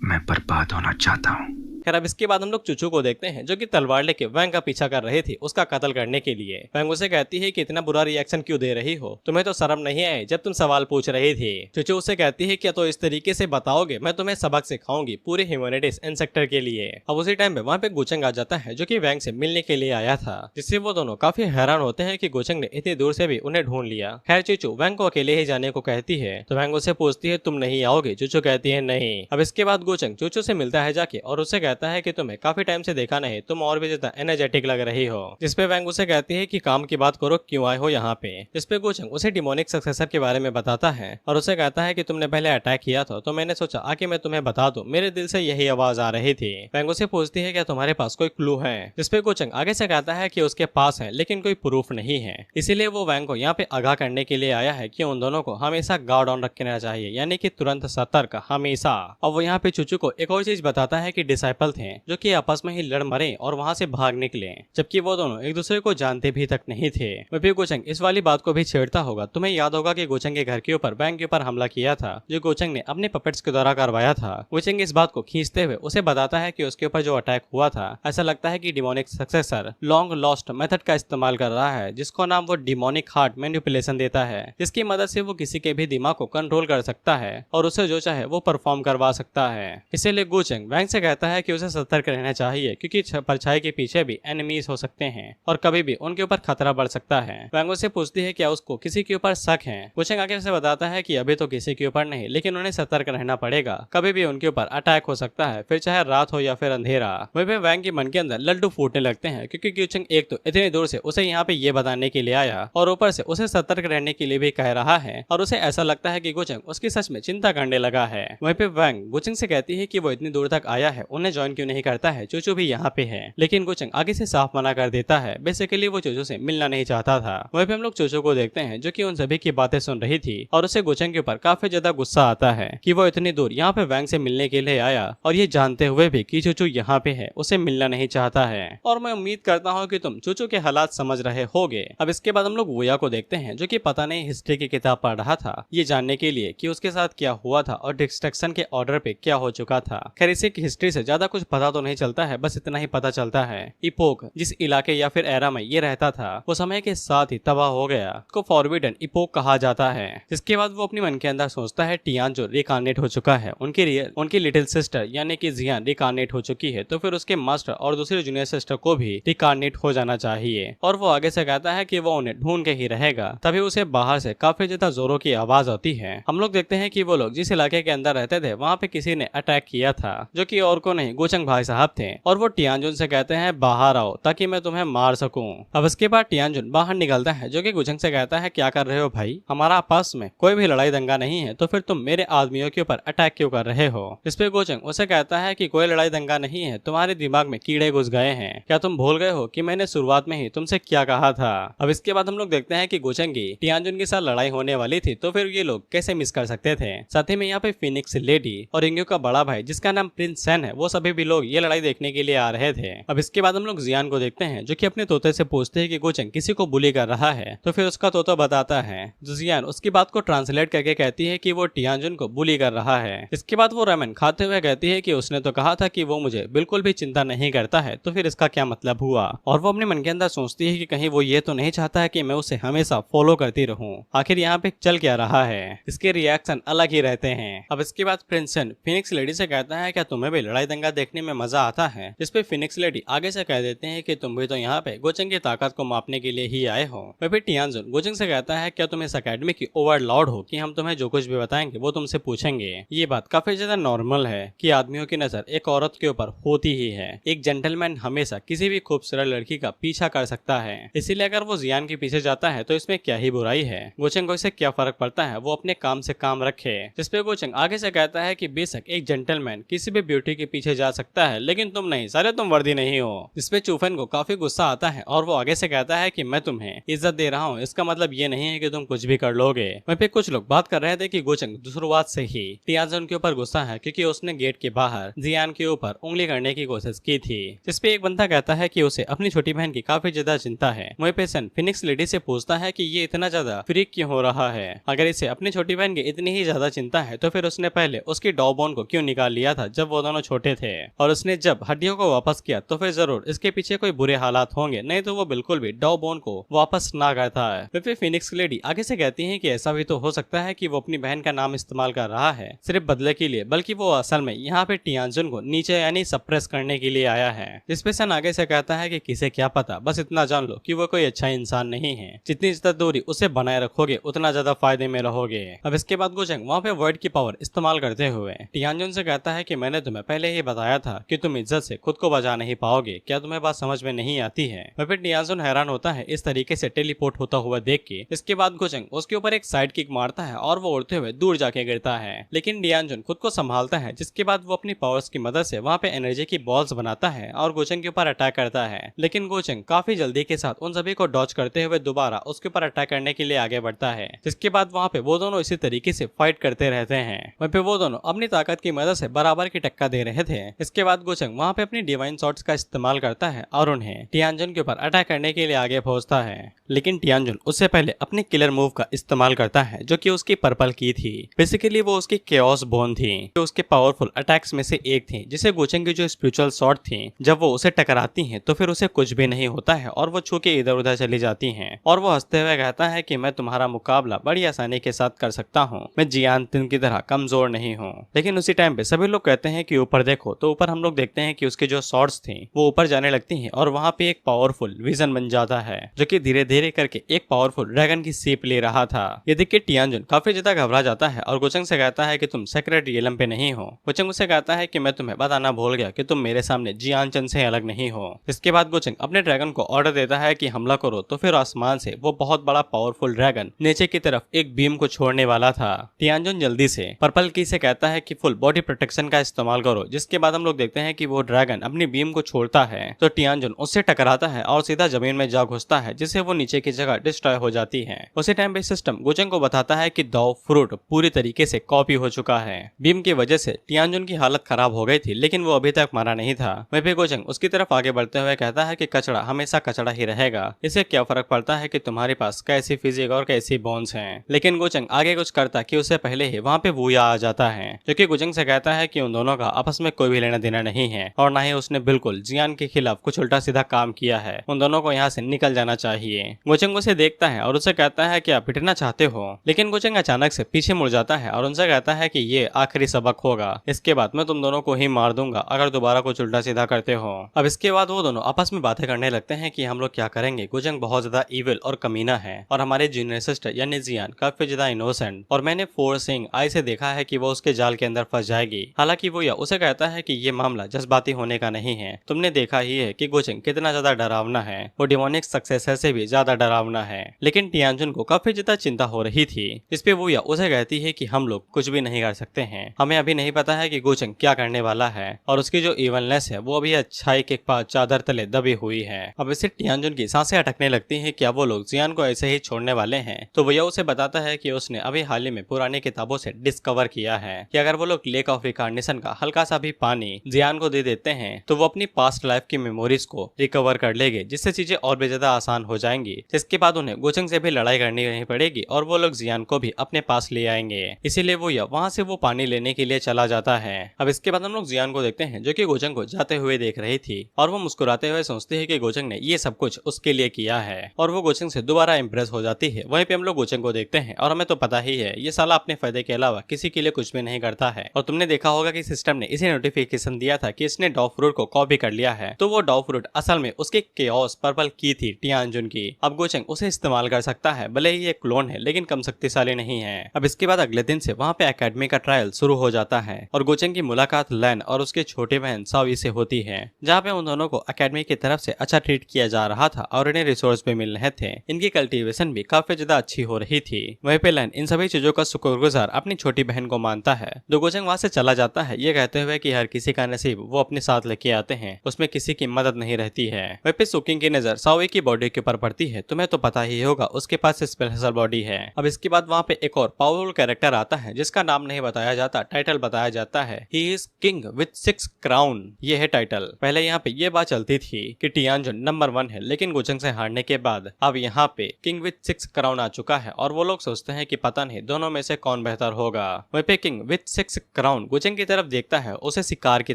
मैं बर्बाद होना चाहता हूँ। खैर अब इसके बाद हम लोग चूचू को देखते हैं जो कि तलवार लेके वैंग का पीछा कर रहे थे उसका कत्ल करने के लिए। वैंग उसे कहती है कि इतना बुरा रिएक्शन क्यों दे रही हो, तुम्हें तो शर्म नहीं आई जब तुम सवाल पूछ रहे थे। चूचू उसे कहती है क्या तो इस तरीके से बताओगे मैं तुम्हें सबक सिखाऊंगी पूरे ह्यूमैनिटीज इंसेक्टर के लिए। अब उसी टाइम पे वहाँ पे गुचंग आ जाता है जो कि वैंग से मिलने के लिए आया था, जिससे वो दोनों काफी हैरान होते हैं कि गुचंग ने इतनी दूर से भी उन्हें ढूंढ लिया। खैर चूचू वैंग को अकेले ही जाने को कहती है तो वैंग उसे पूछती है तुम नहीं आओगे, चूचू कहती है नहीं। अब इसके बाद गुचंग चूचू से मिलता है जाके और उसे कहता है कि तुम्हें काफी टाइम से देखा नहीं, तुम और भी ज्यादा एनर्जेटिक लग रही हो। जिसपे वैंग उसे कहती है कि काम की बात करो, क्यों आए हो यहाँ पे। जिसपे गुचंग उसे डिमोनिक सक्सेसर के बारे में बताता है और उसे कहता है कि तुमने पहले अटैक किया था तो मैंने सोचा आके मैं तुम्हें बता दूं, मेरे दिल से यही आवाज आ रही थी। वैंग उसे पूछती है क्या तुम्हारे पास कोई क्लू है। जिसपे गुचंग आगे से कहता है कि उसके पास है लेकिन कोई प्रूफ नहीं है, इसीलिए वो वैंग को यहाँ पे आगाह करने के लिए आया है कि उन दोनों को हमेशा गार्ड ऑन रखना चाहिए, यानी कि तुरंत सतर्क हमेशा। और वो यहाँ पे चूचू को एक और चीज बताता है कि डिसाइपल थे जो कि आपस में ही लड़ मरे और वहां से भाग निकले, जबकि वो दोनों एक दूसरे को जानते भी तक नहीं थे। वह भी गुचंग इस वाली बात को भी छेड़ता होगा। तुम्हें याद होगा कि गुचंग के घर के ऊपर वैंग के ऊपर हमला किया था जो गुचंग ने अपने पपेट्स के द्वारा करवाया था। गुचंग इस बात को खींचते हुए उसे बताता है कि उसके ऊपर जो अटैक हुआ था ऐसा लगता है कि demonic successor long lost method का इस्तेमाल कर रहा है, जिसको नाम वो डिमोनिक हार्ट मैनिपुलेशन देता है, जिसकी मदद से वो किसी के भी दिमाग को कंट्रोल कर सकता है और उसे जो चाहे वो परफॉर्म करवा सकता है। इसीलिए गुचंग वैंग से कहता है कि उसे सतर्क रहना चाहिए क्योंकि परछाई के पीछे भी एनिमीज हो सकते हैं और कभी भी उनके ऊपर खतरा बढ़ सकता है। वैंग उसे पूछती है क्या उसको किसी के ऊपर शक है। गुचंग आगे उसे बताता है कि अभी तो किसी के ऊपर नहीं, लेकिन उन्हें सतर्क रहना पड़ेगा, कभी भी उनके ऊपर अटैक हो सकता है, फिर चाहे रात हो या फिर अंधेरा। वहीं पे वैंग के मन के अंदर लड्डू फूटने लगते हैं क्योंकि गुचंग एक तो इतनी दूर से उसे यहाँ पे ये बताने के लिए आया और ऊपर से उसे सतर्क रहने के लिए भी कह रहा है और उसे ऐसा लगता है कि गुचंग उसकी सच में चिंता करने लगा है। वहीं पे वैंग गुचंग से कहती है कि वो इतनी दूर तक आया है, उन्हें ज्वाइन क्यों नहीं करता है, चूचू भी यहाँ पे है। लेकिन गुचंग आगे से साफ मना कर देता है, बेसिकली वो चूचू से मिलना नहीं चाहता था। वहीं पे हम लोग चूचू को देखते हैं जो कि उन सभी की बातें सुन रही थी और उसे गुचंग के ऊपर काफी ज्यादा गुस्सा आता है कि वो इतनी दूर यहाँ पे वैंग से मिलने के लिए आया और ये जानते हुए भी कि चूचू यहाँ पे है उसे मिलना नहीं चाहता है। और मैं उम्मीद करता हूँ कि तुम चूचू के हालात समझ रहे होगे। अब इसके बाद हम लोग वोया को देखते हैं जो कि पता नहीं हिस्ट्री की किताब पढ़ रहा था ये जानने के लिए कि उसके साथ क्या हुआ था और डिस्ट्रक्शन के ऑर्डर पे क्या हो चुका था। खैर इसे की हिस्ट्री से ज्यादा कुछ पता तो नहीं चलता है, बस इतना ही पता चलता है इपोक जिस इलाके या फिर एरा में ये रहता था वो समय के साथ ही तबाह हो गया, उसको फॉरबिडन इपोक कहा जाता है। जिसके बाद वो अपने मन के अंदर सोचता है टियान जो रिकार्नेट हो चुका है, उनकी लिटिल सिस्टर यानी कि जियान रिकार्नेट हो चुकी है, तो फिर उसके मास्टर और दूसरे जूनियर सिस्टर को भी रिकार्नेट हो जाना चाहिए। और वो आगे से कहता है कि वो उन्हें ढूंढ के ही रहेगा। तभी उसे बाहर से काफी ज्यादा जोरों की आवाज आती है। हम लोग देखते हैं कि वो लोग जिस इलाके के अंदर रहते थे वहाँ पे किसी ने अटैक किया था जो कि और को नहीं गुचंग भाई साहब थे और वो टियानजुन से कहते हैं बाहर आओ ताकि मैं तुम्हें मार सकूं। अब इसके बाद टियानजुन बाहर निकलता है जो कि गुचंग से कहता है क्या कर रहे हो भाई, हमारा आपस में कोई भी लड़ाई दंगा नहीं है तो फिर तुम मेरे आदमियों के ऊपर अटैक क्यों कर रहे हो। इस पे गुचंग उसे कहता है कि कोई लड़ाई दंगा नहीं है, तुम्हारे दिमाग में कीड़े घुस गए हैं, क्या तुम भूल गए हो कि मैंने शुरुआत में ही तुमसे क्या कहा था। अब इसके बाद हम लोग देखते हैं कि गुचंग की टियानजुन के साथ लड़ाई होने वाली थी तो फिर ये लोग कैसे मिस कर सकते थे। साथ ही में यहाँ पे फिनिक्स लेडी और इंग्यू का बड़ा भाई जिसका नाम प्रिंस सेन है वो सभी भी लोग ये लड़ाई देखने के लिए आ रहे थे। अब इसके बाद हम लोग जियान को देखते हैं जो कि अपने तोते से पूछते हैं कि गुचंग किसी को बुली कर रहा है, तो फिर उसका तोता बताता है। जियान उसकी बात को ट्रांसलेट करके कहती है कि वो टियानजुन को बुली कर रहा है। इसके बाद वो रामेन खाते हुए कहती है कि उसने तो कहा था कि वो मुझे बिल्कुल भी चिंता नहीं करता है, तो फिर इसका क्या मतलब हुआ। और वो अपने मन के अंदर सोचती है कि कहीं वो ये तो नहीं चाहता है कि मैं उसे हमेशा फॉलो करती रहूं, आखिर यहाँ पे चल क्या रहा है। इसके रिएक्शन अलग ही रहते हैं। अब इसके बाद प्रिंसन फिनिक्स लेडी से कहता है क्या तुम्हें भी लड़ाई दंगा देखने में मजा आता है, जिसपे फिनिक्स लेडी आगे से कह देते हैं कि तुम भी तो यहाँ पे गुचंग की ताकत को मापने के लिए ही आए हो। वह फिर टियानजुन गुचंग से कहता है क्या तुम इस अकेडमी की ओवरलॉर्ड हो कि हम तुम्हें जो कुछ भी बताएंगे वो तुमसे पूछेंगे। ये बात काफी ज्यादा नॉर्मल है कि आदमियों की नजर एक औरत के ऊपर होती ही है। एक जेंटलमैन हमेशा किसी भी खूबसूरत लड़की का पीछा कर सकता है, इसीलिए अगर वो जियान के पीछे जाता है तो इसमें क्या ही बुराई है। गुचंग को इससे क्या फर्क पड़ता है, वो अपने काम से काम रखे। जिसपे गुचंग आगे से कहता है कि बेशक एक जेंटलमैन किसी भी ब्यूटी के पीछे जा सकता है, लेकिन तुम नहीं, साले तुम वर्दी नहीं हो। इसपे चूफेन को काफी गुस्सा आता है और वो आगे से कहता है कि मैं तुम्हें इज्जत दे रहा हूँ, इसका मतलब ये नहीं है कि तुम कुछ भी कर लोगे। वहीं पे कुछ लोग बात कर रहे थे कि गोचंग शुरुआत से ही टियानजुन के ऊपर गुस्सा है क्योंकि उसने गेट के बाहर जियान के ऊपर उंगली करने की कोशिश की थी। जिसपे एक बंदा कहता है कि उसे अपनी छोटी बहन की काफी ज्यादा चिंता है। वहीं पे सन फिनिक्स लेडी से पूछता है कि ये इतना ज्यादा फ्रीक क्यों हो रहा है। अगर इसे अपनी छोटी बहन की इतनी ही ज्यादा चिंता है तो फिर उसने पहले उसकी डॉबोन को क्यों निकाल लिया था जब वो दोनों छोटे थे, और उसने जब हड्डियों को वापस किया तो फिर जरूर इसके पीछे कोई बुरे हालात होंगे, नहीं तो वो बिल्कुल भी डॉबोन को वापस ना करता है। फिर फिनिक्स लेडी आगे से कहती है कि ऐसा भी तो हो सकता है कि वो अपनी बहन का नाम इस्तेमाल कर रहा है सिर्फ बदले के लिए, बल्कि वो असल में यहाँ पे टियानजुन को नीचे यानी सप्रेस करने के लिए आया है। जिसपे सन आगे से कहता है कि किसे क्या पता, बस इतना जान लो कि वो कोई अच्छा इंसान नहीं है। जितनी ज्यादा दूरी उसे बनाए रखोगे उतना ज्यादा फायदे में रहोगे। अब इसके बाद गोचंग वहाँ पे वर्ड की पावर इस्तेमाल करते हुए टियानजुन से कहता है कि मैंने तुम्हें पहले ही बताया था कि तुम इज्जत से खुद को बचा नहीं पाओगे, क्या तुम्हें बात समझ में नहीं आती है। वह फिर टियानजुन हैरान होता है इस तरीके से टेलीपोर्ट होता हुआ देख के। इसके बाद गोचंग उसके ऊपर एक साइड किक मारता है और वो उड़ते हुए दूर जाके गिरता है, लेकिन टियानजुन खुद को संभालता है। जिसके बाद वो अपनी पावर्स की मदद से वहाँ पे एनर्जी की बॉल्स बनाता है और गोचंग के ऊपर अटैक करता है, लेकिन गोचंग काफी जल्दी के साथ उन सभी को डॉच करते हुए दोबारा उसके ऊपर अटैक करने के लिए आगे बढ़ता है। जिसके बाद वहाँ पे वो दोनों इसी तरीके से फाइट करते रहते हैं। वहीं पे वो दोनों अपनी ताकत की मदद से बराबर की टक्कर दे रहे थे। इसके बाद गोचंग वहाँ पे अपनी डिवाइन शॉट्स का इस्तेमाल करता है और उन्हें टियानजुन के ऊपर अटैक करने के लिए आगे पहुंचता है, लेकिन टियानजुन उससे पहले अपने किलर मूव का इस्तेमाल करता है जो कि उसकी पर्पल की थी। बेसिकली वो उसकी केओस बोन थी जो उसके पावरफुल अटैक्स में से एक थी, जिसे गोचंग की जो स्पिरिचुअल शॉट थी जब वो उसे टकराती हैं तो फिर उसे कुछ भी नहीं होता है और वो छू के इधर उधर चली जाती हैं। और वो हंसते हुए कहता है कि मैं तुम्हारा मुकाबला बड़ी आसानी के साथ कर सकता हूँ, मैं जियान तिन की तरह कमजोर नहीं हूँ। लेकिन उसी टाइम पे सभी लोग कहते हैं कि ऊपर देखो, तो ऊपर हम लोग देखते हैं कि उसके जो शॉट्स थी वो ऊपर जाने लगती हैं और वहाँ पे एक पावरफुल विजन बन जाता है जो कि धीरे धीरे करके एक पावरफुल ड्रैगन की शेप ले रहा था। ये देख के टियानजुन काफी ज्यादा घबरा जाता है और गोचंग से कहता है कि तुम सेक्रेट रियलम पे नहीं हो। गोचंग उसे कहता है कि मैं तुम्हें बताना भूल गया कि तुम मेरे सामने जियान चंद से अलग नहीं हो। इसके बाद गोचंग अपने ड्रैगन को ऑर्डर देता है कि हमला करो, तो फिर आसमान से वो बहुत बड़ा पावरफुल ड्रैगन नीचे की तरफ एक बीम को छोड़ने वाला था। टियानजुन जल्दी से पर्पल की से कहता है कि फुल बॉडी प्रोटेक्शन का इस्तेमाल करो। जिसके बाद हम लोग देखते हैं कि वो ड्रैगन अपनी बीम को छोड़ता है तो टियानजुन उससे टकराता है और सीधा जमीन में जा घुसता है, जिससे वो नीचे की जगह डिस्ट्रॉय हो जाती है। उसी टाइम पे सिस्टम गोचंग को बताता है कि दाव फ्रूट पूरी तरीके से कॉपी हो चुका है। बीम की वजह से टियानजुन की हालत खराब हो गई थी, लेकिन वो अभी तक मरा नहीं था। वहीं पे गोचंग उसकी तरफ आगे बढ़ते हुए कहता है कि कचड़ा हमेशा कचड़ा ही रहेगा, इससे क्या फर्क पड़ता है कि तुम्हारे पास कैसी फिजिक और कैसी बोन्स हैं। लेकिन गोचंग आगे कुछ करता कि उससे पहले ही वहाँ पे वूया आ जाता है जो कि गोचंग से कहता है कि उन दोनों का आपस में कोई भी लेना देना नहीं है और ना ही उसने बिल्कुल जियान के खिलाफ कुछ उल्टा सीधा काम किया है। उन दोनों को यहाँ से निकल जाना चाहिए। गोचंग उसे देखता है और उसे कहता है कि आप पिटना चाहते हो, लेकिन गोचंग अचानक से पीछे मुड़ जाता है और उनसे कहता है कि ये आखिरी सबक होगा, इसके बाद मैं तुम दोनों को ही मार दूंगा अगर दोबारा कुछ उल्टा सीधा करते हो। अब इसके बाद वो दोनों आपस में बातें करने लगते हैं कि हम लोग क्या करेंगे। गोचंग बहुत ज्यादा इविल और कमीना है और हमारे जूनियर सिस्टर यानी जियान काफी ज्यादा इनोसेंट, और मैंने 4 सिंह आई से देखा है कि वो उसके जाल के अंदर फंस जाएगी। हालांकि वो या उसे कहता है कि ये मामला जज्बाती होने का नहीं है, तुमने देखा ही है कि गोचंग कितना ज्यादा डरावना है, वो डिमोनिक सक्सेसर से भी ज्यादा डरावना है। लेकिन टियानजुन को काफी ज्यादा चिंता हो रही थी। इस पे वो या उसे कहती है कि हम लोग कुछ भी नहीं कर सकते हैं, हमें अभी नहीं पता है कि गोचंग क्या करने वाला है और उसकी जो इवलनेस है वो अभी अच्छाई के चादर तले दबी हुई है। अब इसे टियानजुन की सांसें अटकने लगती है। क्या वो लोग जियान को ऐसे ही छोड़ने वाले हैं? तो वो उसे बताता है कि उसने अभी हाल ही में पुरानी किताबों से डिस्कवर किया है कि अगर वो लोग लेक ऑफ रिकार्नेशन का हल्का सा भी पानी जियान को दे देते हैं तो वो अपनी पास्ट लाइफ की मेमोरीज को रिकवर कर लेंगे, जिससे चीजें और भी ज्यादा आसान हो जाएंगी। जिसके बाद उन्हें गोचंग से भी लड़ाई करनी नहीं पड़ेगी और वो लोग जियान को भी अपने पास ले आएंगे। इसीलिए वो वहाँ से वो पानी लेने के लिए चला जाता है। अब इसके बाद हम लोग जियान को देखते हैं जो कि गोचंग को जाते हुए देख रही थी और वो मुस्कुराते हुए सोचती है कि गोचंग ने ये सब कुछ उसके लिए किया है और वो गोचंग से दोबारा इंप्रेस हो जाती है। वहीं पे हम लोग गोचंग को देखते हैं और हमें तो पता ही है ये साला अपने फायदे के अलावा किसी के लिए कुछ भी नहीं करता है। और तुमने देखा होगा कि सिस्टम ने इसे नोटिफिकेशन दिया था कि इसने डॉ फ्रूट को कॉपी कर लिया है, तो वो डॉ फ्रूट असल में उसके केओस पर्पल की थी टियानजुन की। अब गोचंग उसे इस्तेमाल कर सकता है, भले ही ये क्लोन है लेकिन कम शक्तिशाली नहीं है। अब इसके बाद अगले दिन से वहाँ पे एकेडमी का ट्रायल शुरू हो जाता है और गोचंग की मुलाकात लैन और उसके छोटे बहन सावी से होती है, जहाँ पे उन दोनों को एकेडमी की तरफ से अच्छा ट्रीट किया जा रहा था और इन्हें रिसोर्स भी मिल रहे थे। इनकी कल्टीवेशन भी काफी ज्यादा अच्छी हो रही थी। वहीं पे लैन इन सभी चीजों का शुक्रगुजार अपनी छोटी बहन को मानता है। तो गोचंग वहाँ से चला जाता है ये कहते हुए कि हर किसी का नसीब वो अपने साथ लेके आते हैं, उसमें किसी की मदद नहीं रहती है। वहीं पे सुकिंग की नजर साओई की बॉडी के ऊपर पड़ती है। तुम्हें तो पता ही होगा उसके पास स्पेशल बॉडी है। अब इसके बाद वहाँ पे एक और पावरफुल कैरेक्टर आता है जिसका नाम नहीं बताया जाता, टाइटल बताया जाता है, he is king with 6 crown. ये है टाइटल। पहले यहाँ पे ये बात चलती थी कि टियानजुन नंबर 1 है, लेकिन गुचंग से हारने के बाद अब यहाँ पे किंग विथ 6 क्राउन आ चुका है और वो लोग सोचते हैं कि पता नहीं दोनों में से कौन बेहतर होगा। वहीं पे किंग विथ 6 क्राउन गुचंग की तरफ देखता है, उसे शिकार की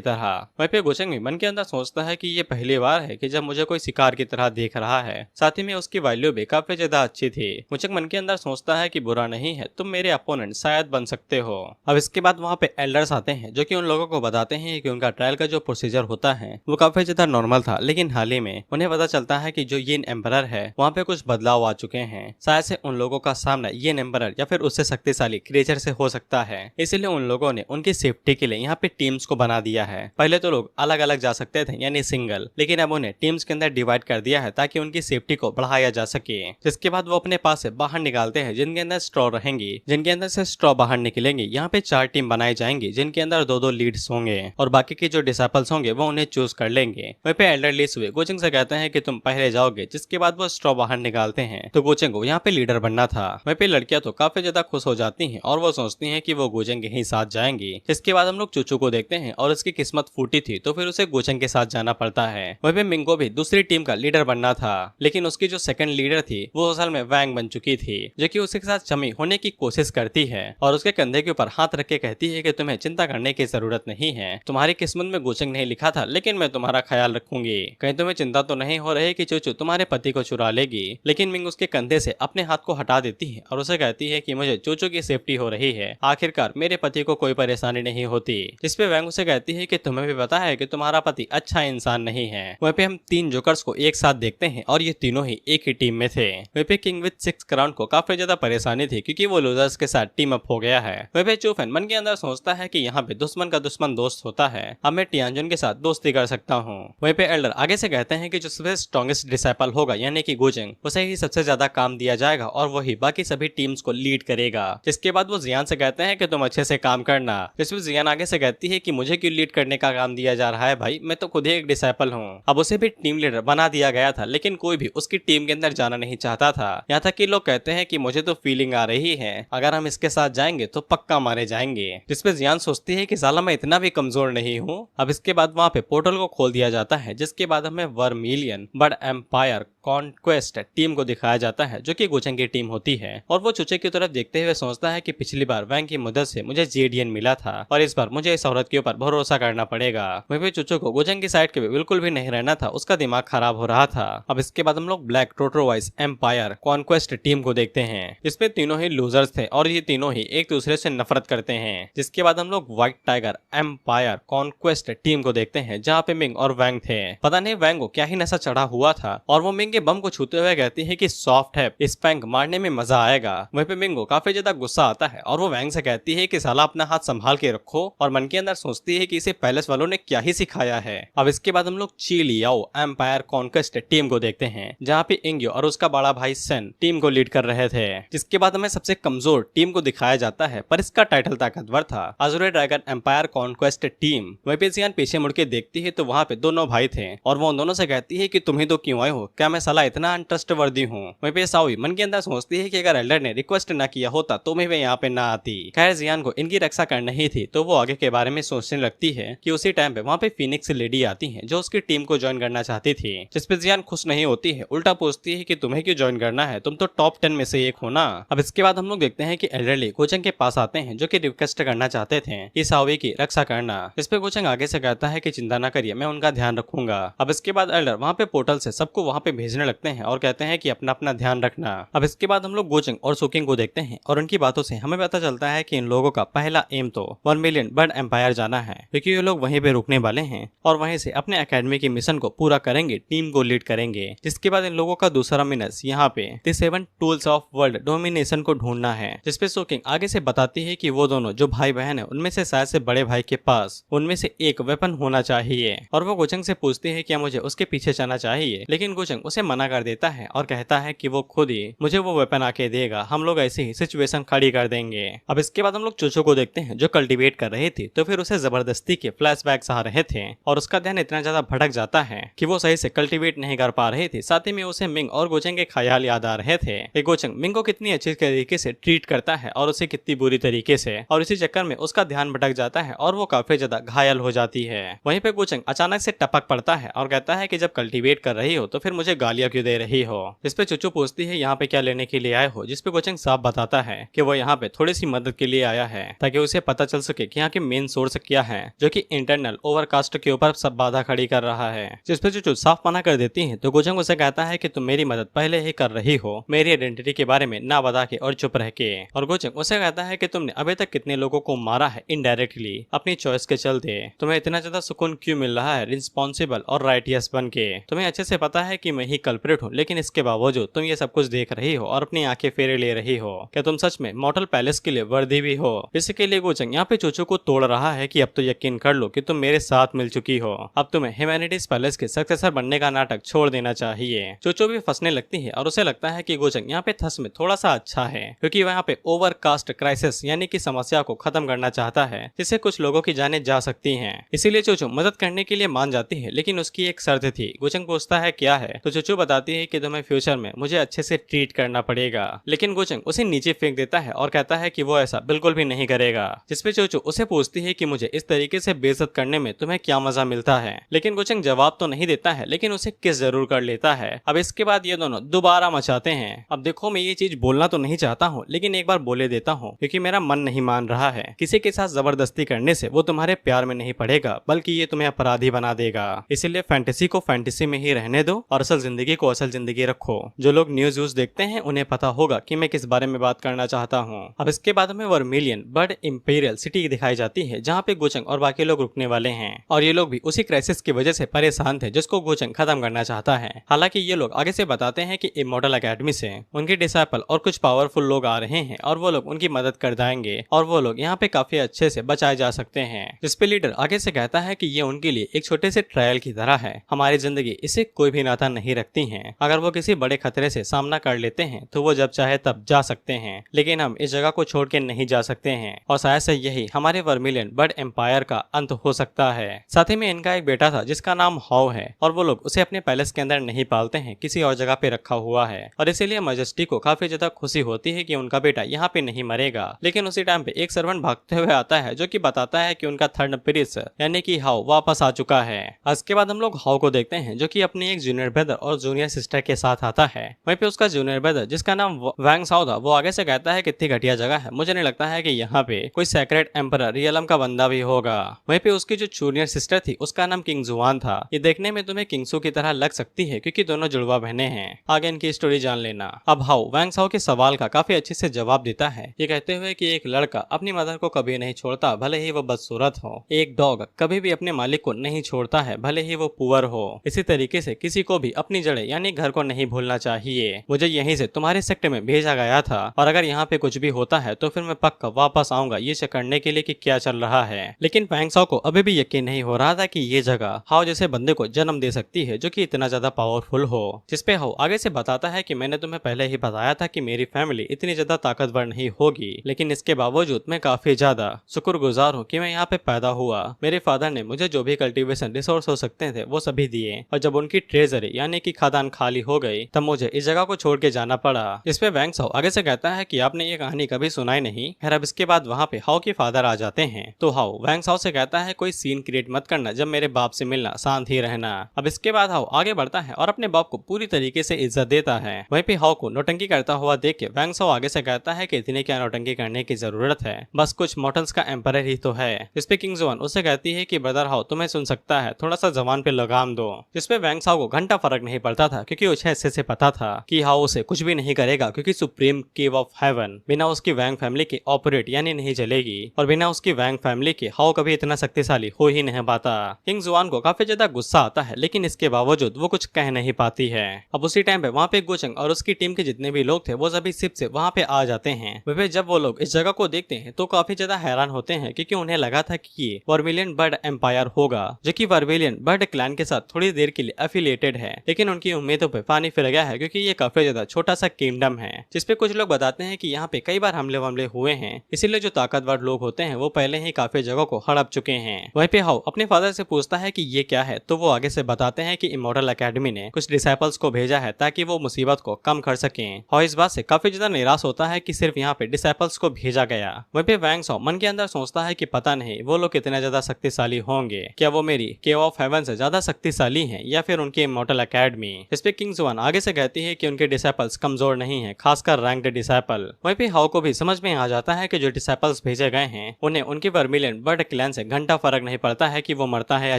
तरह। वहीं पे गुचंग भी मन के अंदर सोचता है कि ये पहली बार है कि जब मुझे कोई शिकार की तरह देख रहा है। साथ ही में उसकी वैल्यू भी काफी ज्यादा अच्छी थी। गुचंग मन के अंदर सोचता है कि बुरा नहीं है, तुम मेरे अपोनेंट शायद बन सकते हो। अब इसके बाद वहाँ पे एल्डर्स आते हैं जो कि उन लोगों को बताते हैं कि उनका ट्रायल का जो प्रोसीजर होता है वो काफी ज्यादा नॉर्मल था, लेकिन हाल ही में उन्हें पता चलता है कि जो येन एम्परर है वहाँ पे कुछ बदलाव आ चुके हैं। शायद से उन लोगों का सामना येन एम्परर या फिर उससे शक्तिशाली क्रिएचर से हो सकता है। इसलिए उन लोगों ने उनकी सेफ्टी के लिए यहाँ पे टीम्स को बना दिया है। पहले तो लोग अलग अलग जा सकते थे यानी सिंगल, लेकिन अब उन्हें टीम्स के अंदर डिवाइड कर दिया है ताकि उनकी सेफ्टी को बढ़ाया जा सके। जिसके बाद वो अपने पास से बाहर निकालते हैं जिनके अंदर स्ट्रॉ रहेंगी, जिनके अंदर से स्ट्रॉ बाहर निकलेंगे। यहाँ पे 4 टीम बनाई जाएंगी जिनके अंदर 2-2 लीड्स होंगे और बाकी के जो डिसाइपल्स होंगे वो उन्हें चूज कर लेंगे। वहीं पे एल्डर लीसुए गोचिंग से कहते हैं कि तुम पहले जाओगे, जिसके बाद वो स्ट्रॉ बाहर निकालते हैं। तो गोचिंग को यहाँ पे लीडर बनना था। वहीं पे लड़कियां तो काफी ज्यादा खुश हो जाती हैं और वो सोचती हैं कि वो गोचिंग के ही साथ जाएंगी। इसके बाद हम लोग चूचू को देखते हैं और उसकी किस्मत फूटी थी तो फिर उसे गोचिंग के साथ जाना पड़ता है। वहीं पे मिंगो भी दूसरी टीम का लीडर बनना था, लेकिन उसकी जो सेकंड लीडर थी वो असल में वैंग बन चुकी थी, जो कि उसके साथ चमी होने की कोशिश करती है और उसके कंधे के ऊपर हाथ रख के कहती है कि तुम्हें चिंता करने की जरूरत नहीं है, तुम्हारी किस्मत में गोचिंग नहीं लिखा था, लेकिन मैं तुम्हारा ख्याल रखूंगी। कहीं तुम्हें चिंता तो नहीं हो रही कि चूचू तुम्हारे पति को चुरा लेगी। लेकिन मिंग उसके कंधे से अपने हाथ को हटा देती है और उसे कहती है कि मुझे चूचू की सेफ्टी हो रही है, आखिरकार मेरे पति को कोई परेशानी नहीं होती। जिस पे वैंग उसे कहती है कि तुम्हें भी पता है कि तुम्हारा पति अच्छा इंसान नहीं है। वहीं पे हम 3 जोकर्स को एक साथ देखते हैं और ये तीनों ही एक ही टीम में थे। वहीं पे किंग विथ 6 क्राउन को काफी ज्यादा परेशानी थी क्योंकि वो लूजर्स के साथ टीम अप हो गया है। वहीं पे चूफेन मन के अंदर सोचता है कि यहाँ पे दुश्मन का दुश्मन दोस्त होता है, अब मैं टियानजुन के साथ दोस्ती कर सकता हूँ। वहीं पे एल्डर आगे से कहते हैं कि जो सबसे स्ट्रॉन्गेस्ट डिसाइपल होगा यानी कि गोचिंग, उसे ही सबसे ज्यादा काम दिया जाएगा और वही बाकी सभी टीम्स को लीड करेगा। जिसके बाद वो जियान से कहते हैं कि तुम अच्छे से काम करना। जिसमें जियान आगे से कहती है कि मुझे क्यों लीड करने का काम दिया जा रहा है भाई, मैं तो खुद ही एक डिसाइपल हूँ। अब उसे भी टीम लीडर बना दिया गया था, लेकिन कोई भी उसकी टीम के अंदर जाना नहीं चाहता था। यहाँ तक कि लोग कहते हैं कि मुझे तो फीलिंग आ रही है अगर हम इसके साथ जाएंगे तो पक्का मारे जाएंगे। जिसपे जियान सोचती है कि साला मैं इतना भी कमजोर नहीं हूँ। अब इसके बाद वहाँ पे पोर्टल को खोल दिया जाता है, जिसके बाद हमें vermilion bird empire conquest team को दिखाया जाता है जो कि गोचिंग की टीम होती है। और वो चूचे की तरफ देखते हुए सोचता है कि पिछली बार वैंग की मदद से मुझे जेडियन मिला था और इस बार मुझे इस औरत के ऊपर भरोसा करना पड़ेगा। वहीं पे चूचो को गोचिंग की साइड के भी बिल्कुल भी नहीं रहना था, उसका दिमाग खराब हो रहा था। अब इसके बाद हम लोग ब्लैक टोटरवाइज एम्पायर कॉन्क्वेस्ट टीम को देखते हैं। इसमें तीनों ही लूजर्स थे और ये तीनों ही एक दूसरे से नफरत करते हैं। जिसके बाद हम लोग white tiger empire conquest team को देखते हैं जहाँ पे मिंग और वैंग थे। पता नहीं वैंग को क्या ही नशा चढ़ा हुआ था और वो मिंग के बम को छूते हुए कहती है कि सॉफ्ट है, स्पैंक मारने में मजा आएगा। वहीं पे मिंग को काफी ज्यादा गुस्सा आता है और वो वैंग से कहती है कि साला अपना हाथ संभाल के रखो और मन के अंदर सोचती है कि इसे पैलेस वालों ने क्या ही सिखाया है। अब इसके बाद हम लोग ची लियाओ एम्पायर कॉन्क्वेस्ट टीम को देखते हैं जहाँ पे इंग्यो और उसका बड़ा भाई सेन टीम को लीड कर रहे थे। जिसके बाद हमें सबसे कमजोर टीम को दिखाया जाता है पर इसका टाइटल ताकतवर था, अजुरे ड्रैगन एम्पायर कॉन्क्वेस्ट टीम। वहीं पे जियान पीछे मुड़ के देखती है तो वहाँ पे दोनों भाई थे और वो दोनों से कहती है कि तुम ही तो क्यों आए हो, क्या मैं साला इतना अनट्रस्टवर्दी हूँ। वहीं पे साओई मन के अंदर सोचती है कि अगर एल्डर ने रिक्वेस्ट ना किया होता तो मैं यहाँ पे ना आती। खैर जियान को इनकी रक्षा करना ही थी तो वो आगे के बारे में सोचने लगती है कि उसी टाइम पे वहाँ पे फीनिक्स लेडी आती है जो उसकी टीम को ज्वाइन करना चाहती थी। जिसपे जियान खुश नहीं होती है, उल्टा पूछती है कि तुम्हें क्यों ज्वाइन करना है, तुम तो टॉप 10 में से एक हो ना। अब इसके बाद हम लोग देखते हैं कि एल्डरली गोचंग के पास आते हैं जो कि रिक्वेस्ट करना चाहते थे कि साओई की रक्षा करना। इस पे गोचंग आगे से कहता है कि चिंता ना करिए, मैं उनका ध्यान रखूंगा। अब इसके बाद एल्डर वहाँ पे पोर्टल से सबको वहाँ पे भेजने लगते हैं और कहते हैं कि अपना अपना ध्यान रखना। अब इसके बाद हम लोग गोचंग और सुकिंग को देखते हैं और उनकी बातों से हमें पता चलता है कि इन लोगों का पहला एम तो 1 मिलियन बर्ड एम्पायर जाना है, क्योंकि ये लोग वहीं पे रुकने वाले हैं और वहीं से अपने एकेडमी के मिशन को पूरा करेंगे, टीम को लीड करेंगे। जिसके बाद इन लोगों का दूसरा मिशन यहाँ पे the 7 tools of world domination को ढूंढना है। जिसपे सुकिंग आगे से बताती है कि वो दोनों जो भाई बहन है उनमें से शायद से बड़े भाई के पास उनमें से एक वेपन होना चाहिए और वो गोचंग से पूछती है क्या मुझे उसके पीछे जाना चाहिए, लेकिन गोचंग उसे उसे मना कर देता है और कहता है कि वो खुद ही मुझे वो वेपन आके देगा, हम लोग ऐसे ही सिचुएशन खड़ी कर देंगे। अब इसके बाद हम लोग चोचो को देखते हैं जो कल्टीवेट कर रही थी, तो फिर उसे जबरदस्ती के फ्लैशबैक्स आ रहे थे और उसका ध्यान इतना ज्यादा भटक जाता है कि वो सही से कल्टीवेट नहीं कर पा रही थी। साथ ही में उसे मिंग और गोचंग के ख्याल याद आ रहे थे कि गोचंग मिंग को कितनी अच्छी तरीके से ट्रीट करता है और उसे कितनी बुरी तरीके से, और इसी चक्कर में उसका ध्यान भटक जाता है और वो काफी ज्यादा घायल हो जाती है। वहीं पे गोचंग अचानक से टपक पड़ता है और कहता है कि जब कल्टीवेट कर रही हो तो फिर मुझे गालियां क्यों दे रही हो। इस पे चुचू पूछती है यहाँ पे क्या लेने के लिए आए हो, जिसपे गोचंग साफ बताता है कि वो यहाँ पे थोड़ी सी मदद के लिए आया है ताकि उसे पता चल सके कि यहाँ की मेन सोर्स क्या है जो कि इंटरनल ओवरकास्ट के ऊपर सब बाधा खड़ी कर रहा है। जिसपे चुचू साफ मना कर देती है तो गोचंग उसे कहता है कि तुम मेरी मदद पहले ही कर रही हो, मेरी आइडेंटिटी के बारे में ना बता के और चुप रह के। और गोचंग उसे कहता है कि तुमने अभी तक कितने लोगों को मारा है इनडायरेक्टली अपनी चॉइस के चलते, तुम्हें इतना ज्यादा सुकून क्यों मिल रहा है रिस्पॉन्सिबल और राइटियस बन के। तुम्हें अच्छे से पता है कि मैं ही कल्प्रिट हूँ, लेकिन इसके बावजूद तुम ये सब कुछ देख रही हो और अपनी आंखें फेरे ले रही हो। क्या तुम सच में मॉर्टल पैलेस के लिए वर्दी भी हो? इसके लिए गोचंग यहाँ पे चोचो को तोड़ रहा है कि अब तो यकीन कर लो कि तुम मेरे साथ मिल चुकी हो, अब तुम्हें ह्यूमैनिटीज पैलेस के सक्सेसर बनने का नाटक छोड़ देना चाहिए। चोचो भी फंसने लगती है और उसे लगता है कि गोचंग यहाँ पे थस में थोड़ा सा अच्छा है क्योंकि वह यहाँ पे ओवरकास्ट क्राइसिस यानी कि समस्या को खत्म करना चाहता है जिससे कुछ लोगों की जानें जा सकती हैं। इसीलिए चोचो मदद करने के लिए मान जाती है, लेकिन उसकी एक शर्त थी। गोचंग पूछता है क्या है, तो चोचो बताती है कि तुम्हें फ्यूचर में मुझे अच्छे से ट्रीट करना पड़ेगा। लेकिन गोचंग उसे नीचे फेंक देता है और कहता है कि वो ऐसा बिल्कुल भी नहीं करेगा। जिसपे चोचो उसे पूछती है कि मुझे इस तरीके से बेइज्जत करने में तुम्हें क्या मजा मिलता है। लेकिन गोचंग जवाब तो नहीं देता है, लेकिन उसे किस जरूर कर लेता है। अब इसके बाद ये दोनों दोबारा मचाते हैं। अब देखो मैं ये चीज बोलना तो नहीं चाहता हूँ, लेकिन एक बार बोले देता हूँ क्योंकि मेरा मन नहीं मान रहा है। किसी के साथ जबरदस्ती करने से वो तुम्हारे प्यार में नहीं पड़ेगा, बल्कि ये तुम्हें अपराधी बना देगा। इसीलिए फैंटेसी को फैंटेसी में ही रहने दो और असल जिंदगी को असल जिंदगी रखो। जो लोग न्यूज व्यूज देखते हैं उन्हें पता होगा कि मैं किस बारे में बात करना चाहता हूँ। अब इसके बाद हमें वर्मिलियन बर्ड इंपीरियल सिटी दिखाई जाती है जहाँ पे गोचंग और बाकी लोग रुकने वाले हैं और ये लोग भी उसी क्राइसिस की वजह से परेशान थे जिसको गोचंग खत्म करना चाहता है। हालांकि ये लोग आगे से बताते हैं कि इमॉर्टल एकेडमी से उनके डिसाइपल और कुछ पावरफुल लोग आ रहे हैं और वो लोग उनकी मदद कर जाएंगे और वो लोग यहाँ पे काफी अच्छे से बचाए जा सकते हैं। जिसपे लीडर आगे से कहता है कि ये उनके लिए एक छोटे से ट्रायल की तरह है, हमारी जिंदगी इससे कोई भी नाता नहीं रखती है। अगर वो किसी बड़े खतरे से सामना कर लेते हैं तो वो जब चाहे तब जा सकते हैं, लेकिन हम इस जगह को छोड़ के नहीं जा सकते हैं और शायद से यही हमारे वर्मिलियन बर्ड एम्पायर का अंत हो सकता है। साथ ही में इनका एक बेटा था जिसका नाम हाउ है और वो लोग उसे अपने पैलेस के अंदर नहीं पालते हैं, किसी और जगह पे रखा हुआ है और इसीलिए मजेस्टी को काफी ज्यादा खुशी होती है कि उनका बेटा यहाँ पे नहीं मरेगा। लेकिन उसी टाइम पे एक सर्वेंट भागते हुए आता है जो कि बताता है कि उनका थर्ड प्रिंस यानी कि हाउ वापस आ चुका है। इसके बाद हम लोग हाउ को देखते हैं जो कि अपने एक जूनियर ब्रदर और जूनियर सिस्टर के साथ आता है। वहीं पे उसका जूनियर ब्रदर जिसका नाम वैंग साओ था वो आगे से कहता है कितनी घटिया जगह है, मुझे नहीं लगता है कि यहाँ पे कोई सेक्रेट एम्परर रियलम का बंदा भी होगा। वहीं पे उसकी जो जूनियर सिस्टर थी उसका नाम किंग जुआन था। ये देखने में तुम्हें किंगसू की तरह लग सकती है क्योंकि दोनों जुड़वा बहने हैं, आगे इनकी स्टोरी जान लेना। अब हाउ वैंग साओ के सवाल का काफी अच्छे से जवाब देता है, ये कहते हुए कि एक लड़का अपनी मदर को कभी नहीं छोड़ता भले ही वो बदसूरत हो, एक डॉग कभी भी अपने मालिक को नहीं छोड़ता है भले ही वो पुअर हो। इसी तरीके से किसी को भी अपनी जड़ें यानी घर को नहीं भूलना चाहिए। मुझे यहीं से तुम्हारे सेक्टर में भेजा गया था और अगर यहाँ पे कुछ भी होता है तो फिर मैं पक्का वापस आऊंगा ये चेक करने के लिए कि क्या चल रहा है। लेकिन वैंग साओ को अभी भी यकीन नहीं हो रहा था कि ये जगह हाउ जैसे बंदे को जन्म दे सकती है जो कि इतना ज्यादा पावरफुल हो। जिसपे हाउ आगे से बताता है कि मैंने तुम्हें पहले ही बताया था कि मेरी फैमिली इतनी ज्यादा ताकतवर नहीं होगी, लेकिन इसके बावजूद मैं काफी ज्यादा शुक्रगुजार हूँ कि मैं यहाँ पे पैदा हुआ। मेरे फादर ने मुझे जो भी कल्टीवेशन रिसोर्स हो सकते थे वो सभी दिए और जब उनकी ट्रेजरी यानी कि खदान खाली हो गई तब मुझे इस जगह को छोड़ के जाना पड़ा। इस पे वैंग साओ आगे से कहता है कि आपने ये कहानी कभी सुनाई नहीं। खैर अब इसके बाद वहाँ पे हाउ के फादर आ जाते हैं तो हाउ वैंग साओ से कहता है कोई सीन क्रिएट मत करना, जब मेरे बाप से मिलना शांत ही रहना। अब इसके बाद हाउ आगे बढ़ता है और अपने बाप को पूरी तरीके से इज्जत देता है। वहीं पे हाउ को नौटंकी करता हुआ देख के वैंग साओ आगे से कहता है कि इतनी क्या नौटंकी करने की जरूरत है, बस कुछ मॉर्टल्स का एम्पायर ही तो है। इस पे किंग जुआन उससे कहती है कि ब्रदर हाउ तुम्हें सुन सकता है, थोड़ा सा जबान पे लगाम दो। जिसपे वैंग साओ को घंटा फर्क नहीं पड़ता था क्योंकि उसे अच्छे से पता था कि हाउ उसे कुछ भी नहीं करेगा क्योंकि सुप्रीम केव ऑफ हेवन बिना उसकी वैंग फैमिली के ऑपरेट यानी नहीं चलेगी और बिना उसकी वैंग फैमिली के हाउ कभी इतना शक्तिशाली हो ही नहीं पाता। किंग जुआन को काफी ज्यादा गुस्सा आता है लेकिन इसके बावजूद वो कुछ कह नहीं पाती है। अब उसी टाइम पे वहाँ पे गोचंग और उसकी टीम के जितने भी लोग थे वो सभी शिप से वहाँ पे आ जाते हैं। वे जब वो लोग इस जगह को देखते हैं तो काफी ज्यादा हैरान होते हैं क्योंकि उन्हें लगा था कि ये वर्मिलियन बर्ड एम्पायर होगा जो कि वर्मिलियन बर्ड क्लैन के साथ थोड़ी देर के लिए एफिलिएटेड है, लेकिन लेकिन उनकी उम्मीदों पे पानी फिर गया है क्योंकि ये काफी ज्यादा छोटा सा किंगडम है जिसपे कुछ लोग बताते हैं कि यहाँ पे कई बार हमले हुए हैं, इसीलिए जो ताकतवर लोग होते हैं वो पहले ही काफी जगहों को हड़प चुके हैं। वहीं पे हाउ अपने फादर से पूछता है कि ये क्या है, तो वो आगे से बताते हैं कि इमॉर्टल एकेडमी ने कुछ डिसाइपल्स को भेजा है ताकि वो मुसीबत को कम कर सकें। हाउ इस बात से काफी ज्यादा निराश होता है कि सिर्फ यहाँ पे डिसाइपल्स को भेजा गया। वहीं पे वैंग सॉ मन के अंदर सोचता है कि पता नहीं वो लोग कितने ज्यादा शक्तिशाली होंगे, क्या वो मेरी केव ऑफ हेवन से ज्यादा शक्तिशाली हैं या फिर उनकी इमॉर्टल एकेडमी। इस पे किंग जुआन आगे से कहती है कि उनके डिसाइपल्स कमजोर नहीं है, खासकर रैंक्ड डिसाइपल। वहीं पे हाउ को भी समझ में आ जाता है कि जो डिसाइपल्स भेजे गए हैं उन्हें उनकी वर्मिलियन बर्ड क्लैन से घंटा फर्क नहीं पड़ता है कि वो मरता है या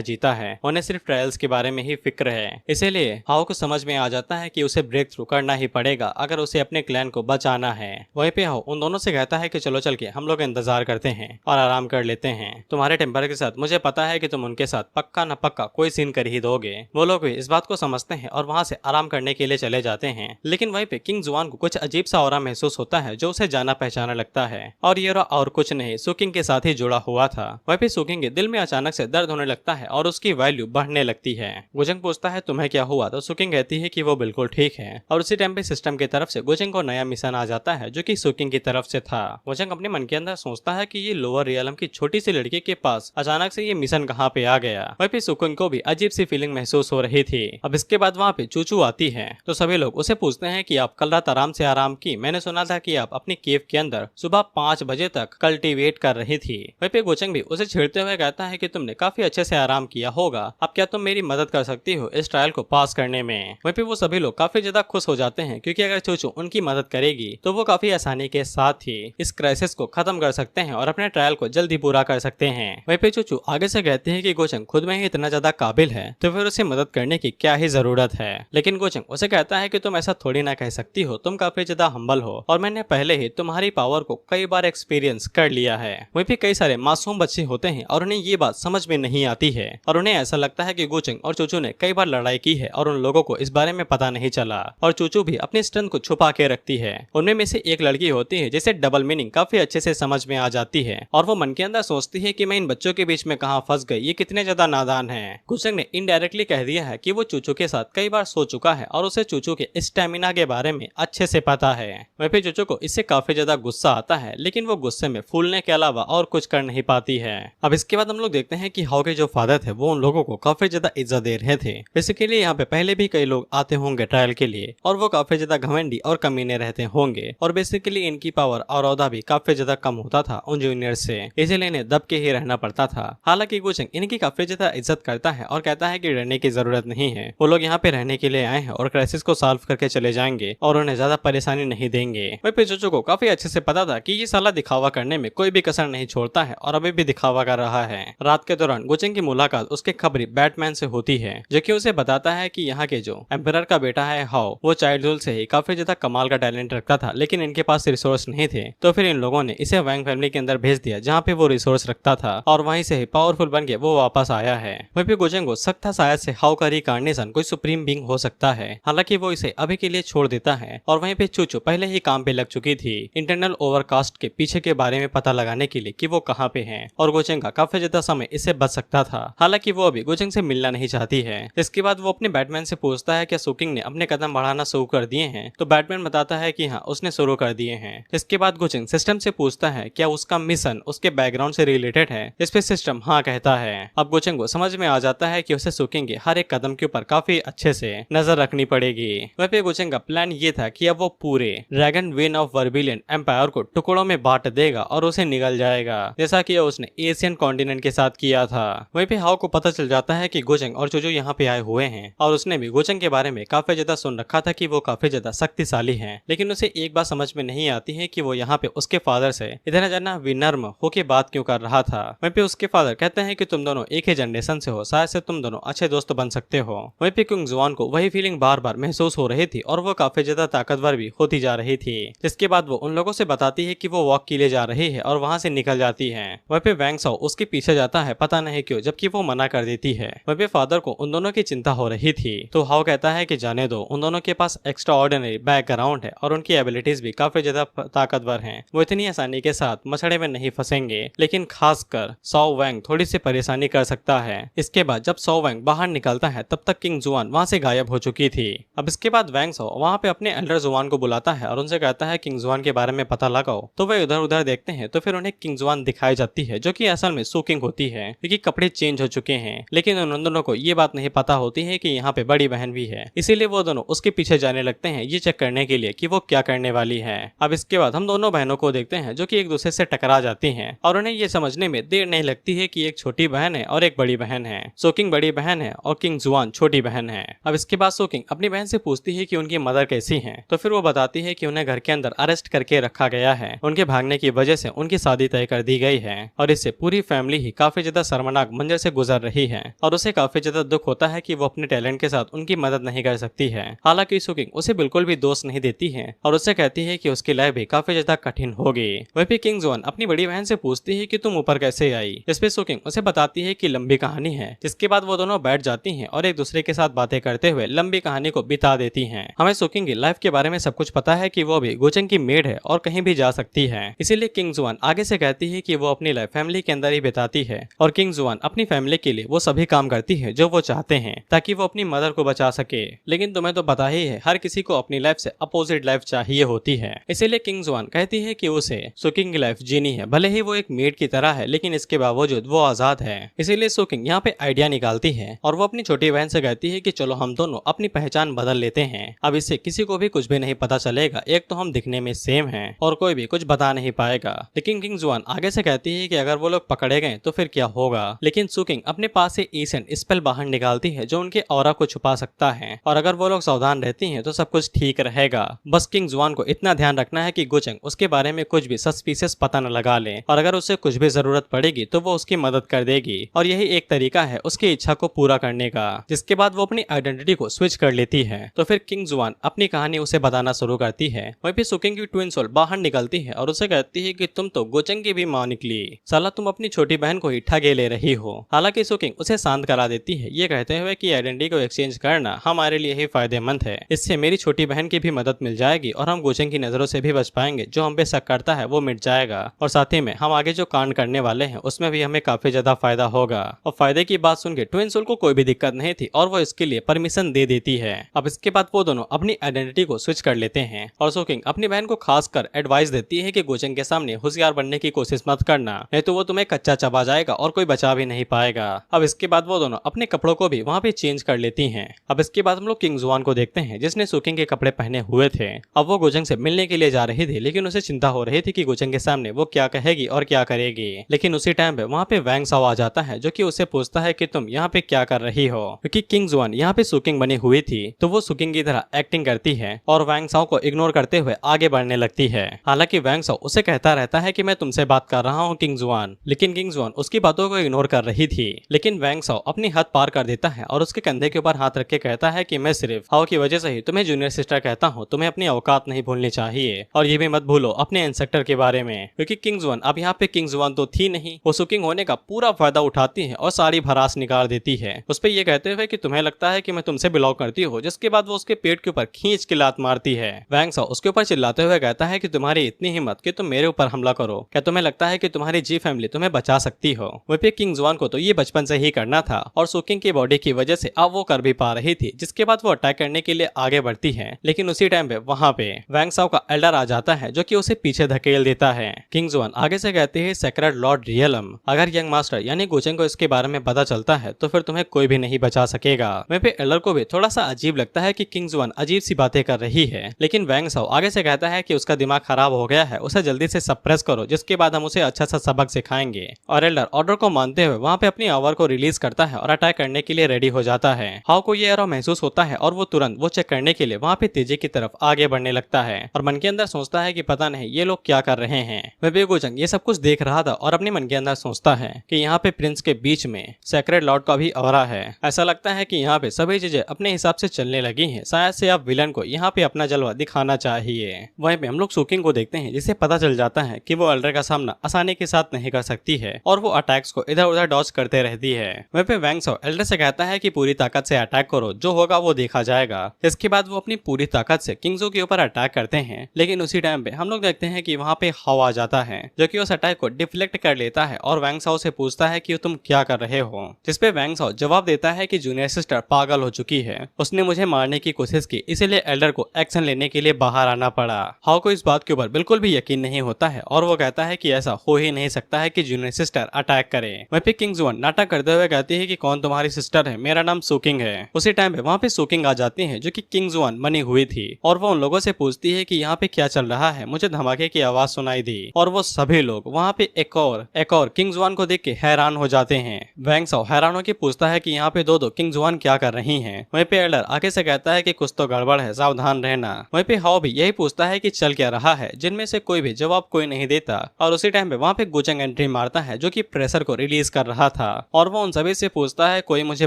जीता है, उन्हें सिर्फ ट्रायल्स के बारे में ही फिक्र है। इसीलिए हाउ को समझ में आ जाता है कि उसे ब्रेक थ्रू करना ही पड़ेगा अगर उसे अपने क्लैन को बचाना है। वहीं पे हाउ उन दोनों से कहता है कि चलो चल के हम लोग इंतजार करते हैं और आराम कर लेते हैं। तुम्हारे टेम्पर के साथ मुझे पता है कि तुम उनके साथ पक्का न पक्का कोई सीन कर ही दोगे। वो लोग भी इस बात को समझते हैं और वहाँ से आराम करने के लिए चले जाते हैं। लेकिन वहीं पे किंग जुआन को कुछ अजीब सा ऑरा महसूस होता है जो उसे जाना पहचाना लगता है और ये और कुछ नहीं सुकिंग के साथ ही जुड़ा हुआ था। वहीं पे सुकिंग के दिल में अचानक से दर्द होने लगता है और उसकी वैल्यू बढ़ने लगती है। गुजंग पूछता है तुम्हें क्या हुआ, तो सुकिंग कहती है कि वो बिल्कुल ठीक है। और उसी टाइम पे सिस्टम की तरफ से गुजंग को नया मिशन आ जाता है जो कि सुकिंग की तरफ से था। गुजंग अपने मन के अंदर सोचता है कि ये लोअर रियलम की छोटी सी लड़की के पास अचानक से ये मिशन कहाँ पे आ गया। वहीं पे सुकिंग को भी अजीब सी फीलिंग महसूस हो रही थी। अब इसके बाद वहाँ पे चूचू आती है तो सभी लोग उसे पूछते हैं कि आप कल रात आराम की, मैंने सुना था कि आप अपनी केव के अंदर सुबह 5 बजे तक कल्टीवेट कर रही थी। वहीं पे गुजंग भी उसे छेड़ते हुए कहता है कि तुमने काफी अच्छे से आराम किया होगा, अब क्या तुम मेरी मदद कर सकती हो इस ट्रायल को पास करने में। वहीं पे वो सभी लोग काफी ज्यादा खुश हो जाते हैं क्योंकि अगर चूचू उनकी मदद करेगी तो वो काफी आसानी के साथ ही इस क्राइसिस को खत्म कर सकते हैं और अपने ट्रायल को जल्दी पूरा कर सकते हैं। वहीं पे चूचू आगे से कहते हैं कि गुजंग खुद में ही इतना ज्यादा काबिल है तो फिर उसे मदद करने की क्या ही जरूरत है। लेकिन गुजंग उसे कहता है कि तुम ऐसा थोड़ी ना कह सकती हो, तुम काफी ज्यादा हम्बल हो और मैंने पहले ही तुम्हारी पावर को कई बार एक्सपीरियंस कर लिया है। वहीं पे कई सारे मासूम बच्चे होते हैं और उन्हें ये बात समझ में नहीं आती है और उन्हें ऐसा लगता है कि गुजंग और चूचू ने कई बार लड़ाई की है और उन लोगों को इस बारे में पता नहीं चला और चूचू भी अपनी स्ट्रेंथ को छुपा के रखती है। उनमें में से एक लड़की होती है जिसे डबल मीनिंग काफी अच्छे से समझ में आ जाती है और वो मन के अंदर सोचती है कि मैं इन बच्चों के बीच में कहाँ फंस गई, ये कितने ज्यादा नादान है। गुजंग ने इनडायरेक्टली कह दिया है कि वो चूचू के साथ कई बार सो चुका है और उसे चूचू के स्टेमिना के बारे में अच्छे से पता है। वहीं पे चूचू को इससे काफी ज्यादा गुस्सा आता है लेकिन वो गुस्से में फूलने के अलावा और कुछ कर नहीं पाती है। अब इसके बाद हम लोग देखते हैं कि हाउ के जो फादर थे वो उन लोगों को काफी ज्यादा इज्जत दे रहे थे। बेसिकली यहाँ पे पहले भी कई लोग आते होंगे ट्रायल के लिए और वो काफी ज्यादा घमंडी और कमीने रहते होंगे और बेसिकली इनकी पावर और औदा भी काफी ज्यादा कम होता था उन जूनियर से, इसीलिए इन्हें दब के ही रहना पड़ता था। हालांकि गुजंग इनकी काफी ज्यादा इज्जत करता है और कहता है कि डरने की जरूरत नहीं है, वो लोग यहाँ पे रहने के लिए आए हैं और क्राइसिस को सॉल्व करके चले जाएंगे और उन्हें ज्यादा परेशानी नहीं देंगे। वहीं पे चूचू को काफी अच्छे से पता था कि ये साला दिखावा करने में कोई भी कसर नहीं छोड़ता है और अभी भी दिखावा कर रहा है। रात के दौरान गुजंग की मुलाकात उसके खबरी बैटमैन से होती है जो कि उसे बताता है कि यहाँ के जो एम्परर का बेटा है हाउ, वो चाइल्डहुड से ही काफी ज्यादा कमाल का टैलेंट रखता था लेकिन इनके पास रिसोर्स नहीं थे, तो फिर इन लोगों ने इसे वैंग फैमिली के अंदर भेज दिया जहाँ पे वो रिसोर्स रखता था और वहीं से ही पावरफुल बन के वो वापस आया है। वहीं पे गुजंग को शक था शायद से हाउ का रिकार्नेशन कोई सुप्रीम बीइंग हो सकता है, हालांकि वो इसे अभी के लिए छोड़ देता है। और वहीं पे चूचू पहले ही काम पे लग चुकी थी इंटरनल ओवरकास्ट के पीछे के बारे में पता लगाने के लिए कि वो कहाँ पे हैं और गुजंग का काफी ज्यादा समय इससे बच सकता था। हालांकि वो अभी गुजंग से मिलना नहीं चाहती है। इसके बाद वो अपने बैटमैन से पूछता है कि सुकिंग ने अपने कदम बढ़ाना शुरू कर दिए हैं, तो बैटमैन बताता है कि हाँ उसने शुरू कर दिए हैं। इसके बाद गुजंग सिस्टम से पूछता है क्या उसका मिशन उसके बैकग्राउंड से रिलेटेड है, इस पे सिस्टम हाँ कहता है। अब गुजंग को समझ में आ जाता है कि उसे सुकिंग के हर एक कदम के ऊपर काफी अच्छे से नजर रखनी पड़ेगी। वहीं पे गुजंग का प्लान ये था कि अब वो पूरे ड्रैगन वेन ऑफ वर्बिलियन एम्पायर को टुकड़ों में बांट देगा और उसे निगल जाएगा, जैसा कि उसने एशियन कॉन्टिनेंट के साथ किया था। वहीं पे हाउ को पता चल जाता है कि गुजंग और चूचू यहाँ पे आए हुए हैं और उसने भी गुजंग के बारे में काफी ज्यादा सुन रखा था कि वो काफी ज्यादा शक्तिशाली है, लेकिन उसे एक बात समझ में नहीं आती है कि वो यहाँ पे उसके फादर से इतना ज्यादा विनम्र होके बात क्यों कर रहा था। वहीं पे उसके फादर कहते हैं कि तुम दोनों एक ही जनरेशन से हो, शायद से तुम दोनों अच्छे दोस्त बन सकते हो। वहीं पे किंग जुआन को वही फीलिंग बार बार महसूस हो रही थी और वो काफी ज्यादा ताकतवर भी होती जा रही थी। जिसके बाद वो उन लोगों से बताती है कि वो वॉक के लिए जा रही है और वहाँ से निकल जाती है। वहीं पे वैंग साओ उसके पीछे जाता है, पता नहीं क्यों, जबकि वो मना कर देती है। वहीं पे फादर को उन दोनों की चिंता हो रही थी तो हाउ कहता है कि जाने दो, उन दोनों के पास एक्स्ट्रा ऑर्डिनरी बैकग्राउंड है और उनकी एबिलिटीज भी काफी ज्यादा ताकतवर हैं, वो इतनी आसानी के साथ मसड़े में नहीं फंसेंगे, लेकिन खासकर साओ वैंग थोड़ी सी परेशानी कर सकता है। इसके बाद जब साओ वैंग बाहर निकलता है तब तक किंग जुआन वहाँ से गायब हो चुकी थी। अब इसके बाद वैंग साओ वहाँ पे अपने एल्डर जुआन को बुलाता है और उनसे कहता है किंग जुआन के बारे में पता लगाओ। तो वे उधर उधर देखते हैं तो फिर उन्हें किंग जुआन दिखाई जाती है, जो कि असल में सू किंग होती है, क्योंकि कपड़े चेंज हो चुके हैं। लेकिन उन दोनों को ये बात नहीं पता होती है कि यहाँ पे बड़ी बहन भी है, इसीलिए वो दोनों उसके पीछे जाने लगते हैं ये चेक करने के लिए कि वो क्या करने वाली है। अब इसके बाद हम दोनों बहनों को देखते हैं जो कि एक दूसरे से टकरा जाती हैं और उन्हें ये समझने में देर नहीं लगती है कि एक छोटी बहन है और एक बड़ी बहन है। सू किंग बड़ी बहन है और किंग जुआन छोटी बहन है। अब इसके बाद सू किंग अपनी बहन से पूछती है कि उनकी मदर कैसी है, तो फिर वो बताती है कि उन्हें घर के अंदर अरेस्ट करके रखा गया है। उनके भागने की वजह से उनकी शादी तय कर दी गई है और इससे पूरी फैमिली ही काफी ज्यादा शर्मनाक मंजर से गुजर रही है और उसे काफी ज्यादा दुख होता है कि वो अपने टैलेंट के साथ उनकी मदद नहीं कर सकती है। हालांकि सू किंग उसे बिल्कुल भी दोष नहीं देती है और उससे कहती है कि उसकी लाइफ भी काफी ज्यादा कठिन होगी। वहीं पे किंग जुआन अपनी बड़ी बहन से पूछती है कि तुम ऊपर कैसे आई, जिस पे सू किंग उसे बताती है कि लंबी कहानी है, जिसके बाद वो दोनों बैठ जाती हैं और एक दूसरे के साथ बातें करते हुए लंबी कहानी को बिता देती हैं। हमें सू किंग की लाइफ के बारे में सब कुछ पता है कि वो भी गोचंग की मेड है और कहीं भी जा सकती है, इसीलिए किंग जुआन आगे से कहती है कि वो अपनी लाइफ फैमिली के अंदर ही बिताती है और किंग जुआन अपनी फैमिली के लिए वो सभी काम करती है जो वो चाहते हैं ताकि वो अपनी मदर को बचा सके। लेकिन तुम्हें तो पता ही है हर किसी को अपनी लाइफ से अपोजिट लाइफ चाहिए होती है, इसीलिए किंग जुआन कहती है कि उसे सू किंग की लाइफ जीनी है, भले ही वो एक मेड की तरह है लेकिन इसके बावजूद वो आजाद है। इसीलिए सू किंग यहाँ पे आइडिया निकालती है और वो अपनी छोटी बहन से कहती है कि चलो हम दोनों अपनी पहचान बदल लेते हैं, अब इससे किसी को भी कुछ भी नहीं पता चलेगा, एक तो हम दिखने में सेम हैं और कोई भी कुछ बता नहीं पाएगा। लेकिन किंग जुआन आगे से कहती है कि अगर वो लोग पकड़े गए तो फिर क्या होगा। लेकिन सू किंग अपने पास से ईसेंट स्पेल बाहर निकालती है जो उनके ऑरा को छुपा सकता है और अगर वो लोग सावधान रहती हैं तो सब कुछ ठीक रहेगा। बस किंग जुआन को इतना ध्यान रखना है कि गोचंग उसके बारे में कुछ भी सस्पिशियस पता न लगा ले और अगर उसे कुछ भी जरूरत पड़ेगी तो वो उसकी मदद कर देगी और यही एक तरीका है उसकी इच्छा को पूरा करने का। जिसके बाद वो अपनी आइडेंटिटी को स्विच कर लेती है तो फिर किंग जुआन अपनी कहानी उसे बताना शुरू करती है। वहीं पे सू किंग की ट्विन सोल बाहर निकलती है और उसे कहती है कि तुम तो गोचंग की भी मां निकली, साला तुम अपनी छोटी बहन को ही ठगे ले रही हो। हालांकि सू किंग उसे शांत करा देती है ये कहते हुए कि आइडेंटिटी को एक्सचेंज करना हमारे लिए ही फायदेमंद है, इससे मेरी छोटी बहन की भी मदद मिल जाएगी और हम गोचंग की नजरों से भी बच पाएंगे, जो हम पे शक करता है वो मिट जाएगा और साथ ही में हम आगे जो कांड करने वाले हैं उसमें भी हमें काफी ज्यादा फायदा होगा। और फायदे की बात सुन के ट्विन सोल को कोई भी दिक्कत नहीं थी और वो इसके लिए परमिशन दे देती है। अब इसके बाद वो दोनों अपनी आइडेंटिटी को स्विच कर लेते हैं और सू किंग अपनी बहन को खासकर एडवाइस देती है कि गोचंग के सामने होशियार बनने की कोशिश मत करना, नहीं तो वो तुम्हें कच्चा चबा जाएगा और कोई बचा भी नहीं पाएगा। अब इसके बाद वो दोनों अपने कपड़ों को भी वहाँ पे चेंज कर लेती हैं। अब इसके बाद हम लोग किंग जुआन को देखते हैं जिसने सू किंग के कपड़े पहने हुए थे। अब वो गोचंग से मिलने के लिए जा रही थी लेकिन उसे चिंता हो रही थी कि गोचंग के सामने वो क्या कहेगी और क्या करेगी। लेकिन उसी टाइम पे वहाँ पे वैंग साओ आ जाता है जो कि उसे पूछता है कि तुम यहाँ पे क्या कर रही हो, क्योंकि किंग जुआन यहाँ पे सू किंग बनी हुई थी तो वो सू किंग की तरह एक्टिंग करती है और वैंग साओ को इग्नोर करते हुए आगे बढ़ने लगती है। हालांकि वैंग साओ उसे कहता रहता है कि मैं तुमसे बात कर रहा हूँ किंग जुआन, लेकिन किंग जुआन उसकी बातों को इग्नोर कर रही थी। लेकिन वैंग साओ अपनी हद पार कर देता है और उसके कंधे के ऊपर हाथ रख के कहता है कि मैं सिर्फ हाओ की वजह से ही तुम्हें जूनियर सिस्टर कहता हूँ, तुम्हें अपनी औकात नहीं भूलनी चाहिए और ये भी मत भूलो अपने इंस्पेक्टर के बारे में, क्योंकि किंग जुआन अब यहाँ पे किंग जुआन तो थी नहीं, वो सू किंग होने का पूरा फायदा उठाती है और सारी भरास निकाल देती है उस पर ये कहते हुए कि तुम्हें लगता है कि मैं तुमसे बिलोंग करती हूँ, जिसके बाद वो उसके पेट के ऊपर खींच के लात मारती है। वैंग साओ उसके ऊपर चिल्लाते हुए कहता है कि तुम्हारी इतनी हिम्मत कि तुम मेरे ऊपर हमला करो, क्या तुम्हें लगता है कि तुम्हारी जी फैमिली तुम्हें बचा सकती हो। वहीं पे किंग जुआन को तो ये बचपन से ही करना था और सू किंग की बॉडी की वजह से अब वो कर भी पा रही थी, जिसके बाद वो अटैक करने के लिए आगे बढ़ती है। लेकिन उसी टाइम पे वहाँ पे वैंग साओ का एल्डर आ जाता है जो कि उसे पीछे धकेल देता है। किंग जुआन आगे से कहते हैं सेक्रेड लॉर्ड रियलम, अगर यंग मास्टर यानी गोचंग को इसके बारे में पता चलता है तो फिर तुम्हें कोई भी नहीं बचा सकेगा। वहीं पे एल्डर को भी थोड़ा सा अजीब लगता है कि किंग जुआन अजीब सी बातें कर रही है, लेकिन वैंग साओ आगे से कहता है कि उसका दिमाग खराब हो गया है, उसे जल्दी से सप्रेस करो, जिसके बाद हम उसे अच्छा सा सबक सिखाएंगे। और एल्डर ऑर्डर को मानते हुए वहाँ पे अपनी आवर को रिलीज करता है और अटैक करने के लिए रेडी हो जाता है। हाओ को ये एरो महसूस होता है और वो तुरंत वो चेक करने के लिए वहाँ पे तेजी की तरफ आगे बढ़ने लगता है और मन के अंदर सोचता है कि पता नहीं ये लोग क्या कर रहे हैं। वह गोचंग ये सब कुछ देख रहा था और अपने मन के अंदर सोचता है कि यहाँ पे प्रिंस के बीच में सेक्रेड लॉर्ड का भी ऑरा है। ऐसा लगता है कि यहाँ पे सभी चीजें अपने हिसाब से चलने लगी हैं, शायद से अब विलन को यहाँ पे अपना जलवा दिखाना चाहिए। वहीं पे हम लोग सू किंग को देखते हैं जिसे पता चल जाता है कि वो एल्डर का सामना आसानी के साथ नहीं कर सकती है और वो अटैक्स को इधर उधर डॉज करते रहती है। वहीं पे वैंग साओ एल्डर से कहता है कि पूरी ताकत से अटैक करो, जो होगा वो देखा जाएगा। इसके बाद वो अपनी पूरी ताकत से किंग जू के ऊपर अटैक करते हैं, लेकिन उसी टाइम पे हम लोग देखते हैं कि वहाँ पे हाओ आ जाता है जो कि उस अटैक को डिफ्लेक्ट कर लेता है और वैंग साओ से पूछता है कि तुम क्या कर रहे हो, जिसपे वैंग साओ जवाब देता है कि जूनियर सिस्टर पागल पागल हो चुकी है, उसने मुझे मारने की कोशिश की, इसीलिए एल्डर को एक्शन लेने के लिए बाहर आना पड़ा। हाउ को इस बात के ऊपर बिल्कुल भी यकीन नहीं होता है और वो कहता है कि ऐसा हो ही नहीं सकता है कि जूनियर सिस्टर अटैक करे। वहीं पे किंग जुआन नाटक करते हुए कहती है कि कौन तुम्हारी सिस्टर है, मेरा नाम सुकिंग है। उसी टाइम पे वहाँ पे सुकिंग आ जाती है जो कि किंग जुआन बनी हुई थी और वो उन लोगों से पूछती है कि यहाँ पे क्या चल रहा है। मुझे धमाके की आवाज सुनाई दी और वो सभी लोग वहाँ पे एक और किंग जुआन को देख के हैरान हो जाते हैं। वैंग साओ हैरान होकर पूछता है कि यहाँ पे दो किंग जुआन क्या कर रही हैं। वहीं पे एल्डर आगे से कहता है कि कुछ तो गड़बड़ है, सावधान रहना। वहीं पे हाओ भी यही पूछता है कि चल क्या रहा है, जिनमें से कोई भी जवाब कोई नहीं देता और उसी टाइम पे वहाँ पे गोचंग एंट्री मारता है जो कि प्रेशर को रिलीज कर रहा था और वो उन सभी से पूछता है कोई मुझे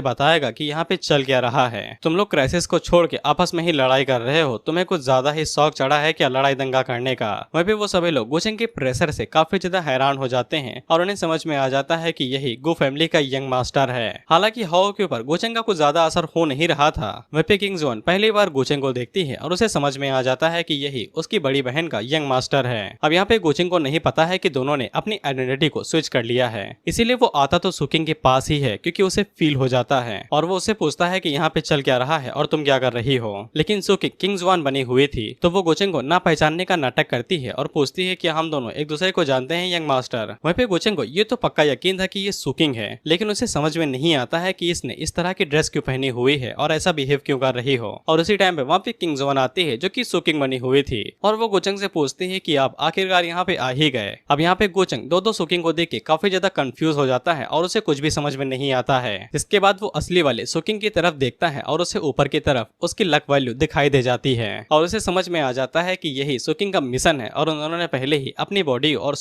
बताएगा कि यहाँ पे चल क्या रहा है। तुम लोग क्राइसिस को छोड़ के आपस में ही लड़ाई कर रहे हो, तुम्हें कुछ ज्यादा ही शौक चढ़ा है क्या लड़ाई दंगा करने का। वहीं पे वो सभी लोग गोचंग के प्रेशर से काफी ज्यादा हैरान हो जाते हैं और उन्हें समझ में आ जाता है कि यही गो फैमिली का यंग मास्टर है। हालांकि हाओ के ऊपर गोचंग का कुछ ज्यादा असर हो नहीं रहा था। वहीं पे किंग जुआन पहली बार गोचंग को देखती है और उसे समझ में आ जाता है कि यही उसकी बड़ी बहन का यंग मास्टर है। अब यहाँ पे गोचंग को नहीं पता है कि दोनों ने अपनी आइडेंटिटी को स्विच कर लिया है, इसीलिए वो आता तो सुकिंग के पास ही है क्योंकि उसे फील हो जाता है और वो उससे पूछता है कि यहाँ पे चल क्या रहा है और तुम क्या कर रही हो। लेकिन सुकिंग किंग जुआन बनी हुई थी तो वो गोचंग को ना पहचानने का नाटक करती है और पूछती है कि हम दोनों एक दूसरे को जानते हैं यंग मास्टर। वहीं पे गोचंग को ये तो पक्का यकीन था कि ये सुकिंग है, लेकिन उसे समझ में नहीं आता है कि इसने इस तरह की ड्रेस क्यों पहनी हुई है और ऐसा बिहेव क्यों कर रही हो। और उसी टाइम पे वहाँ पे किंग जुआन आती है जो कि सुकिंग बनी हुई थी और वो गोचंग से पूछती है कि आप आखिरकार यहाँ पे आ ही गए। अब यहाँ पे गोचंग दो सुकिंग को देख के काफी ज्यादा कंफ्यूज हो जाता है और उसे कुछ भी समझ में नहीं आता है। इसके बाद वो असली वाले सुकिंग की तरफ देखता है और उसे ऊपर की तरफ उसकी लक वैल्यू दिखाई दे जाती है और उसे समझ में आ जाता है कि यही सुकिंग का मिशन है और उन्होंने पहले ही अपनी बॉडी और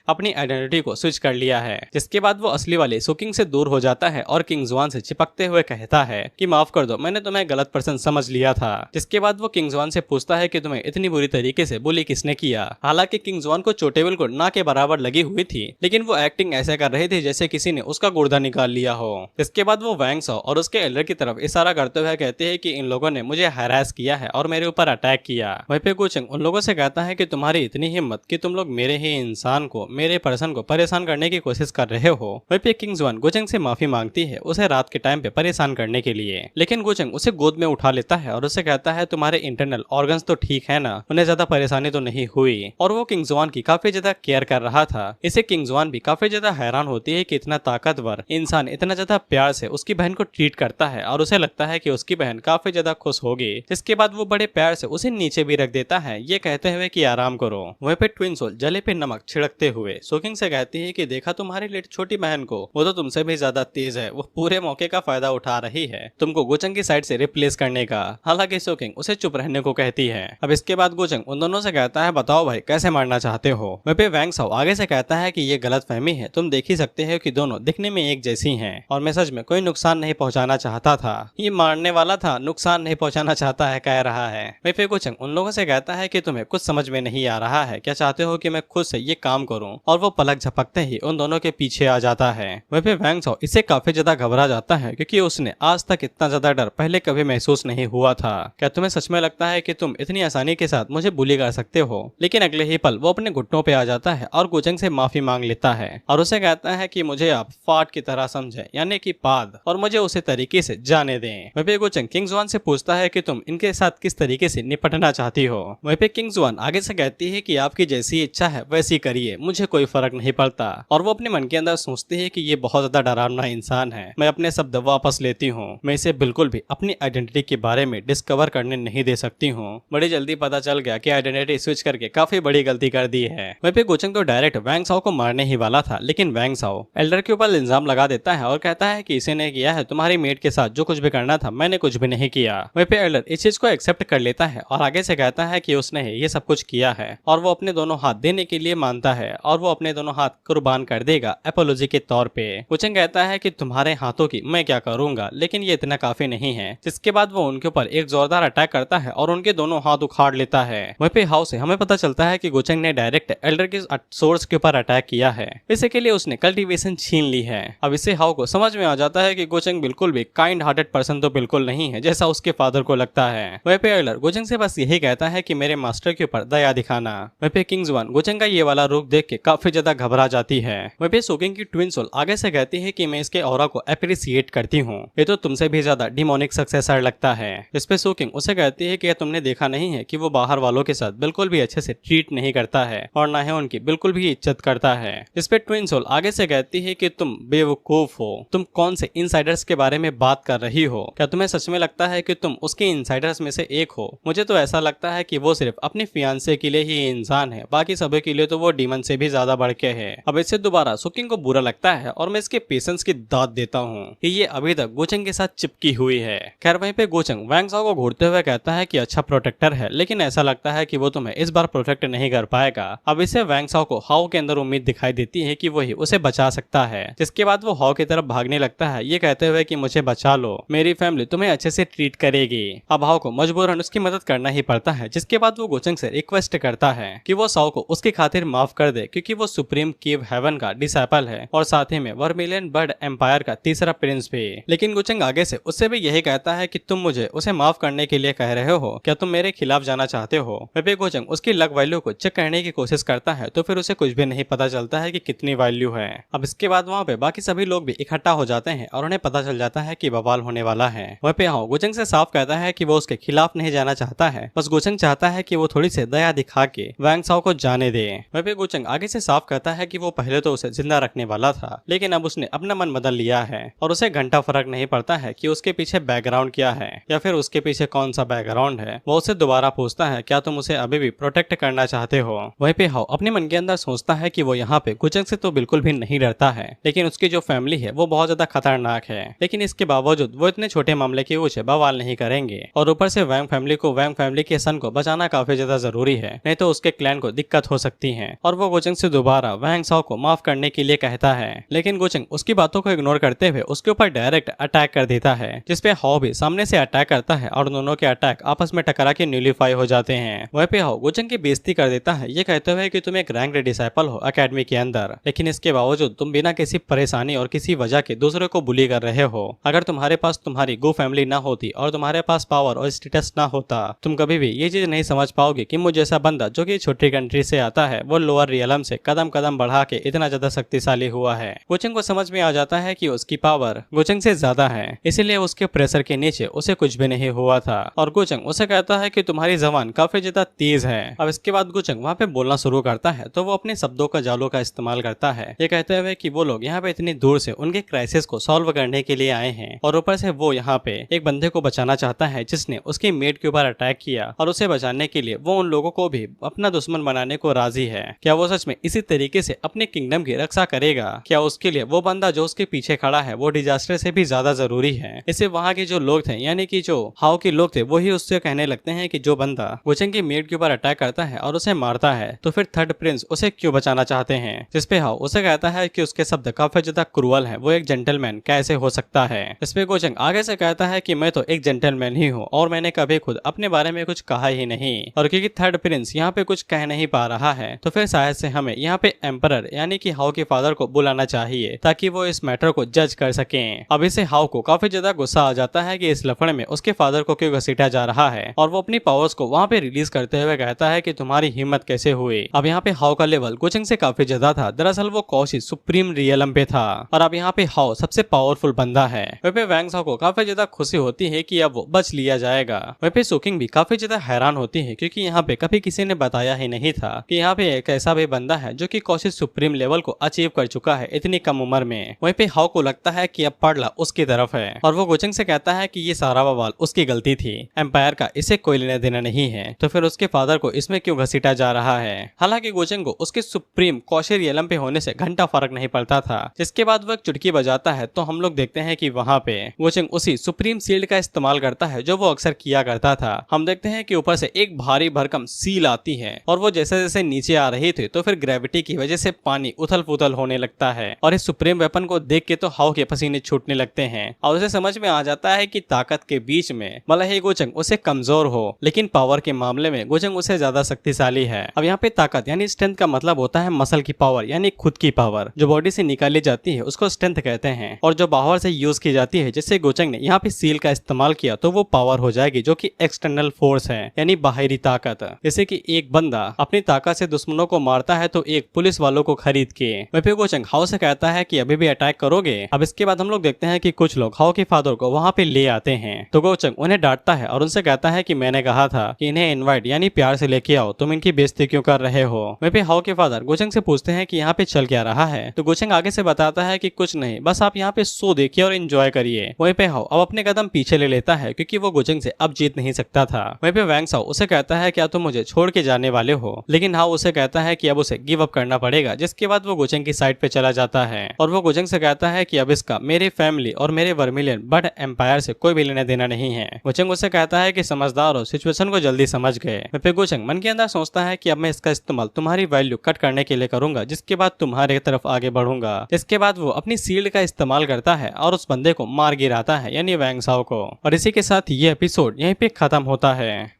अपनी आइडेंटिटी को स्विच कर लिया है। जिसके बाद वो असली वाले सुकिंग से दूर हो जाता है और किंग जुआन से चिपकते हुए कहता है कि माफ कर दो, मैंने तुम्हें गलत पर्सन समझ लिया था। जिसके बाद वो किंग जुआन से पूछता है कि तुम्हें इतनी बुरी तरीके से बुली किसने किया। हालांकि किंग जुआन को छोटे बिल को ना के बराबर लगी हुई थी, लेकिन वो एक्टिंग ऐसे कर रहे थे जैसे किसी ने उसका गुर्दा निकाल लिया हो। इसके बाद वो वैंग साओ और उसके एल्डर की तरफ इशारा करते हुए कहते हैं कि इन लोगों ने मुझे हैरास किया है और मेरे ऊपर अटैक किया। वहीं पे गोचंग उन लोगों से कहता है कि तुम्हारी इतनी हिम्मत कि तुम लोग मेरे ही इंसान को, मेरे पर्सन को परेशान करने की कोशिश कर रहे हो। वहीं पे किंग जुआन गोचंग से माफी मांगती है उसे रात के टाइम पे परेशान करने के लिए, लेकिन गोचंग उसे गोद में उठा लेता है और उसे कहता है तुम्हारे इंटरनल ऑर्गन्स तो ठीक है ना, उन्हें ज्यादा परेशानी तो नहीं हुई। और वो किंग जुआन की काफी ज्यादा केयर कर रहा था। इसे किंग जुआन भी काफी ज्यादा हैरान होती है कि इतना ताकतवर इंसान इतना ज्यादा प्यार से उसकी बहन को ट्रीट करता है और उसे लगता है कि उसकी बहन काफी ज्यादा खुश होगी। इसके बाद वो बड़े प्यार से उसे नीचे भी रख देता है, ये कहते हुए कि आराम करो। वहीं पे ट्विन सोल जले पे नमक छिड़कते हुए सुकिंग से कहती है कि देखा तुम्हारी लिट छोटी बहन को, वो तो तुमसे भी ज्यादा तेज है, वो पूरे मौके का फायदा उठा रही है तुमको गोचंग की साइड से रिप्लेस करने का। हालांकि सुकिंग उसे चुप रहने को कहती है। अब इसके बाद गोचंग उन दोनों से कहता है बताओ भाई कैसे मारना चाहते हो। वहीं पे वैंग साओ आगे से कहता है कि ये गलत फहमी है, तुम देख ही सकते हो कि दोनों दिखने में एक जैसी हैं और मैं सच में कोई नुकसान नहीं पहुंचाना चाहता था, ये मारने वाला था, नुकसान नहीं पहुंचाना चाहता है कह रहा है। वहीं पे गोचंग उन लोगों से कहता है कि तुम्हें कुछ समझ में नहीं आ रहा है, क्या चाहते हो कि मैं खुद से ये काम करूं। और वो पलक झपकते ही उन दोनों के पीछे आ जाता है। वहीं पे वैंग साओ इससे काफी ज्यादा घबरा जाता है क्योंकि उसने आज तक इतना ज्यादा डर पहले कभी महसूस नहीं हुआ था। क्या तुम्हें सच में लगता है कि तुम इतनी आसानी के साथ मुझे बुली कर सकते हो। लेकिन अगले ही पल वो अपने घुटनों पे आ जाता है और गोचंग से माफी मांग लेता है और उसे कहता है कि मुझे आप फाट की तरह समझे, यानी कि पाद, और मुझे उसे तरीके से जाने दें। वहीं पे गोचंग किंग जुआन से पूछता है कि तुम इनके साथ किस तरीके से निपटना चाहती हो। वहीं पे किंग जुआन आगे से कहती है कि आपकी जैसी इच्छा है वैसी करिए, मुझे कोई फर्क नहीं पड़ता। और वो अपने मन के अंदर सोचती है कि ये बहुत ज्यादा डरावना इंसान है, मैं अपने शब्द वापस लेती हूँ, मैं इसे बिल्कुल भी अपनी आइडेंटिटी के बारे में डिस्कवर करने नहीं दे सकती हूँ। बड़ी जल्दी पता चल गया कि आइडेंटिटी स्विच करके काफी बड़ी गलती कर दी है। वहीं पे गोचंग तो डायरेक्ट वैंग साओ को मारने ही वाला था, लेकिन वैंग साओ एल्डर के ऊपर इल्जाम लगा देता है और कहता है कि इसी ने किया है, तुम्हारी मेट के साथ जो कुछ भी करना था मैंने कुछ भी नहीं किया। वहीं पे एल्डर इस चीज को एक्सेप्ट कर लेता है और आगे से कहता है कि उसने ये सब कुछ किया है और वो अपने दोनों हाथ देने के लिए मानता है और वो अपने दोनों हाथ कुर्बान कर देगा एपोलॉजी के तौर पे। गोचंग कहता है कि तुम्हारे हाथों की मैं क्या करूंगा, लेकिन ये इतना काफी नहीं है। जिसके बाद वो उनके ऊपर एक जोरदार अटैक करता है और उनके दोनों हाथ उखाड़ लेता है। वहीं पे हाउ से हमें पता चलता है कि गोचंग ने डायरेक्ट एल्डर के सोर्स के ऊपर अटैक किया है, इसी के लिए उसने कल्टीवेशन छीन ली है। अब इससे हाउ को समझ में आ जाता है कि गोचंग बिल्कुल भी काइंड हार्टेड पर्सन तो बिल्कुल नहीं है जैसा उसके फादर को लगता है। वहीं पे एल्डर गोचंग से बस यही कहता है कि मेरे मास्टर के ऊपर दया दिखाना। वहीं पे किंग जुआन गोचंग का ये वाला रूप देख के काफी ज्यादा घबरा जाती है। वहीं पे सुकिंग की ट्विन सोल आगे से कहती है कि मैं इसके ऑरा को एप्रिसिएट करती हूँ, ये तो तुमसे भी ज्यादा डिमोनिक सक्सेसर लगता है। इस पे सुकिंग उसे कहती है कि तुमने देखा नहीं है कि वो बाहर वालों के साथ बिल्कुल भी अच्छे से ट्रीट नहीं करता है और ना ही उनकी बिल्कुल भी इज्जत करता है। इस पे ट्विन सोल आगे से कहती है कि तुम बेवकूफ हो, तुम कौन से इनसाइडर्स के बारे में बात कर रही हो? क्या तुम्हें सच में लगता है कि तुम उसके इनसाइडर्स में से एक हो? मुझे तो ऐसा लगता है कि वो सिर्फ अपने फियांसे के लिए ही इंसान है, बाकी सभी के लिए तो वो डीमन से भी ज्यादा बढ़ के है। अब इससे दोबारा सुकिंग को बुरा लगता है और मैं इसके पेशेंस की दाद देता हूँ कि ये अभी तक गोचंग के साथ चिपकी हुई है। खैर वहीं पे गोचंग वैंग साओ को घूरते हुए कहता है कि अच्छा प्रोटेक्टर है, लेकिन ऐसा लगता है कि वो तुम्हें इस बार प्रोटेक्ट नहीं कर पाएगा। अब इससे वैंग साओ को हाओ के अंदर उम्मीद दिखाई देती है कि वही उसे बचा सकता है, जिसके बाद वो हाओ की तरफ भागने लगता है, ये कहते हुए कि मुझे बचा लो, मेरी फैमिली तुम्हें अच्छे से ट्रीट करेगी। अब हाओ को मजबूरन उसकी मदद करना ही पड़ता है, जिसके बाद वो गोचंग से रिक्वेस्ट करता है कि वो साओ को उसकी खातिर माफ कर दे, क्योंकि वो सुप्रीम केव हेवन का डिसाइपल है और साथ ही में वर्मिलियन बर्ड एम्पायर का तीसरा प्रिंस भी। लेकिन गोचंग आगे से उससे भी यही कहता है कि तुम मुझे उसे माफ करने के लिए कह रहे हो, क्या तुम मेरे खिलाफ जाना चाहते हो? वहीं गोचंग उसकी लक वैल्यू को चेक करने की कोशिश करता है, तो फिर उसे कुछ भी नहीं पता चलता है कि कितनी वैल्यू है। अब इसके बाद वहाँ पे बाकी सभी लोग भी इकट्ठा हो जाते हैं और उन्हें पता चल जाता है कि बवाल होने वाला है। वहीं पे हाओ गोचंग से साफ कहता है कि वो उसके खिलाफ नहीं जाना चाहता है, बस गोचंग चाहता है कि वो थोड़ी सी दया दिखा के वैंग साओ को जाने दे। वहीं पे गोचंग आगे से साफ कहता है कि वो पहले तो उसे जिंदा रखने वाला था, लेकिन अब उसने अपना मन बदल लिया है और उसे घंटा फर्क नहीं पड़ता है कि उसके पीछे बैकग्राउंड क्या है या फिर उसके पीछे कौन सा बैकग्राउंड है। वो उससे दोबारा पूछता है, क्या तुम उसे अभी भी प्रोटेक्ट करना चाहते हो? वहीं पे हाओ अपने मन के अंदर सोचता है कि वो यहाँ पे गोचंग से तो बिल्कुल भी नहीं डरता है, लेकिन उसकी जो फैमिली है वो बहुत ज्यादा खतरनाक है, लेकिन इसके बावजूद वो इतने छोटे मामले के ऊँचे बवाल नहीं करेंगे। और ऊपर से वैंग फैमिली के सन को बचाना काफी ज्यादा जरूरी है, नहीं तो उसके क्लैन को दिक्कत हो सकती है। और वो गोचंग से दोबारा वैंग साओ को माफ करने के लिए कहता है, लेकिन गोचंग उसकी बातों को इग्नोर करते हुए उसके ऊपर डायरेक्ट अटैक कर देता है, जिसपे हाओ भी सामने से अटैक करता है और दोनों के अटैक आपस में टकरा के न्यूलीफाई हो जाते हैं। वहीं पे हाओ गोचंग की बेइज्जती कर देता है, ये कहते हुए कि तुम एक रैंक डिसाइपल हो एकेडमी के अंदर, लेकिन इसके बावजूद तुम बिना किसी परेशानी और किसी वजह के दूसरे को बुली कर रहे हो। अगर तुम्हारे पास तुम्हारी गो फैमिली ना होती और तुम्हारे पास पावर और स्टेटस ना होता, तुम कभी भी ये चीज नहीं समझ पाओगे कि मुझे जैसा बंदा जो कि छोटी कंट्री से आता है वो लोअर रियलम से कदम कदम बढ़ा के इतना ज्यादा शक्तिशाली हुआ है। गोचंग को समझ में आ जाता है कि उसकी पावर गोचंग से ज्यादा है, इसीलिए उसके प्रेशर के नीचे उसे कुछ भी नहीं हुआ था। और गोचंग उसे कहता है कि तुम्हारी जबान काफी ज्यादा तेज है। अब इसके बाद गोचंग वहाँ पे बोलना शुरू करता है, तो वो अपने शब्दों का जालों का इस्तेमाल करता है, ये कहते हुए कि वो लोग यहाँ पे इतनी दूर से उनके क्राइसिस को सॉल्व करने के लिए आए हैं और ऊपर से वो यहाँ पे एक बंदे को बचाना चाहता है जिसने उसकी मेट के ऊपर अटैक किया, और उसे बचाने के लिए वो उन लोगों को भी अपना दुश्मन बनाने को राजी है। क्या वो सच में इसी तरीके से अपने किंगडम की रक्षा करेगा? क्या उसके लिए वो बंदा जो उसके पीछे खड़ा है वो डिजास्टर से भी ज्यादा जरूरी है? इसे वहाँ के जो लोग थे यानी कि जो हाओ के लोग थे वही उससे कहने लगते हैं कि जो बंदा गोचंग की मेट के ऊपर अटैक करता है और उसे मारता है तो फिर थर्ड प्रिंस उसे क्यों बचाना चाहते हैं? जिसपे हाओ उसे कहता है कि उसके शब्द काफी ज्यादा क्रूअल है, वो एक जेंटलमैन कैसे हो सकता है? इसपे गोचंग आगे से कहता है कि मैं तो एक जेंटलमैन ही हूँ और मैंने कभी खुद अपने बारे में कुछ कहा ही नहीं, और क्योंकि थर्ड प्रिंस यहाँ पे कुछ कह नहीं पा रहा है तो फिर शायद से हमें यहाँ पे एम्परर यानी कि हाओ के फादर को बुलाना चाहिए ताकि वो इस मैटर को जज कर सकें। अब इसे हाओ को काफी ज्यादा गुस्सा आ जाता है कि इस लफड़े में उसके फादर को क्यों घसीटा जा रहा है, और वो अपनी पावर्स को वहाँ पे रिलीज करते हुए कहता है कि तुम्हारी हिम्मत कैसे हुई। अब यहाँ पे हाओ का लेवल गोचंग से काफी ज्यादा था, दरअसल वो कौशी सुप्रीम रियलम पे था और अब यहाँ पे हाओ सबसे पावरफुल बंदा है। वहीं पे वैंग साओ को काफी ज्यादा खुशी होती है कि अब वो बच लिया जाएगा। वहीं पे सुकिंग भी काफी ज्यादा हैरान होती है क्योंकि यहाँ पे कभी किसी ने बताया ही नहीं था कि यहाँ पे एक ऐसा भी बंदा है जो कि कौशी सुप्रीम लेवल को अचीव कर चुका है इतनी कम उम्र में। वहीं पे हाओ को लगता है कि अब पड़ला उसकी तरफ है और वो गोचंग से कहता है कि ये सारा बवाल उसकी गलती थी, एम्पायर का इसे कोई लेना देना नहीं है, तो फिर उसके फादर को इसमें क्यों घसीटा जा रहा है। हालांकि गोचंग को उसके सुप्रीम कौशी रियलम पे होने से घंटा फर्क नहीं पड़ता था। जिसके बाद वो एक चुटकी बजाता है तो हम लोग देखते हैं कि वहाँ पे गोचंग उसी सुप्रीम शील्ड का इस्तेमाल करता है जो वो अक्सर किया करता था। हम देखते हैं कि ऊपर से एक भारी भरकम सील आती है और वो जैसे जैसे नीचे आ रही थी तो फिर ग्रेविटी की वजह से पानी उथल पुथल होने लगता है और इस सुप्रीम वेपन को देख के तो हाओ के पसीने छूटने लगते हैं और उसे समझ में आ जाता है कि ताकत के बीच में भले ही गोचंग उसे कमजोर हो लेकिन पावर के मामले में गोचंग उसे ज्यादा शक्तिशाली है। अब यहाँ पे ताकत यानी स्ट्रेंथ का मतलब होता है मसल की पावर यानी खुद की पावर, जो बॉडी से निकाली जाती है उसको स्ट्रेंथ कहते हैं, और जो बाहर से यूज की जाती है जैसे गोचंग ने यहाँ पे सील का इस्तेमाल किया तो वो पावर हो जाएगी जो कि एक्सटर्नल फोर्स है यानी बाहरी ताकत। जैसे कि एक बंदा अपनी ताकत से दुश्मनों को मारता है तो एक पुलिस वालों को खरीद के। वहीं पे गोचंग हाओ से कहता है कि अभी भी अटैक करोगे। अब इसके बाद हम लोग देखते हैं कि कुछ लोग हाओ के फादर को वहाँ पे ले आते हैं तो गोचंग उन्हें डांटता है और उनसे कहता है कि मैंने कहा था कि इन्हें इनवाइट यानी प्यार से लेके आओ, तुम इनकी बेइज्जती क्यों कर रहे हो। वहीं पे हाओ के फादर गोचंग से पूछते हैं कि यहाँ पे चल क्या रहा है तो गोचंग आगे से बताता है कि कुछ नहीं, बस आप यहाँ पे शो देखिए और एंजॉय करिए। वहीं पे हाओ अब अपने कदम पीछे ले लेता है क्योंकि वो गोचंग से अब जीत नहीं सकता था। वहीं पे वैंग साओ उसे कहता है क्या तुम मुझे छोड़ के जाने वाले हो, लेकिन हाओ उसे कहता है कि अब उसे गिव अप करना पड़ेगा, जिसके बाद वो गोचंग की साइड पे चला जाता है और वो गोचंग से कहता है कि अब इसका मेरे फैमिली और मेरे वर्मिलियन बर्ड एम्पायर से कोई भी लेना देना नहीं है। गोचंग उसे कहता है कि समझदार हो, सिचुएशन को जल्दी समझ गए। फिर गोचंग मन के अंदर सोचता है कि अब मैं इसका इस्तेमाल तुम्हारी वैल्यू कट करने के लिए करूंगा, जिसके बाद तुम्हारे तरफ आगे बढ़ूंगा। इसके बाद वो अपनी शील्ड का इस्तेमाल करता है और उस बंदे को मार गिराता है यानी वैंग साओ को। और इसी के साथ ये एपिसोड यहीं पे खत्म होता है।